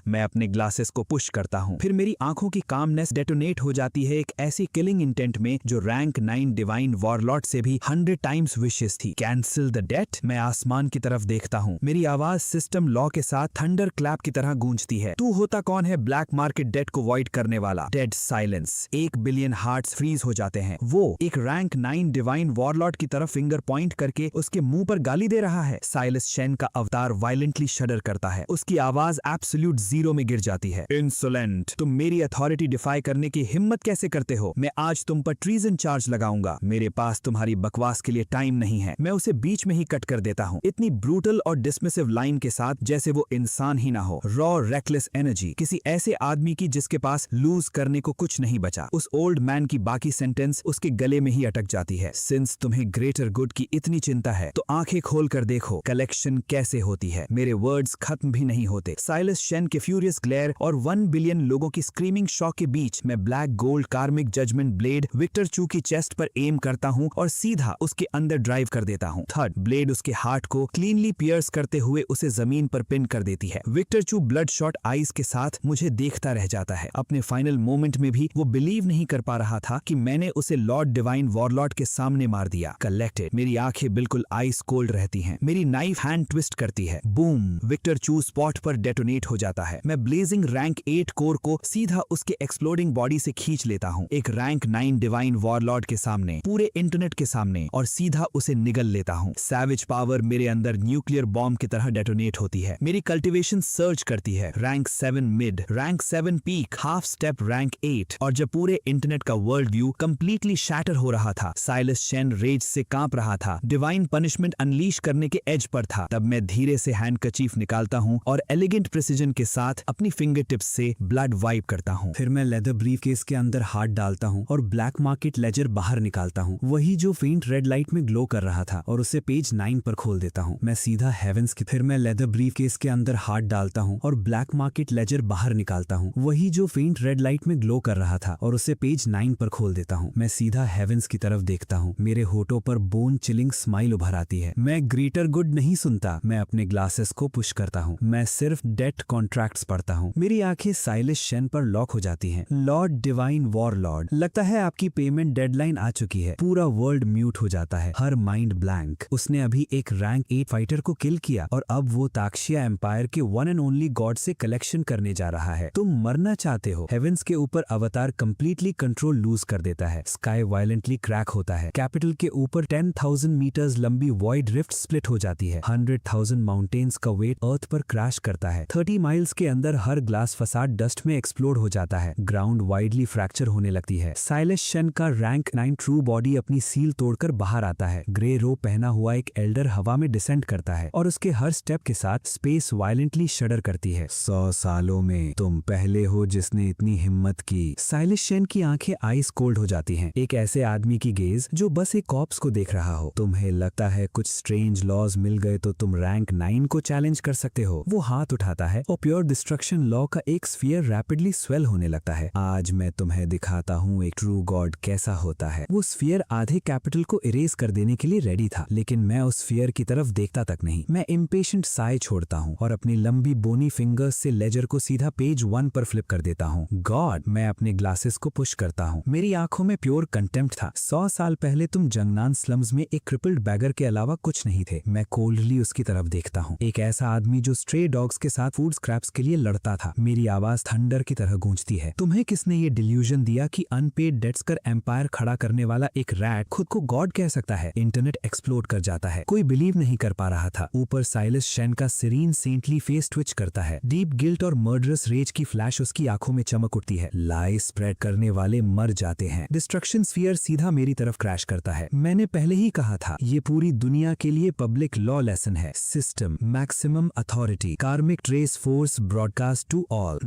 मैं अपने ग्लासेस को पुश करता हूँ। फिर मेरी आंखों की कामनेस डेटोनेट हो जाती है एक ऐसी किलिंग इंटेंट में जो रैंक 9 डिवाइन वॉरलॉर्ड से भी 100 टाइम्स विशेस थी। Cancel the debt. मैं आसमान की तरफ देखता हूँ। मेरी आवाज सिस्टम लॉ के साथ थंडर क्लैप की तरह गूंजती है। तू होता कौन है ब्लैक मार्केट डेट को वॉइड करने वाला? Dead silence. 1 billion hearts freeze हो जाते हैं। वो एक रैंक 9 डिवाइन वॉरलॉर्ड की तरफ फिंगर पॉइंट करके उसके मुंह पर गाली दे रहा है। साइलस शेन का अवतार वायलेंटली शडर करता है। उसकी आवाज एब्सोल्यूट जीरो में गिर जाती है। इंसोलेंट, तुम मेरी अथॉरिटी डिफाई करने की हिम्मत कैसे करते हो? मैं आज तुम पर ट्रीजन चार्ज लगाऊंगा। मेरे पास तुम्हारी बकवास के लिए टाइम नहीं है। मैं उसे बीच में ही कट कर देता हूँ, इतनी ब्रूटल और डिसमिसिव लाइन के साथ जैसे वो इंसान ही ना हो। रॉ रेकलेस एनर्जी, किसी ऐसे आदमी की जिसके पास लूज करने को कुछ नहीं बचा। उस ओल्ड मैन की बाकी सेंटेंस उसके गले में ही अटक जाती है। सिंस तुम्हें ग्रेटर गुड की इतनी चिंता है तो आंखें खोल कर देखो कलेक्शन कैसे होती है। मेरे वर्ड्स खत्म भी नहीं होते। साइलस शेन के फ्यूरियस ग्लेयर और 1 बिलियन लोगों की स्क्रीमिंग शॉक के बीच मैं ब्लैक गोल्ड कार्मिक जजमेंट ब्लेड विक्टर चू की चेस्ट पर एम करता हूँ और सीधा उसके अंदर ड्राइव कर देता हूँ। थर्ड ब्लेड उसके हार्ट को क्लीनली पियर्स करते हुए उसे जमीन पर पिन कर देती है। विक्टर चू ब्लड शॉट आईज के साथ मुझे देखता रह जाता है। अपने फाइनल मोमेंट में भी वो बिलीव नहीं कर पा रहा था कि मैंने उसे लॉर्ड डिवाइन वॉरलॉर्ड के सामने मार दिया। कलेक्टेड। मेरी आंखें बिल्कुल आइस कोल्ड रहती हैं। मेरी नाइफ हैंड ट्विस्ट करती है। बूम। विक्टर चू स्पॉट पर डेटोनेट हो जाता है। मैं ब्लेजिंग रैंक 8 कोर को सीधा उसके एक्सप्लोडिंग बॉडी से खींच लेता हूँ, एक रैंक 9 डिवाइन वॉरलॉर्ड के सामने, पूरे इंटरनेट के सामने, और सीधा उसे निगल लेता हूँ। सैविज पावर मेरे अंदर न्यूक्लियर बॉम्ब की तरह डेटोनेट होती है। मेरी कल्टिवेशन सर्च करती है। Rank 7 mid, rank 7 peak, half step rank 8। और जब पूरे इंटरनेट का वर्ल्ड व्यू कंप्लीटली शैटर हो रहा था, साइलस शेन रेज से कांप रहा था, डिवाइन पनिशमेंट अनलीश करने के एज पर था, तब मैं धीरे से हैंडकचीफ निकालता हूँ और एलिगेंट प्रिसीजन के साथ अपनी फिंगर टिप्स से ब्लड वाइप करता हूँ। फिर मैं लेदर ब्रीफकेस के अंदर हाथ डालता हूँ और ब्लैक मार्केट लेजर बाहर निकालता हूँ, वही जो फेंट रेड लाइट में ग्लो कर रहा था, और उसे पेज 9 पर खोल देता हूँ। मैं सीधा हेवेंस की। फिर मैं लेदर ब्रीफकेस के अंदर हाथ डालता हूँ और ब्लैक मार्केट लेजर बाहर निकालता हूँ, वही जो फेंट रेड लाइट में ग्लो कर रहा था, और उसे पेज 9 पर खोल देता हूँ। मैं सीधा हेवेंस की तरफ देखता हूँ। मेरे होठों पर बोन चिलिंग स्माइल उभर आती है। मैं ग्रेटर गुड नहीं सुनता, मैं अपने ग्लासेस को पुश करता हूँ। मैं सिर्फ डेट कॉन्ट्रैक्ट्स पढ़ता हूँ। मेरी आंखें साइलिश शेन पर लॉक हो जाती हैं। लॉर्ड डिवाइन वॉरलॉर्ड, लगता है आपकी पेमेंट डेडलाइन आ चुकी है। पूरा वर्ल्ड म्यूट हो जाता है, हर माइंड ब्लैंक। उसने अभी एक रैंक 8 फाइटर को किल किया और अब वो ताक्शिया एम्पायर के वन एंड ओनली गॉड से कलेक्शन करने जा रहा है। तुम मरना चाहते हो। हेवेंस के ऊपर अवतार कंप्लीटली कंट्रोल लूज कर देता है। स्काई वायलेंटली क्रैक होता है। कैपिटल के ऊपर 10,000 मीटर्स लंबी वॉइड रिफ्ट स्प्लिट हो जाती है। 100,000 माउंटेन्स का वेट अर्थ पर क्रैश करता है। 30 माइल्स के अंदर हर ग्लास फसाड डस्ट में एक्सप्लोड हो जाता है। ग्राउंड वाइडली फ्रैक्चर होने लगती है। साइलिश शन का रैंक 9 ट्रू बॉडी अपनी सील तोड़कर बाहर आता है। ग्रे रो पहना हुआ एक एल्डर हवा में डिसेंड करता है और उसके हर स्टेप के साथ स्पेस वायलेंटली शडर करती है। 100 सालों में तुम पहले हो जिसने इतनी हिम्मत की। साइलिश शन की आंखें आइस कोल्ड हो जाती हैं। एक ऐसे आदमी की गेज जो बस एक कॉप्स को देख रहा हो। तुम्हें लगता है कुछ स्ट्रेंज लॉज मिल गए तो तुम रैंक 9 को चैलेंज कर सकते हो। वो हाथ उठाता है और प्योर डिस्ट्रक्शन लॉ का एक स्फीयर रैपिडली स्वेल होने लगता है। आज मैं तुम्हें दिखाता हूँ एक ट्रू गॉड कैसा होता है। वो स्फीयर आधे कैपिटल को इरेज कर देने के लिए रेडी था, लेकिन मैं उस स्फीयर की तरफ देखता तक नहीं। मैं इम्पेशेंट साय छोड़ता हूँ और अपनी लंबी बोनी फिंगर्स से लेजर को सीधा पेज 1 पर फ्लिप कर देता हूँ। गॉड, मैं अपने ग्लासेस को पुश करता हूँ। मेरी आंखों में प्योर कंटेम्प्ट था। 100 साल पहले तुम जंगनान स्लम्स में एक क्रिपल्ड बैगर के अलावा कुछ नहीं थे। मैं कोल्डली उसकी तरफ देखता हूँ। एक ऐसा आदमी जो स्ट्रे डॉग्स के साथ फूड स्क्रैप्स के लिए लड़ता था। मेरी आवाज थंडर की तरह गूंजती है। तुम्हें किसने ये डिल्यूजन दिया कि अनपेड डेट्स कर एम्पायर खड़ा करने वाला एक रैट खुद को गॉड कह सकता है? इंटरनेट एक्सप्लोड कर जाता है। कोई बिलीव नहीं कर पा रहा था। ऊपर साइलिश शेन का सीरीन सेंटली फेस ट्विच करता है। डीप गिल्ट और मर्डरस रेज की फ्लैश उसकी आंखों में चमक उठती है। लाई स्प्रेड करने वाले मर जाते हैं। डिस्ट्रक्शन स्फीयर सीधा मेरी तरफ क्रैश करता है। मैंने पहले ही कहा था, ये पूरी दुनिया के लिए पब्लिक लॉ लेसन है। System, maximum authority, karmic trace force broadcast to all.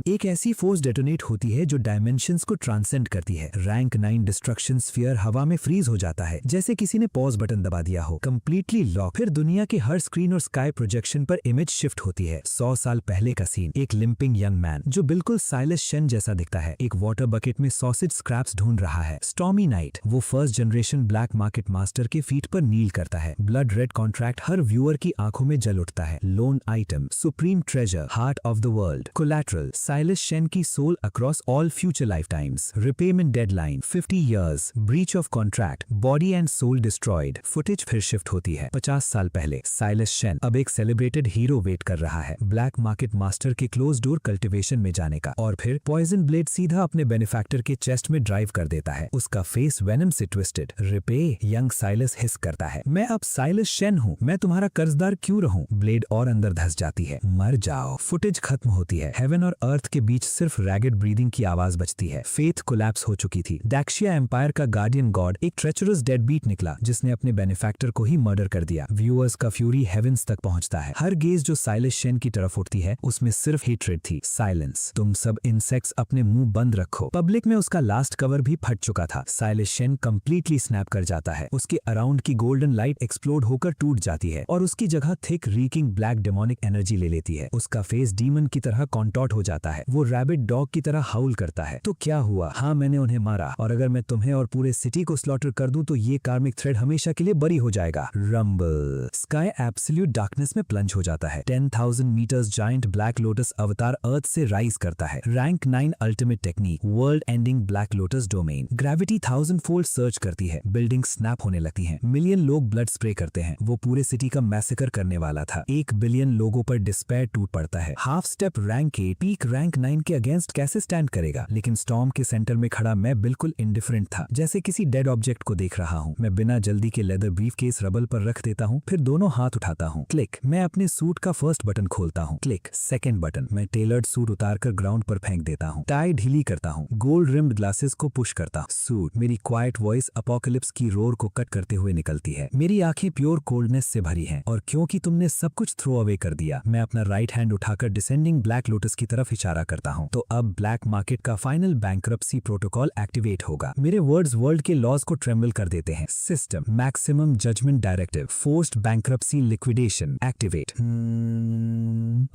एक ऐसी फोर्स डेटोनेट होती है जो डायमेंशंस को ट्रांसेंड करती है। रैंक 9 डिस्ट्रक्शन स्फीयर हवा में फ्रीज हो जाता है, जैसे किसी ने पॉज बटन दबा दिया हो। Completely lock. फिर दुनिया के हर स्क्रीन और स्काई प्रोजेक्शन पर इमेज शिफ्ट होती है। 100 साल पहले का सीन। एक लिंपिंग यंग मैन जो बिल्कुल साइलिश शेन जैसा दिखता है, एक वाटर बकेट में सॉसेज स्क्रैप्स ढूंढ रहा है। Stormy night. वो first generation black market master के फीट पर नील करता है। ब्लड रेड कॉन्ट्रैक्ट हर व्यूअर की आंखों में जल उठता है। Loan item, supreme treasure, heart of the world, collateral, Silas Shane की soul across all future lifetimes, repayment deadline 50 years, breach of contract, body and soul destroyed. Footage फिर shift होती है 50 साल पहले। साइलिश शेन अब एक सेलिब्रेटेड हीरो वेट कर रहा है ब्लैक मार्केट मास्टर के क्लोज डोर कल्टिवेशन में जाने का। और फिर पॉइजन ब्लेड सीधा अपने बेनिफैक्टर के चेस्ट में ड्राइव कर देता है। उसका फेस वेनम से ट्विस्टेड। रिपे, यंग साइलिस हिस करता है। मैं अब साइलिश शेन हूँ। मैं तुम्हारा कर्जदार क्यों रहूं? ब्लेड और अंदर धस जाती है। मर जाओ। फुटेज खत्म होती है। हेवन और अर्थ के बीच सिर्फ रैगेड ब्रीदिंग की आवाज बचती है। फेथ कोलैप्स हो चुकी थी। डैक्शिया एम्पायर का गार्डियन गॉड एक ट्रेचरस डेड बीट निकला जिसने अपने बेनिफैक्टर को ही मर्डर कर दिया। व्यूअर्स का फ्यूरी हेवेंस तक पहुंचता है। हर गेज जो साइलिश शेन की तरफ उठती है उसमें सिर्फ हेट्रेड थी। साइलेंस। तुम सब इंसेक्ट्स अपने मुंह बंद रखो। पब्लिक में उसका लास्ट कवर भी फट चुका था। साइलिश शेन कंप्लीटली स्नैप कर जाता है। उसके अराउंड की गोल्डन लाइट एक्सप्लोड होकर टूट जाती है और उसकी जगह thick reeking black demonic energy ले लेती है। उसका फेस डीमन की तरह कॉन्टॉर्ट हो जाता है। वो रैबिट डॉग की तरह हाउल करता है। तो क्या हुआ? हाँ, मैंने उन्हें मारा, और अगर मैं तुम्हें और पूरे सिटी को स्लॉटर कर दूं तो ये कार्मिक थ्रेड हमेशा के लिए बरी हो जाएगा। रंबल। स्काई एब्सोल्यूट डार्कनेस में प्लंज हो जाता है। 10,000 मीटर्स जायंट ब्लैक लोटस अवतार अर्थ से राइज करता है। Rank 9 ultimate technique, world ending black lotus domain. Gravity 1000 fold search करती है। बिल्डिंग स्नैप होने लगती हैं। मिलियन लोग ब्लड स्प्रे करते हैं। वो पूरे सिटी का मैसेकर करने वाला था। 1 बिलियन लोगों पर डिस्पेयर टूट पड़ता है। Half step rank 8 peak rank 9 के अगेंस्ट कैसे स्टैंड करेगा? लेकिन स्टॉर्म के सेंटर में खड़ा मैं बिल्कुल इंडिफरेंट था, जैसे किसी डेड ऑब्जेक्ट को देख रहा हूँ। मैं बिना जल्दी के लेदर ब्रीफकेस रबल पर रख देता हूँ, फिर दोनों हाथ उठाता हूँ। क्लिक। मैं अपने सूट का फर्स्ट बटन खोलता हूँ। क्लिक। Second button. मैं टेलर्ड सूट उतारकर ग्राउंड पर फेंक देता हूँ। टाई ढीली करता हूँ। गोल्ड रिम्ड ग्लासेस को पुश करता हूँ। सूट। मेरी क्वाइट वॉइस अपोकलिप्स की रोर को कट करते हुए निकलती है। मेरी आंखें प्योर कोल्डनेस से भरी हैं, और क्योंकि तुमने सब कुछ थ्रो अवे कर दिया, मैं अपना राइट हैंड उठाकर डिसेंडिंग ब्लैक लोटस की तरफ इशारा करता हूँ। तो अब ब्लैक मार्केट का फाइनल बैंक्रप्सी प्रोटोकॉल एक्टिवेट होगा। मेरे वर्ड्स वर्ल्ड के लॉज को ट्रेम्बल कर देते हैं। System, maximum judgement directive, forced bankruptcy liquidation activate.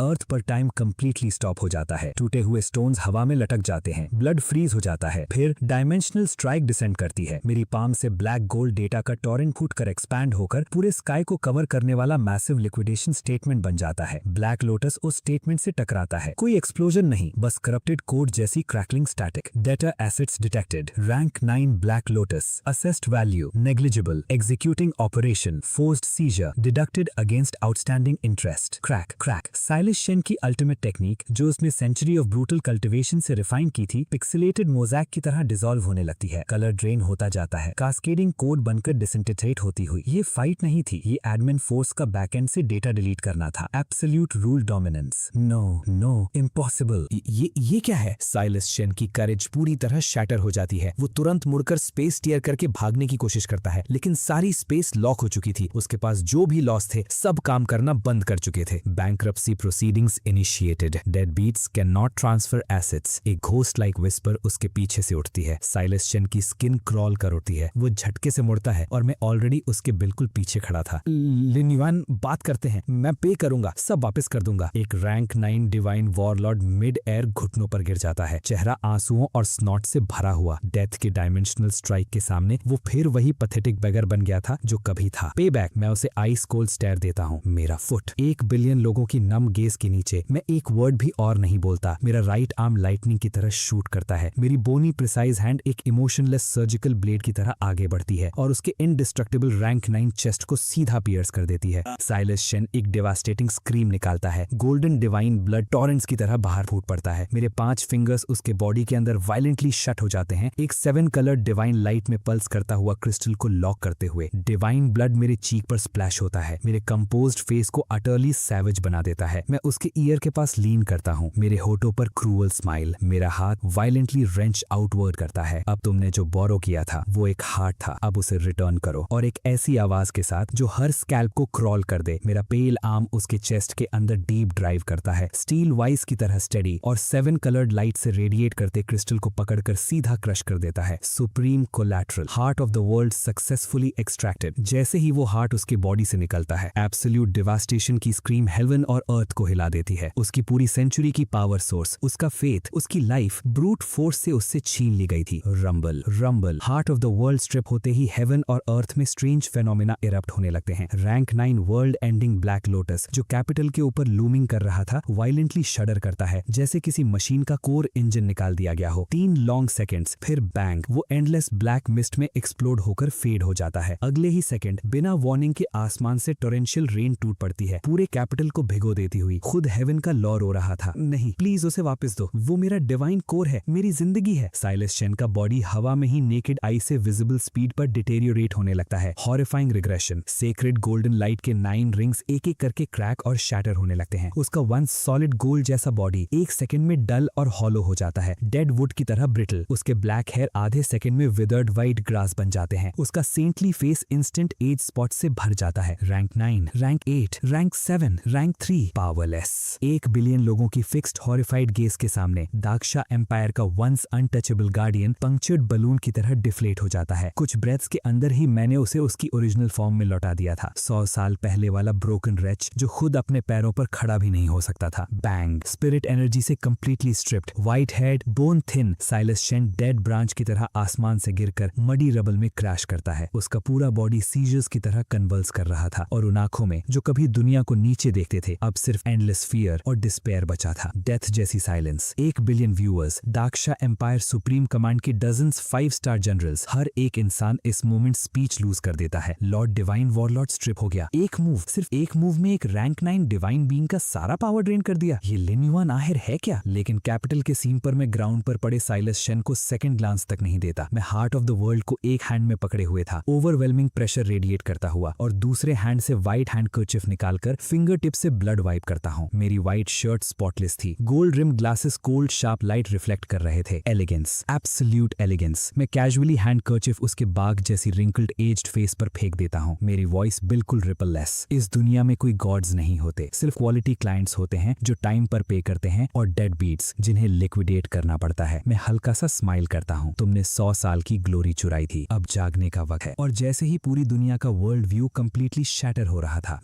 Earth पर टाइम कंप्लीटली स्टॉप हो जाता है। टूटे हुए स्टोन्स हवा में लटक जाते हैं। ब्लड फ्रीज हो जाता है। फिर डायमेंशनल स्ट्राइक डिसेंड करती है। मेरी पाम से ब्लैक गोल्ड डेटा का टॉरेंट फूट कर एक्सपैंड होकर पूरे स्काई को कवर करने वाला मैसिव लिक्विडेशन स्टेटमेंट बन जाता है। ब्लैक लोटस उस स्टेटमेंट से टकराता है। कोई एक्सप्लोजन नहीं, बस करप्टेड कोड जैसी crackling static. Data assets detected. Rank 9 black lotus. Assessed value negligible. Executing operation forced seizure deducted against outstanding interest. Crack. Silas Shane की अल्टीमेट टेक्निक जो उसने सेंचुरी ऑफ ब्रूटल कल्टिवेशन से refine की थी, pixelated mosaic की तरह dissolve होने लगती है। कलर ड्रेन होता जाता है, कास्केडिंग कोड बनकर डिसइंटीग्रेट होती हुई। ये फाइट नहीं थी, ये एडमिन फोर्स का बैकएंड से डेटा डिलीट करना था। Absolute rule dominance. No impossible. ये क्या है? साइलस शेन की करेज पूरी तरह शैटर हो जाती है। वो तुरंत मुड़कर स्पेस टियर करके भागने की कोशिश करता है, लेकिन सारी स्पेस लॉक हो चुकी थी। उसके पास जो भी लॉस थे सब काम करना बंद कर चुके थे। Bankruptcy proceedings initiated. Deadbeats can not transfer assets. एक घोस्ट लाइक विस्पर उसके पीछे से उठती है। साइलस शेन की स्किन क्रॉल कर उठती है। वो झटके से मुड़ता है और मैं ऑलरेडी उसके बिल्कुल पीछे खड़ा था। लिन युआन, बात करते हैं, मैं पे करूंगा, सब वापस कर दूंगा। एक rank 9 divine warlord mid air घुटनों पर गिर जाता है, चेहरा आंसुओं और स्नॉट से भरा हुआ। डेथ के डायमेंशनल स्ट्राइक के सामने वो फिर वही पैथेटिक बेगर बन गया था जो कभी था। पे बैक। मैं उसे आइस कोल्ड स्टेयर देता हूँ। मेरा फुट 1 बिलियन लोगों की नम गेज के नीचे। मैं एक वर्ड भी और नहीं बोलता। मेरा राइट आर्म लाइटनिंग की तरह शूट करता है। मेरी बोनी प्रिसाइज हैंड एक इमोशनलेस सर्जिकल ब्लेड की तरह आगे बढ़ती है और उसके इनडिस्ट्रक्टिबल रैंक 9 चेस्ट को सीधा पियर्स कर देती है। साइलस शेन एक डेवास्टेटिंग स्क्रीम निकालता है। गोल्डन डिवाइन ब्लड टॉरेंट्स की तरह बाहर फूट पड़ता है। मेरे 5 फिंगर्स उसके बॉडी के अंदर वायलेंटली शट हो जाते हैं, एक 7 कलर्ड डिवाइन लाइट में पल्स करता हुआ क्रिस्टल को लॉक करते हुए। डिवाइन ब्लड मेरे चीक पर स्प्लैश होता है, मेरे कंपोज्ड फेस को अटरली सैवेज बना देता है। मैं उसके ईयर के पास लीन करता हूँ, मेरे होठों पर क्रूअल स्माइल। मेरा हाथ वायलेंटली रेंच आउटवर्ड करता है। अब तुमने जो बोरो किया था वो एक हार्ट था, अब उसे रिटर्न करो। और एक ऐसी आवाज के साथ जो हर स्कैल्प को क्रॉल कर दे। मेरा पेल आर्म उसके चेस्ट के अंदर डीप ड्राइव करता है, स्टील वाइस की तरह स्टेडी, और 7 कलर्ड लाइट से रेडिएट करते क्रिस्टल को पकड़कर सीधा क्रश कर देता है। Supreme collateral, heart of the world successfully extracted. जैसे ही वो हार्ट उसके बॉडी से निकलता है, एब्सोल्यूट डिवास्टेशन की स्क्रीम हेवन और अर्थ को हिला देती है। उसकी पूरी सेंचुरी की पावर सोर्स, उसका फेथ, उसकी लाइफ ब्रूट फोर्स से उससे छीन ली गई थी। Rumble. Heart of the world strip होते ही हेवन और अर्थ में स्ट्रेंज फेनोमेना इरप्ट होने लगते हैं। Rank 9 world ending black lotus जो कैपिटल के ऊपर लूमिंग कर रहा था, वायलेंटली शडर करता है, जैसे किसी मशीन का कोर इंजन निकाल दिया गया हो। 3 लॉन्ग सेकेंड्स, फिर बैंग, वो एंडलेस ब्लैक मिस्ट में एक्सप्लोड होकर फेड हो जाता है। अगले ही सेकंड बिना वार्निंग के आसमान से टोरेंशियल रेन टूट पड़ती है, पूरे कैपिटल को भिगो देती हुई। खुद हेवन का लॉ रो रहा था, नहीं प्लीज उसे वापस दो, वो मेरा डिवाइन कोर है, मेरी जिंदगी है। साइलस शेन का बॉडी हवा में ही नेकेड आई से विजिबल स्पीड पर डिटेरियोरेट होने लगता है। Horrifying regression. Sacred golden light के 9 रिंग्स एक एक करके क्रैक और शैटर होने लगते हैं। उसका वंस सॉलिड गोल्ड जैसा बॉडी एक सेकंड में डल और हॉलो हो जाता है, डेड वुड की तरह ब्रिटल। उसके ब्लैक हेयर आधे सेकंड में विदर्ड व्हाइट ग्रास बन जाते हैं। उसका saintly face instant age spot से भर जाता है। Rank 9, rank 8, rank 7, rank 3, powerless. 1 billion लोगों की फिक्स्ड हॉरिफाइड गेज के सामने दाक्षा एम्पायर का once untouchable guardian punctured balloon की तरह डिफ्लेट हो जाता है। कुछ ब्रेथ्स के अंदर ही मैंने उसे उसकी ओरिजिनल फॉर्म में लौटा दिया था। 100 साल पहले वाला ब्रोकन रेच जो खुद अपने पैरों पर खड़ा भी नहीं हो सकता था। बैंग। स्पिरिट एनर्जी से completely stripped, white head, bone thin, Silas Shen dead branch की तरह आसमान से गिरकर मडी रबल में क्रैश करता है। उसका पूरा बॉडी सीजर्स की तरह कन्वल्स कर रहा था और उन आंखों में जो कभी दुनिया को नीचे देखते थे, अब सिर्फ एंडलेस फियर और डिस्पेयर बचा था। डेथ जैसी silence. 1 billion viewers, Daksha empire supreme command के डजन्स 5 स्टार जनरल्स, हर एक इंसान इस मोमेंट स्पीच लूज कर देता है। लॉर्ड डिवाइन वॉरलॉर्ड स्ट्रिप हो गया। एक मूव, सिर्फ एक मूव में एक रैंक 9 डिवाइन बीइंग का सारा पावर ड्रेन कर दिया। ये लिन युआन आखिर है क्या? लेकिन कैपिटल के सीन पर मैं ग्राउंड पर पड़े साइलस शेन को सेकंड ग्लांस तक नहीं देता। मैं हार्ट ऑफ द वर्ल्ड को एक हैंड में पकड़े हुए था, ओवरवेलमिंग प्रेशर रेडिएट करता हुआ, और दूसरे हैंड से व्हाइट हैंड कर्चिफ निकालकर फिंगर टिप से ब्लड वाइप करता हूँ। मेरी व्हाइट शर्ट स्पॉटलेस थी, gold rim glasses cold sharp light reflect कर रहे थे। Elegance, absolute elegance. मैं कैजुअली हैंड कर्चिफ उसके बाग जैसी रिंकल्ड एज्ड फेस पर फेंक देता हूँ। मेरी वॉइस बिल्कुल रिपललेस। इस दुनिया में कोई गॉड्स नहीं होते, सिर्फ क्वालिटी क्लाइंट्स होते हैं जो टाइम पर पे करते हैं, और डेड बीट्स जिन्हें लिक्विडेट करना पड़ता है। मैं हल्का सा स्माइल करता हूँ। तुमने 100 साल की ग्लोरी चुराई थी, अब जागने का वक्त है। और जैसे ही पूरी दुनिया का वर्ल्ड व्यू कंप्लीटली शैटर हो रहा था,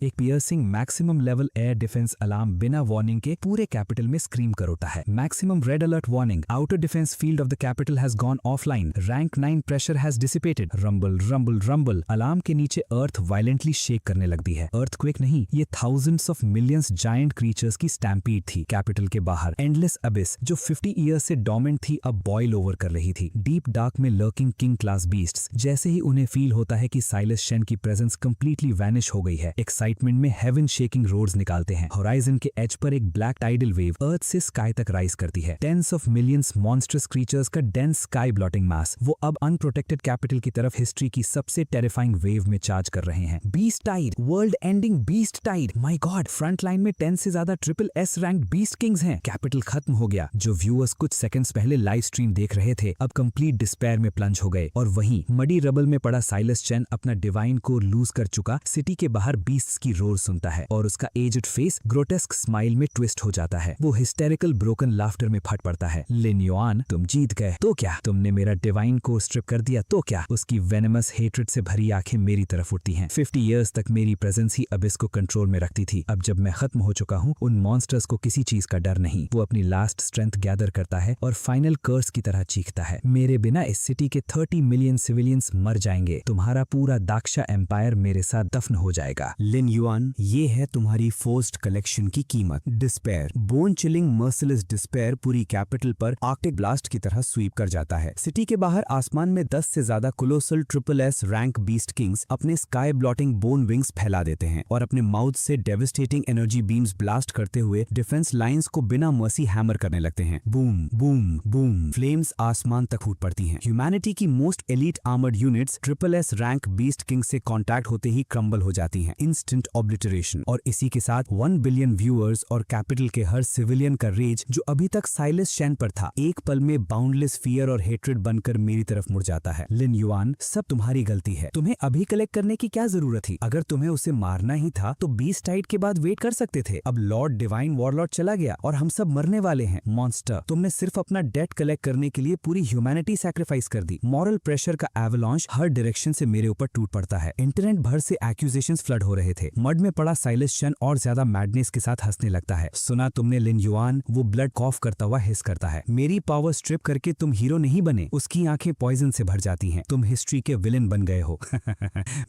एक एक piercing maximum level air defence alarm बिना वार्निंग के पूरे कैपिटल में स्क्रीम कर उठा है। Maximum red alert warning, outer defence field of the capital has gone offline, rank 9 pressure has dissipated, rumble rumble rumble. Alarm के नीचे अर्थ वायलेंटली शेक करने लगती है। अर्थक्वेक नहीं, ये thousands of millions giant creatures की स्टैम्पीड थी। कैपिटल के बाहर एंडलेस अबिस जो 50 ईयर्स से डोमेंट थी अब बॉयल ओवर कर रही थी। डीप डार्क में लर्किंग किंग क्लास बीस्ट्स। जैसे ही उन्हें फील होता है कि साइलस शेन की प्रेजेंस कंप्लीटली वैनिश हो गई है, एक्साइटमेंट में हेवन शेकिंग रोड्स निकालते हैं। होराइजन के एज पर एक ब्लैक टाइडल वेव अर्थ से स्काई तक राइज करती है। Tens of millions monstrous creatures का डेंस स्काई ब्लॉटिंग मास वो अब अनप्रोटेक्टेड कैपिटल की तरफ हिस्ट्री की सबसे टेरिफाइंग वेव में चार्ज कर रहे हैं। Beast tide, world ending beast tide. My god, front line में 10 से ज्यादा triple S rank beast kings हैं। कैपिटल खत्म हो गया। जो व्यूअर्स कुछ सेकंड्स पहले लाइव स्ट्रीम देख रहे थे अब कंप्लीट डिस्पेयर में प्लंज हो गए। और वहीं मडी रबल में पड़ा साइलस चैन अपना डिवाइन को लूज कर चुका सिटी के बाहर बीस्ट्स की रोर सुनता है और उसका एज्ड फेस ग्रोटेस्क स्माइल में ट्विस्ट हो जाता है। वो हिस्टेरिकल ब्रोकन लाफ्टर में फट पड़ता है। लिन युआन, तुम जीत गए तो क्या, तुमने मेरा डिवाइन को स्ट्रिप कर दिया तो क्या। उसकी वेनमस हेट्रेड से भरी आंखें मेरी तरफ उठती हैं। 50 इयर्स तक मेरी प्रेजेंस ही अबिस को कंट्रोल में रखती थी। अब जब मैं खत्म हो चुका हूँ उन मॉन्स्टर्स को किसी चीज का डर नहीं। वो अपनी लास्ट स्ट्रेंथ गैदर करता है और फाइनल कर्स की तरह चीखता है, मेरे बिना इस सिटी के 30 मिलियन सिविलियंस मर जाएंगे। तुम्हारा पूरा दाक्षा एम्पायर मेरे साथ दफन हो जाएगा। लिन युआन, ये है तुम्हारी फोर्स्ड कलेक्शन की कीमत। Despair, bone chilling merciless despair पूरी कैपिटल पर आर्कटिक ब्लास्ट की तरह स्वीप कर जाता है। सिटी के बाहर आसमान में 10 से ज्यादा colossal triple S rank beast Kings अपने स्काई ब्लॉटिंग बोन विंग्स फैला देते हैं और अपने माउथ से डेविस्टेटिंग एनर्जी बीम्स ब्लास्ट करते हुए डिफेंस लाइंस को बिना मर्सी हैमर करने लगते हैं। बूम बूम बूम, फ्लेम्स आसमान तक फूट पड़ती हैं। ह्यूमैनिटी की most elite armoured units triple S rank beast king से कांटेक्ट होते ही क्रम्बल हो जाती हैं। Instant obliteration. और इसी के साथ 1 बिलियन व्यूअर्स और कैपिटल के हर सिविलियन का रेज जो अभी तक साइलस शेन पर था एक पल में बाउंडलेस फियर और हेट्रेड बनकर मेरी तरफ मुड़ जाता है। लिन युआन, सब तुम्हारी गलती है। तुम्हें अभी कलेक्ट करने की क्या जरूरत थी? अगर तुम्हें उसे मारना ही था तो बीस्ट टाइड के बाद वेट कर सकते थे। अब लॉर्ड डिवाइन वॉरलॉर्ड चला गया और हम सब मरने वाले हैं। मॉन्स्टर, तुमने सिर्फ अपना डेट कलेक्ट करने के लिए पूरी ह्यूमैनिटी सैक्रिफाइस कर दी। मॉरल प्रेशर का एवलांच हर डायरेक्शन से मेरे ऊपर टूट पड़ता है। इंटरनेट भर से एक्यूजेशंस फ्लड हो रहे थे। मड में पड़ा साइलस शेन और ज्यादा मैडनेस के साथ हंसने लगता है। सुना तुमने लिन युआन? वो ब्लड कॉफ करता हुआ हिस करता है। मेरी पावर स्ट्रिप करके तुम हीरो नहीं बने। उसकी आंखें पॉइजन से भर जाती हैं। तुम हिस्ट्री के विलेन बन गए हो।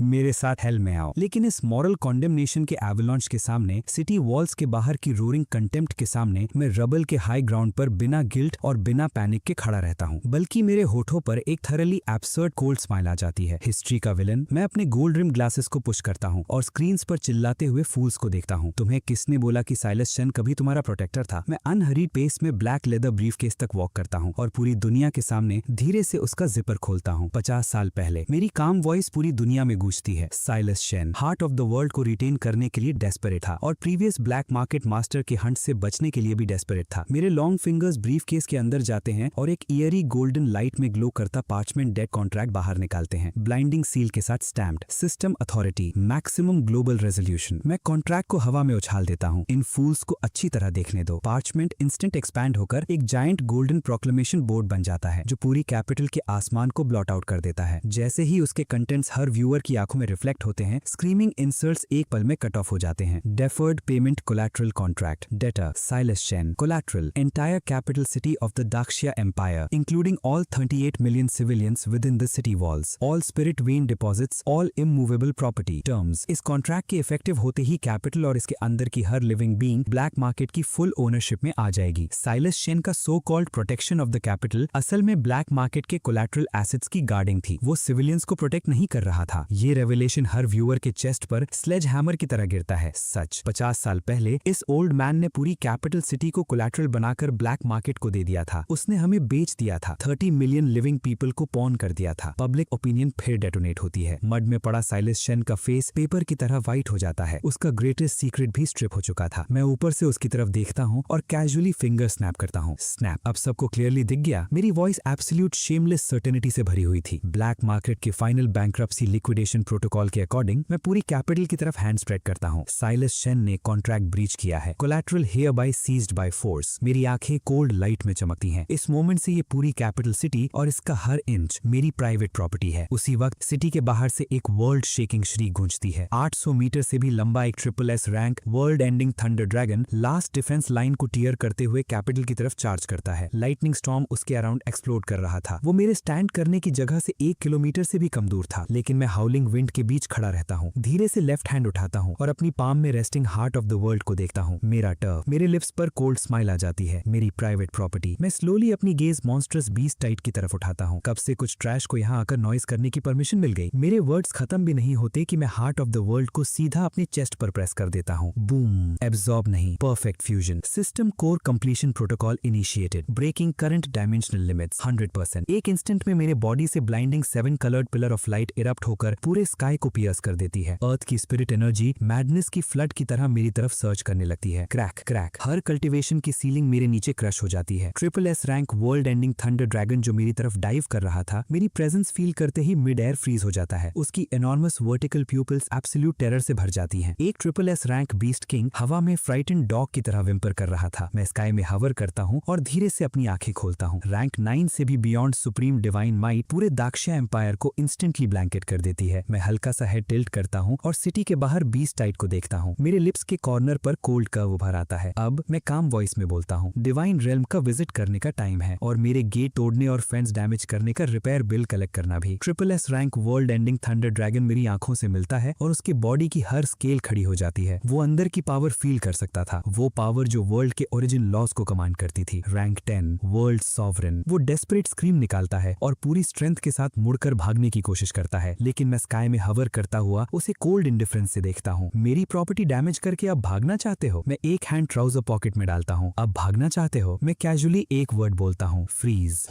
मेरे साथ हेल में आओ। लेकिन इस मॉरल कॉन्डेमनेशन के एवलांच के सामने, सिटी वॉल्स के बाहर की रोरिंग कंटेम्प्ट के सामने मैं रबल के हाई ग्राउंड पर बिना गिल्ट और बिना पैनिक के खड़ा रहता हूँ। बल्कि मेरे होठों पर एक थरली एब्सर्ड कोल्ड स्माइल आ जाती है। हिस्ट्री का विलन, मैं अपने गोल्ड रिम ग्लासेस को पुश करता हूँ और स्क्रीन्स पर चिल्लाते हुए फूल्स को देखता हूँ। तुम्हें किसने बोला कि साइलस शेन कभी तुम्हारा प्रोटेक्टर था? मैं अनहरीड पेस में ब्लैक लेदर ब्रीफकेस तक वॉक करता हूँ और पूरी दुनिया के सामने धीरे से उसका जिपर खोलता हूँ। 50 साल पहले मेरी काम वॉइस पूरी दुनिया में गूंजती है। Silas Shane heart of the world को रिटेन करने के लिए डेस्परेट था और प्रीवियस ब्लैक मार्केट मास्टर के हंट से बचने के लिए भी डेस्परेट था। मेरे लॉन्ग फिंगर्स ब्रीफकेस के अंदर जाते हैं और एक ईयरी गोल्डन लाइट में ग्लो करता पार्चमेंट डेट कॉन्ट्रैक्ट बाहर निकालते हैं, ब्लाइंडिंग सील के साथ stamped. System authority, maximum global resolution. मैं कॉन्ट्रैक्ट को हवा में उछाल देता हूँ। इन फूल्स को अच्छी तरह देखने दो। पार्चमेंट इंस्टेंट एक्सपैंड होकर एक जायंट गोल्डन प्रोक्लेमेशन बोर्ड बन जाता है जो पूरी कैपिटल के आसमान को ब्लॉट आउट कर देता है। जैसे ही उसके कंटेंट्स हर व्यूअर की आंखों में रिफ्लेक्ट होते हैं, स्क्रीमिंग इंसर्ट्स एक पल में कट ऑफ हो जाते हैं। Deferred payment collateral contract, debtor Silas Shane, collateral entire capital city of the Dakshia empire including all 38 million civilians within the city walls, all spirit vein deposits, all immovable property terms. इस contract के effective होते ही capital और इसके अंदर की हर living being black market की फुल ओनरशिप में आ जाएगी। साइलस शेन का so called protection of the capital असल में ब्लैक मार्केट के कोलैटरल एसेट्स की गार्डिंग थी। वो सिविलियंस को प्रोटेक्ट नहीं कर रहा था। ये रेवलेशन हर व्यूअर के चेस्ट पर स्लेज हैमर की तरह गिरता है। सच, 50 साल पहले इस ओल्ड मैन ने पूरी कैपिटल सिटी को कोलैटरल बनाकर ब्लैक मार्केट को दे दिया था। उसने हमें बेच दिया था। 30 मिलियन लिविंग पीपल को पॉन कर दिया था। पब्लिक ओपिनियन फिर डेटोनेट होती है। मड में पड़ा साइलस शेन का फेस पेपर की तरह व्हाइट हो जाता है। उसका ग्रेटेस्ट सीक्रेट भी स्ट्रिप हो चुका था। मैं ऊपर से उसकी तरफ देखता हूँ और कैजुअली फिंगर स्नैप करता हूँ। स्नैप। अब सबको क्लियरली दिख गया। मेरी वॉइस एब्सोल्यूट शेमलेस सर्टेनिटी से भरी हुई थी। ब्लैक मार्केट के फाइनल बैंक्रप्सी लिक्विडेशन प्रोटोकॉल के अकॉर्डिंग मैं पूरी कैपिटल की तरफ हैंड स्प्रेड करता हूँ। साइलस शेन ने कॉन्ट्रैक्ट ब्रीच किया है। Collateral hereby seized by force. मेरी आंखें कोल्ड लाइट में चमकती हैं। इस मोमेंट से ये पूरी कैपिटल सिटी और इसका हर इंच मेरी प्राइवेट प्रॉपर्टी है। उसी वक्त सिटी के बाहर से एक वर्ल्ड शेकिंग श्री गूंजती है। 800 मीटर किलोमीटर से भी लंबा एक triple S rank world ending thunder dragon last defence line को टियर करते हुए कैपिटल की तरफ चार्ज करता है। लाइटनिंग स्टॉर्म उसके अराउंड एक्सप्लोड कर रहा था। वो मेरे स्टैंड करने की जगह से 1 किलोमीटर से भी कम दूर था, लेकिन मैं हाउलिंग विंड के बीच खड़ा रहता हूँ। धीरे से लेफ्ट हैंड उठाता हूँ और अपनी पाम में resting heart of the world को देखता हूँ। मेरा टर्फ, मेरे लिप्स पर कोल्ड स्माइल आ जाती है। मेरी प्राइवेट प्रॉपर्टी। मैं स्लोली अपनी गेज मॉन्स्टरस बीस्ट टाइट की तरफ उठाता हूँ। कब से कुछ ट्रैश को यहाँ आकर नॉइस करने की परमिशन मिल गई। मेरे वर्ड्स खत्म भी नहीं होते कि मैं हार्ट ऑफ द वर्ल्ड को सीधा अपने चेस्ट पर प्रेस कर देता हूँ। बूम। एब्जॉर्ब नहीं, perfect fusion. System core completion protocol initiated. Breaking current dimensional limits 100%। एक इंस्टेंट में मेरे बॉडी से blinding 7 coloured pillar of light erupt होकर पूरे स्काई को पियर्स कर देती है। अर्थ की स्पिरिट एनर्जी मैडनेस की फ्लड की तरह मेरी तरफ सर्च करने लगती है। Crack crack. हर कल्टीवेशन की सीलिंग मेरे नीचे क्रश हो जाती है। Triple S rank world ending thunder dragon जो मेरी तरफ डाइव कर रहा था, मेरी प्रेजेंस फील करते ही मिड एयर फ्रीज हो जाता है। उसकी enormous vertical pupils absolute terror से भर जाती हैं। एक triple S rank beast king हवा में फ्राइटेंड डॉग की तरह विम्पर कर रहा था। मैं स्काई में हवर करता हूँ और धीरे से अपनी आंखें खोलता हूँ। रैंक 9 से भी बियॉन्ड सुप्रीम डिवाइन माइट पूरे दाक्षिया एम्पायर को इंस्टेंटली ब्लैंकेट कर देती है। मैं हल्का सा हेड टिल्ट करता हूँ और सिटी के बाहर बीस्ट टाइट को देखता हूँ। मेरे लिप्स के कॉर्नर पर कोल्ड कर्व उभर आता है। अब मैं काम वॉइस में बोलता हूँ। डिवाइन रेल्म का विजिट करने का टाइम है और मेरे गेट तोड़ने और फेंस डैमेज करने का रिपेयर बिल कलेक्ट करना भी। Triple S rank world ending thunder dragon मेरी आंखों से मिलता है और उसकी बॉडी की हर स्केल खड़ी हो जाती है। वो अंदर की पावर फील कर सकता था, वो पावर जो वर्ल्ड के ओरिजिन लॉस को कमांड करती थी। Rank 10 world sovereign. वो डेस्परेट स्क्रीम निकालता है और पूरी स्ट्रेंथ के साथ मुड़कर भागने की कोशिश करता है, लेकिन मैं स्काई में हवर करता हुआ उसे कोल्ड इंडिफरेंस से देखता हूँ। मेरी प्रॉपर्टी डैमेज करके अब भागना चाहते हो? मैं एक हैंड ट्राउजर पॉकेट में डालता हूँ। अब भागना चाहते हो? मैं कैजुअली एक वर्ड बोलता हूँ, फ्रीज।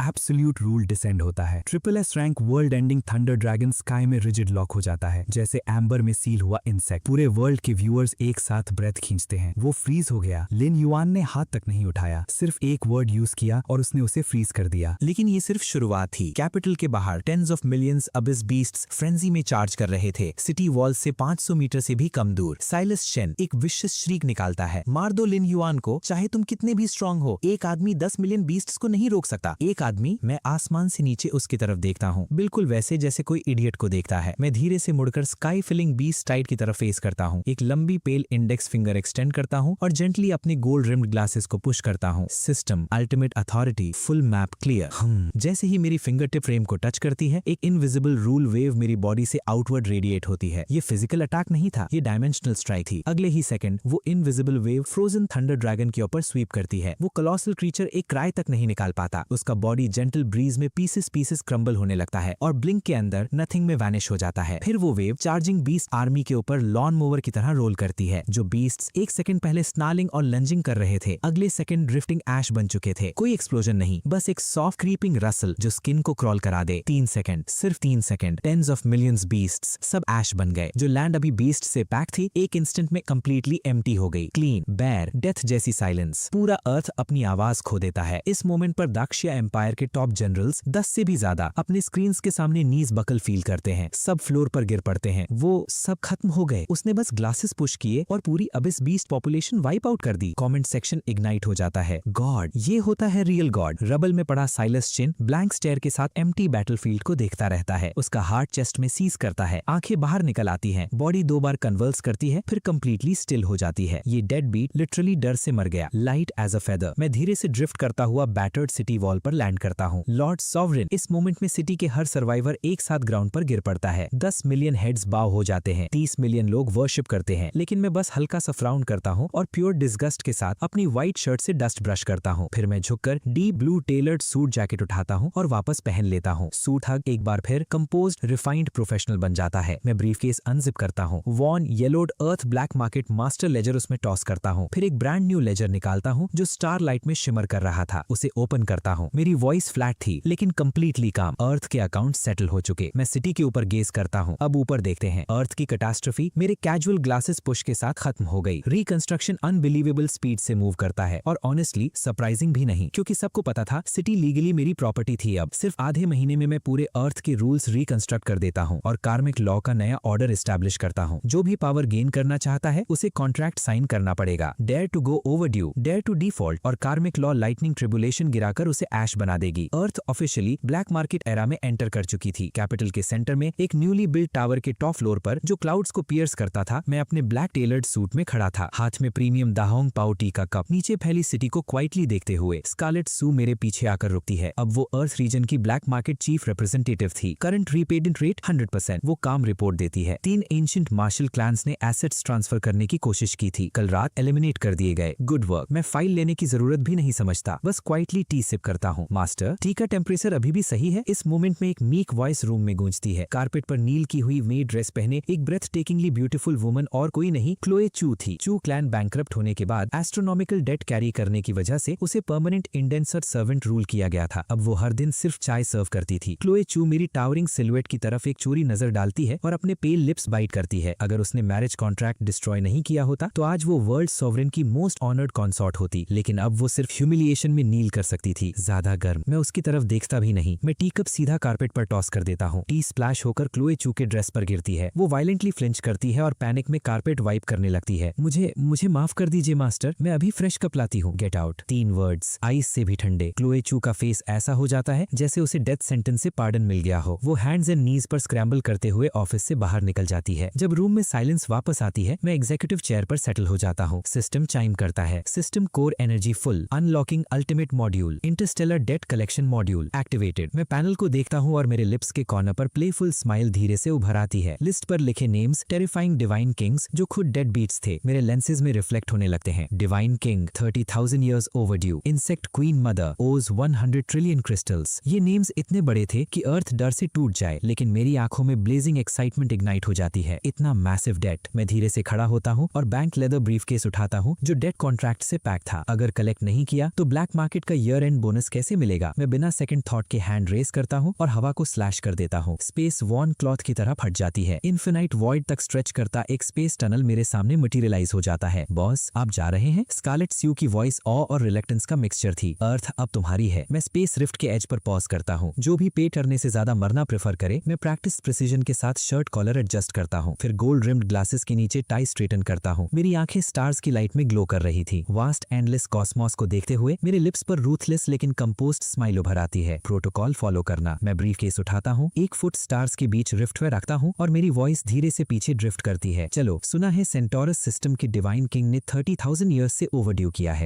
एब्सोल्यूट रूल डिसेंड होता है। Triple S rank world ending thunder dragon sky में रिजिड लॉक हो जाता है, जैसे एम्बर में सील हुआ इंसेक्ट। पूरे वर्ल्ड के व्यूअर्स एक साथ ब्रेथ खींचते हैं। वो फ्रीज हो गया। लिन युआन ने हाथ तक नहीं उठाया, सिर्फ एक वर्ड यूज किया और उसने उसे फ्रीज कर दिया। लेकिन ये सिर्फ शुरुआत थी। कैपिटल के बाहर tens of millions abyss beasts frenzy में चार्ज कर रहे थे। सिटी वॉल से 500 मीटर से भी कम दूर साइलस शेन एक विशिष्ट श्रीक निकालता है, मार दो लिन युआन को, चाहे तुम कितने भी स्ट्रांग हो। एक आदमी 10 मिलियन बीस्ट्स को नहीं रोक सकता। एक आदमी। मैं आसमान से नीचे उसकी तरफ देखता हूँ, बिल्कुल वैसे जैसे कोई इडियट को देखता है। मैं धीरे से मुड़कर स्काई फिलिंग बीस्ट टाइट की तरफ फेस करता हूँ। एक लंबी पेल इंडेक्स फिंगर एक्सटेंड करता हूँ और जेंटली अपने गोल्ड रिम्ड ग्लासेस को पुश करता हूँ। System ultimate authority full map clear. जैसे ही मेरी फिंगर टिप फ्रेम को टच करती है, एक इनविजिबल रूल वेव मेरी बॉडी से आउटवर्ड रेडिएट होती है। ये फिजिकल अटैक नहीं था, ये डायमेंशनल स्ट्राइक थी। अगले ही सेकंड वो invisible wave frozen thunder dragon के ऊपर स्वीप करती है। वो कॉलोसल क्रीचर एक क्राई तक नहीं निकाल पाता। उसका बॉडी जेंटल ब्रीज में पीसेस क्रम्बल होने लगता है और ब्लिंक के अंदर नथिंग में वैनिश हो जाता है। फिर वो वेव चार्जिंग बीस्ट आर्मी के ऊपर लॉन मोवर की तरह रोल करती है। जो बीस्ट्स एक सेकंड पहले स्नार्लिंग और लंजिंग कर रहे थे, अगले सेकंड ड्रिफ्टिंग ऐश बन चुके थे। कोई एक्सप्लोजन नहीं, बस एक सॉफ्ट क्रीपिंग रसल जो स्किन को क्रॉल करा दे। 3 सेकंड, सिर्फ 3 second. Tens of millions beasts सब ऐश बन गए। जो लैंड अभी बीस्ट से पैक थी, एक इंस्टेंट में कंप्लीटली एम्प्टी हो गई। क्लीन, बेयर, डेथ जैसी साइलेंस। पूरा अर्थ अपनी आवाज खो देता है। इस मोमेंट पर दाक्षिया एम्पायर के टॉप जनरल्स 10 से भी ज्यादा अपने स्क्रीन्स के सामने नीज बकल फील करते हैं। सब फ्लोर पर गिर पड़ते हैं। वो सब खत्म हो गए। उसने बस ग्लासेस पुश किए और पूरी Abish beast population wipe out कर दी। कमेंट सेक्शन इग्नाइट हो जाता है। गॉड, ये होता है रियल गॉड। रबल में पड़ा साइलस चिन ब्लैंक स्टेयर के साथ एम्प्टी बैटलफील्ड को देखता रहता है। उसका हार्ट चेस्ट में सीज करता है। आंखें बाहर निकल आती हैं। बॉडी 2 बार कन्वर्स करती है, फिर कंप्लीटली स्टिल हो जाती है। ये डेड बीट लिटरली डर से मर गया, लाइट एज अ फेदर। मैं धीरे से ड्रिफ्ट करता हुआ बैटर्ड सिटी वॉल पर लैंड करता हूँ। Lord sovereign. इस मोमेंट में सिटी के हर सर्वाइवर एक साथ ग्राउंड पर गिर पड़ता है। 10 मिलियन हेड्स बाव हो जाते हैं। 30 मिलियन लोग वर्शिप करते हैं, लेकिन मैं बस हल्का सा फ्राउन करता हूँ और प्योर डिस्गस्ट के साथ अपनी व्हाइट शर्ट से डस्ट ब्रश करता हूँ। फिर मैं झुककर deep blue tailored suit jacket उठाता हूँ और वापस पहन लेता हूँ। सूट हग एक बार फिर कंपोज्ड रिफाइंड प्रोफेशनल बन जाता है। मैं ब्रीफकेस अनजिप करता हूँ। वॉन येलोड अर्थ ब्लैक मार्केट मास्टर लेजर उसमें टॉस करता हूँ। फिर एक ब्रांड न्यू लेजर निकालता हूँ जो स्टार लाइट में शिमर कर रहा था। उसे ओपन करता हूँ। मेरी वॉइस फ्लैट थी लेकिन कंप्लीटली काम। अर्थ के अकाउंट सेटल हो चुके। मैं सिटी के ऊपर गेज करता हूँ। अब ऊपर देखते हैं। अर्थ की कैटास्ट्रोफी मेरे कैजुअल ग्लासेस पुश के साथ खत्म हो गई। रिकंस्ट्रक्शन अनबिलीवेबल स्पीड से मूव करता है और ऑनेस्टली सरप्राइजिंग भी नहीं, क्योंकि सबको पता था सिटी लीगली मेरी प्रॉपर्टी थी। अब सिर्फ आधे महीने में मैं पूरे अर्थ के रूल्स रिकंस्ट्रक्ट कर देता हूँ और कार्मिक लॉ का नया ऑर्डर एस्टैब्लिश करता हूँ। जो भी पावर गेन करना चाहता है उसे कॉन्ट्रैक्ट साइन करना पड़ेगा। Dare to go overdue, dare to default और कार्मिक लॉ लाइटनिंग ट्रिबुलेशन गिराकर उसे ऐश बना देगी। अर्थ ऑफिशियली ब्लैक मार्केट एरा में एंटर कर चुकी थी। कैपिटल के सेंटर में एक न्यूली बिल्ड टावर के टॉप फ्लोर पर जो क्लाउड्स को पियर्स करता था। मैं अपने ब्लैक टेलर्ड सूट में खड़ा था, हाथ में प्रीमियम दाहोंग पाओ टी का कप, नीचे फैली सिटी को क्वाइटली देखते हुए। स्कारलेट सू मेरे पीछे आकर रुकती है। अब वो अर्थ रीजन की ब्लैक मार्केट चीफ रिप्रेजेंटेटिव थी। Current repayment rate 100%। वो काम रिपोर्ट देती है। 3 एंशिएंट मार्शल क्लैंस ने एसेट्स ट्रांसफर करने की कोशिश की थी, कल रात एलिमिनेट कर दिए गए। Good work. मैं फाइल लेने की जरूरत भी नहीं समझता, बस क्वाइटली टी सिप करता हूँ। मास्टर, टी का टेम्परेचर अभी भी सही है? इस मोमेंट में एक मीक वॉइस रूम में गूंजती है। कारपेट पर नील की हुई मेड ड्रेस पहने एक ब्रेथ टेकिंगली ब्यूटीफुल वुमन और कोई नहीं, क्लोए चू थी। चू क्लैन बैंकरप्ट होने के बाद एस्ट्रोनॉमिकल डेट कैरी करने की वजह से उसे परमानेंट इंडेंसर सर्वेंट रूल किया गया था। अब वो हर दिन सिर्फ चाय सर्व करती थी। क्लोए चू मेरी टावरिंग सिलुएट की तरफ एक चोरी नजर डालती है और अपने पेल लिप्स बाइट करती है। अगर उसने मैरिज कॉन्ट्रैक्ट डिस्ट्रॉय नहीं किया होता तो आज वो वर्ल्ड सॉवरेन की मोस्ट ऑनर्ड कॉन्सॉर्ट होती, लेकिन अब वो सिर्फ ह्यूमिलिएशन में नील कर सकती थी। ज्यादा गर्म। मैं उसकी तरफ देखता भी नहीं। मैं टी कप सीधा कारपेट पर टॉस कर देता हूँ। टी स्प्लैश होकर क्लोए चू के ड्रेस पर गिरती है। वो वायलेंटली फ्लिंच करती है और पैनिक में कारपेट वाइप करने लगती है। मुझे माफ कर दीजिए मास्टर, मैं अभी फ्रेश कप लाती हूँ। Get out. 3 वर्ड्स, आइस से भी ठंडे। क्लोए चू का फेस ऐसा हो जाता है जैसे उसे डेथ सेंटेंस से पार्डन मिल गया हो। वो हैंड्स एंड नीज पर स्क्रैम्बल करते हुए ऑफिस से बाहर निकल जाती है। जब रूम में साइलेंस वापस आती है, मैं एग्जीक्यूटिव चेयर पर सेटल हो जाता हूँ। सिस्टम चाइम करता है। System core energy full, unlocking ultimate module, interstellar debt collection module activated. मैं पैनल को देखता हूँ और मेरे लिप्स के कॉर्नर पर प्लेफुल स्माइल धीरे से उभर आती है। लिस्ट पर लिखे नेम्स टेरिफाइंग डिवाइन किंग्स जो खुद डेड बीट्स थे मेरे लेंसेज में रिफ्लेक्ट होने लगते हैं। Divine king 30,000 years overdue, insect queen mother ओज 100 ट्रिलियन क्रिस्टल्स। ये नेम्स इतने बड़े थे कि अर्थ डर से टूट जाए, लेकिन मेरी आंखों में ब्लेजिंग एक्साइटमेंट इग्नाइट हो जाती है। इतना मैसिव डेट। मैं धीरे से खड़ा होता हूँ और बैंक लेदर ब्रीफकेस उठाता हूँ जो डेट कॉन्ट्रैक्ट से पैक था। अगर कलेक्ट नहीं किया तो ब्लैक मार्केट का ईयर एंड बोनस कैसे मिलेगा? मैं बिना सेकंड थॉट के हैंड रेस करता हूँ और हवा को स्लैश कर देता हूँ। स्पेस वॉर्न क्लॉथ की तरह फट जाती है। इन्फिनाइट वॉइड तक स्ट्रेच करता एक स्पेस टनल मेरे सामने मटेरियलाइज हो जाता है। बॉस, आप जा रहे हैं? स्कारलेट स्यू की वॉइस ऑ और रिलेक्टेंस का मिक्सचर थी। अर्थ अब तुम्हारी है। मैं स्पेस रिफ्ट के एज पर पॉज करता हूँ। जो भी पे करने से ज्यादा मरना प्रेफर करे। मैं प्रैक्टिस प्रिसीजन के साथ शर्ट कॉलर एडजस्ट करता हूँ, फिर गोल्ड रिम्ड ग्लासेस के नीचे टाई स्ट्रेटन करता हूँ। मेरी आंखें स्टार्स की लाइट में ग्लो कर रही थी। वास्ट एंडलेस कॉस्मोस को देखते हुए मेरे लिप्स पर रूथलेस लेकिन कंपोस्ट स्माइल उभर आती है। प्रोटोकॉल फॉलो करना। मैं ब्रीफकेस उठाता हूँ, 1 फुट स्टार्स के बीच रिफ्ट में रखता हूँ और मेरी वॉइस धीरे से पीछे ड्रिफ्ट करती है। चलो, सुना है सेंटोरस सिस्टम के डिवाइन किंग ने 30,000 ईयर्स से ओवरड्यू किया है।